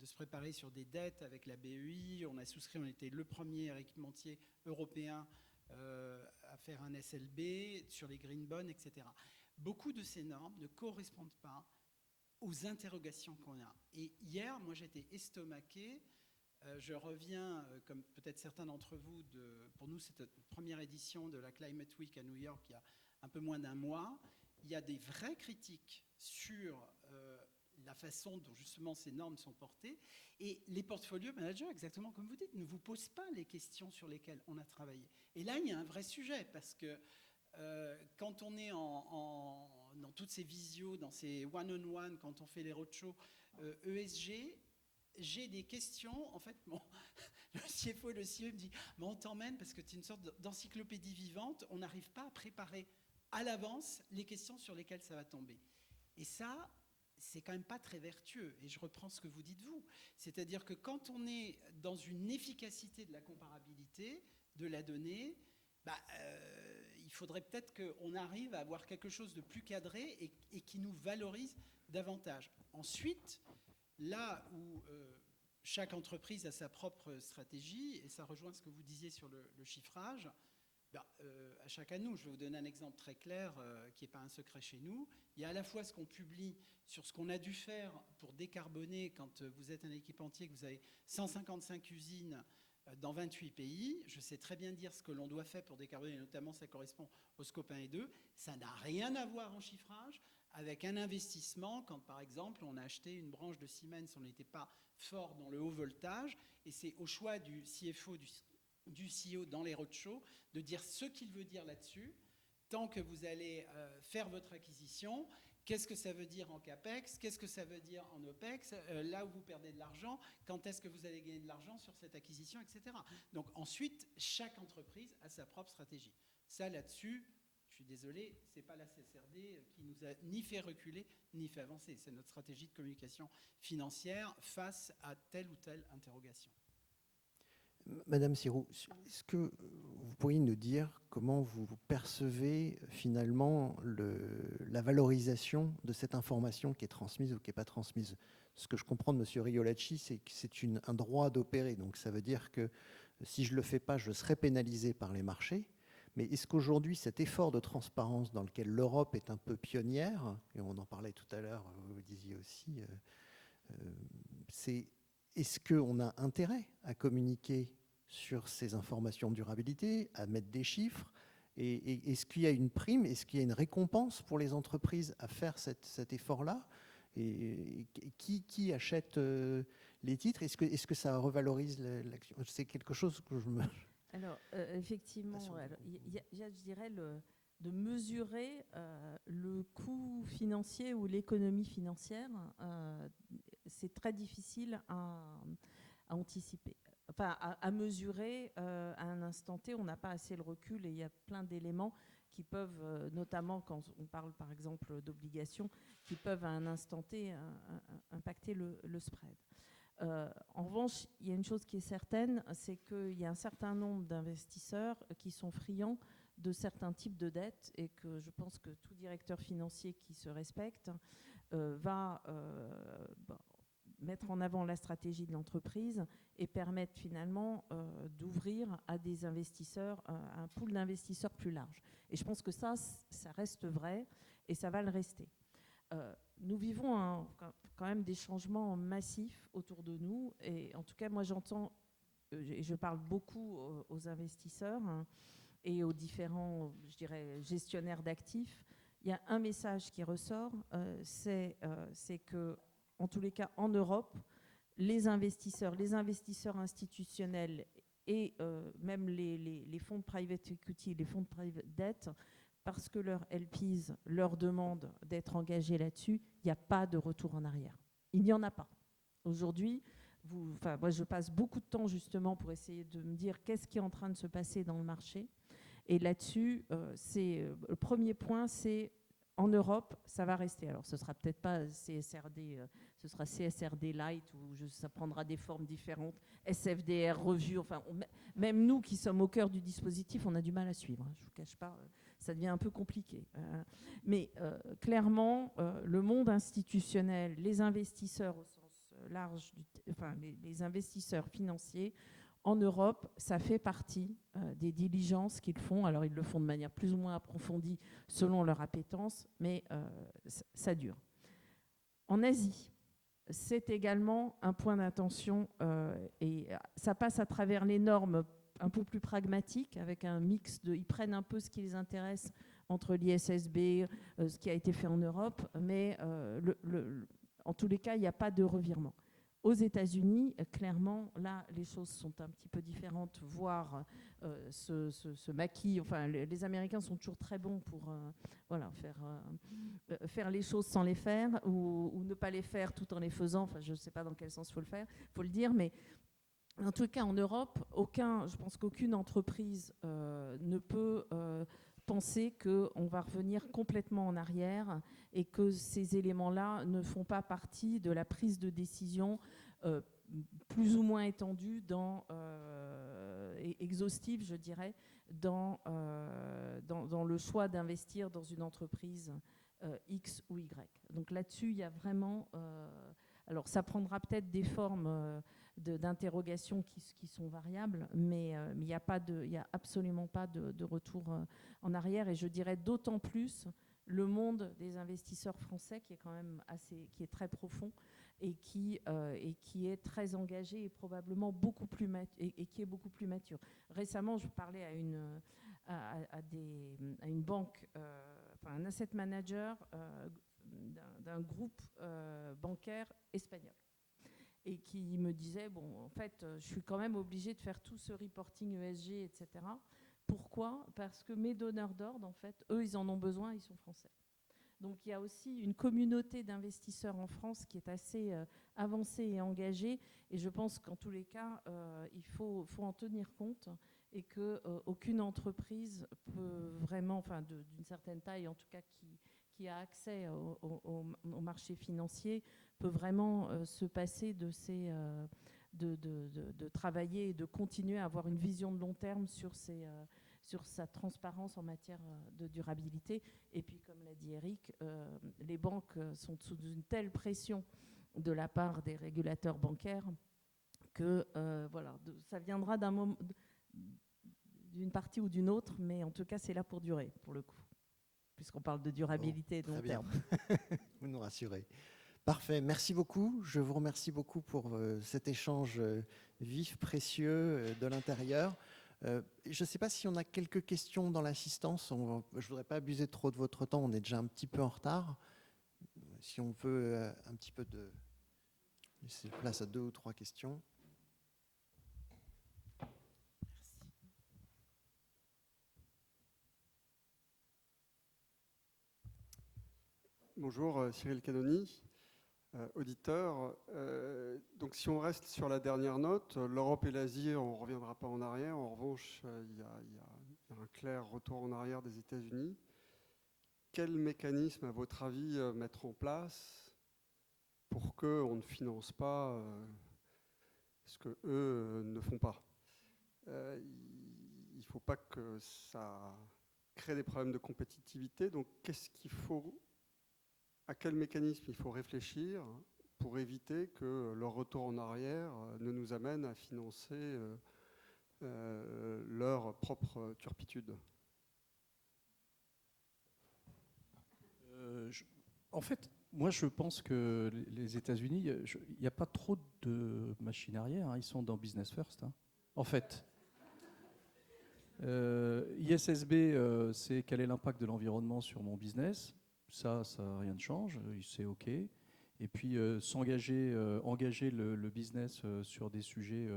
se préparer sur des dettes avec la BEI, on a souscrit, on était le premier équipementier européen à faire un SLB sur les green bonds, etc. Beaucoup de ces normes ne correspondent pas aux interrogations qu'on a. Et hier, moi, j'étais estomaqué. Je reviens, comme peut-être certains d'entre vous, pour nous, c'était la première édition de la Climate Week à New York il y a un peu moins d'un mois. Il y a des vraies critiques sur la façon dont justement ces normes sont portées. Et les portfolio managers, exactement comme vous dites, ne vous posent pas les questions sur lesquelles on a travaillé. Et là, il y a un vrai sujet, parce que quand on est dans toutes ces visios, dans ces one-on-one, quand on fait les roadshows ESG, j'ai des questions. En fait, le CFO et le CEO me disent « on t'emmène parce que tu es une sorte d'encyclopédie vivante, on n'arrive pas à préparer à l'avance les questions sur lesquelles ça va tomber. » Et ça, c'est quand même pas très vertueux. Et je reprends ce que vous dites, vous. C'est-à-dire que quand on est dans une efficacité de la comparabilité de la donnée, il faudrait peut-être qu'on arrive à avoir quelque chose de plus cadré et qui nous valorise davantage. Ensuite, là où chaque entreprise a sa propre stratégie, et ça rejoint ce que vous disiez sur le chiffrage, à chacun de nous, je vais vous donner un exemple très clair qui n'est pas un secret chez nous. Il y a à la fois ce qu'on publie sur ce qu'on a dû faire pour décarboner quand vous êtes un équipementier, que vous avez 155 usines dans 28 pays. Je sais très bien dire ce que l'on doit faire pour décarboner, notamment ça correspond au scope 1 et 2. Ça n'a rien à voir en chiffrage avec un investissement quand, par exemple, on a acheté une branche de Siemens, on n'était pas fort dans le haut voltage, et c'est au choix du CFO, du CEO dans les roadshows, de dire ce qu'il veut dire là-dessus, tant que vous allez faire votre acquisition. Qu'est-ce que ça veut dire en CAPEX? Qu'est-ce que ça veut dire en OPEX? Là où vous perdez de l'argent, quand est-ce que vous allez gagner de l'argent sur cette acquisition, etc. Donc ensuite, chaque entreprise a sa propre stratégie. Ça, là-dessus, je suis désolé, ce n'est pas la CSRD qui nous a ni fait reculer, ni fait avancer. C'est notre stratégie de communication financière face à telle ou telle interrogation. Madame Sirou, est-ce que vous pourriez nous dire comment vous percevez finalement la valorisation de cette information qui est transmise ou qui n'est pas transmise? Ce que je comprends de M. Riolacci, c'est que c'est un droit d'opérer. Donc ça veut dire que si je ne le fais pas, je serai pénalisé par les marchés. Mais est-ce qu'aujourd'hui, cet effort de transparence dans lequel l'Europe est un peu pionnière, et on en parlait tout à l'heure, vous le disiez aussi, est-ce qu'on a intérêt à communiquer sur ces informations de durabilité, à mettre des chiffres? Et est-ce qu'il y a une prime, est-ce qu'il y a une récompense pour les entreprises à faire cet effort-là? Et qui achète les titres? Est-ce que ça revalorise l'action? C'est quelque chose que je me... Alors, effectivement, il y a, je dirais, de mesurer le coût financier ou l'économie financière. C'est très difficile à anticiper. Enfin, à mesurer à un instant T, on n'a pas assez le recul et il y a plein d'éléments qui peuvent, notamment quand on parle par exemple d'obligations, qui peuvent à un instant T impacter le spread. En revanche, il y a une chose qui est certaine, c'est qu'il y a un certain nombre d'investisseurs qui sont friands de certains types de dettes et que je pense que tout directeur financier qui se respecte va mettre en avant la stratégie de l'entreprise et permettre finalement d'ouvrir à des investisseurs, un pool d'investisseurs plus large. Et je pense que ça reste vrai et ça va le rester. Nous vivons quand même des changements massifs autour de nous et en tout cas moi j'entends et je parle beaucoup aux investisseurs et aux différents, je dirais, gestionnaires d'actifs. Il y a un message qui ressort, c'est que en tous les cas en Europe, les investisseurs institutionnels et même les fonds de private equity, les fonds de private debt, parce que leurs LPs leur demandent d'être engagés là-dessus, il n'y a pas de retour en arrière. Il n'y en a pas. Aujourd'hui, moi je passe beaucoup de temps justement pour essayer de me dire qu'est-ce qui est en train de se passer dans le marché. Et là-dessus, le premier point, c'est en Europe, ça va rester. Alors, ce sera peut-être pas CSRD, ce sera CSRD Light, ou ça prendra des formes différentes, SFDR, revue. Enfin, même nous qui sommes au cœur du dispositif, on a du mal à suivre. Je ne vous cache pas, ça devient un peu compliqué. Mais clairement, le monde institutionnel, les investisseurs au sens large, les investisseurs financiers, en Europe, ça fait partie des diligences qu'ils font. Alors, ils le font de manière plus ou moins approfondie selon leur appétence, mais ça dure. En Asie, c'est également un point d'attention et ça passe à travers les normes un peu plus pragmatiques, avec un mix de... Ils prennent un peu ce qui les intéresse entre l'ISSB, ce qui a été fait en Europe, mais en tous les cas, il n'y a pas de revirement. Aux États-Unis, clairement, là, les choses sont un petit peu différentes, voire se maquillent. Enfin, les Américains sont toujours très bons pour faire les choses sans les faire ou ne pas les faire tout en les faisant. Enfin, je ne sais pas dans quel sens il faut le faire, faut le dire, mais en tout cas, en Europe, je pense qu'aucune entreprise ne peut penser qu'on va revenir complètement en arrière et que ces éléments-là ne font pas partie de la prise de décision plus ou moins étendue et exhaustive, je dirais, dans le choix d'investir dans une entreprise X ou Y. Donc là-dessus, il y a vraiment... alors ça prendra peut-être des formes d'interrogation qui sont variables, mais il n'y a absolument pas de retour en arrière. Et je dirais d'autant plus le monde des investisseurs français qui est quand même qui est très profond et qui est très engagé et probablement beaucoup plus et qui est beaucoup plus mature. Récemment, je parlais à une banque, un asset manager d'un groupe bancaire espagnol. Et qui me disait, bon, en fait, je suis quand même obligée de faire tout ce reporting ESG, etc. Pourquoi ? Parce que mes donneurs d'ordre, en fait, eux, ils en ont besoin, ils sont français. Donc, il y a aussi une communauté d'investisseurs en France qui est assez avancée et engagée. Et je pense qu'en tous les cas, il faut en tenir compte et qu'aucune entreprise peut vraiment, enfin, d'une certaine taille, en tout cas, qui a accès au marché financier, peut vraiment se passer de travailler et de continuer à avoir une vision de long terme sur sa transparence en matière de durabilité. Et puis, comme l'a dit Eric, les banques sont sous une telle pression de la part des régulateurs bancaires que ça viendra d'une partie ou d'une autre, mais en tout cas, c'est là pour durer, pour le coup, puisqu'on parle de durabilité de long terme. Vous nous rassurez. Parfait, merci beaucoup. Je vous remercie beaucoup pour cet échange vif, précieux de l'intérieur. Je ne sais pas si on a quelques questions dans l'assistance. Je ne voudrais pas abuser trop de votre temps, on est déjà un petit peu en retard. Si on peut un petit peu laisser place à 2 ou 3 questions. Bonjour, Cyril Canoni, auditeur. Donc si on reste sur la dernière note, l'Europe et l'Asie, on ne reviendra pas en arrière. En revanche, il y a un clair retour en arrière des États-Unis. Quel mécanisme, à votre avis, mettre en place pour qu'on ne finance pas ce que eux ne font pas. Il ne faut pas que ça crée des problèmes de compétitivité. Donc, à quel mécanisme il faut réfléchir pour éviter que leur retour en arrière ne nous amène à financer leur propre turpitude? En fait, moi, je pense que les États-Unis, il n'y a pas trop de machines arrière. Hein, ils sont dans business first. Hein. En fait, ISSB, c'est quel est l'impact de l'environnement sur mon business. Ça rien ne change. C'est OK. Et puis, engager le business sur des sujets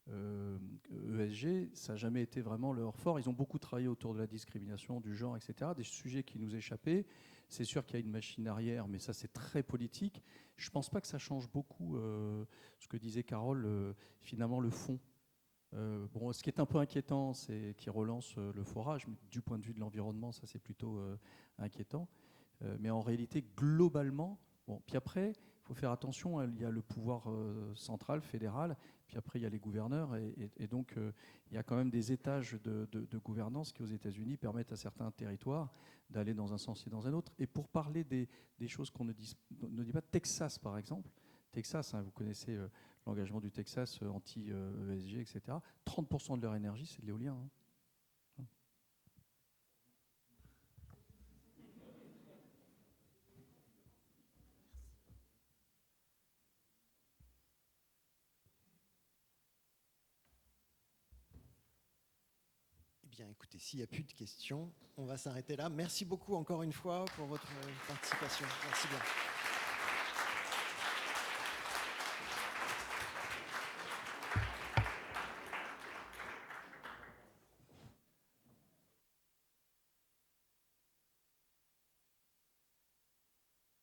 ESG, ça n'a jamais été vraiment leur fort. Ils ont beaucoup travaillé autour de la discrimination, du genre, etc. Des sujets qui nous échappaient. C'est sûr qu'il y a une machine arrière, mais ça, c'est très politique. Je ne pense pas que ça change beaucoup ce que disait Carole, finalement, le fond. Bon, ce qui est un peu inquiétant, c'est qu'ils relancent le forage. Mais du point de vue de l'environnement, ça, c'est plutôt inquiétant. Mais en réalité, globalement, bon, puis après, il faut faire attention, il y a le pouvoir central, fédéral, puis après, il y a les gouverneurs, et donc, il y a quand même des étages de gouvernance qui, aux États-Unis, permettent à certains territoires d'aller dans un sens et dans un autre. Et pour parler des choses qu'on ne dit pas, Texas, par exemple, Texas, hein, vous connaissez l'engagement du Texas anti-ESG, etc. 30% de leur énergie, c'est de l'éolien. Hein. Bien, écoutez, s'il n'y a plus de questions, on va s'arrêter là. Merci beaucoup encore une fois pour votre participation. Merci bien.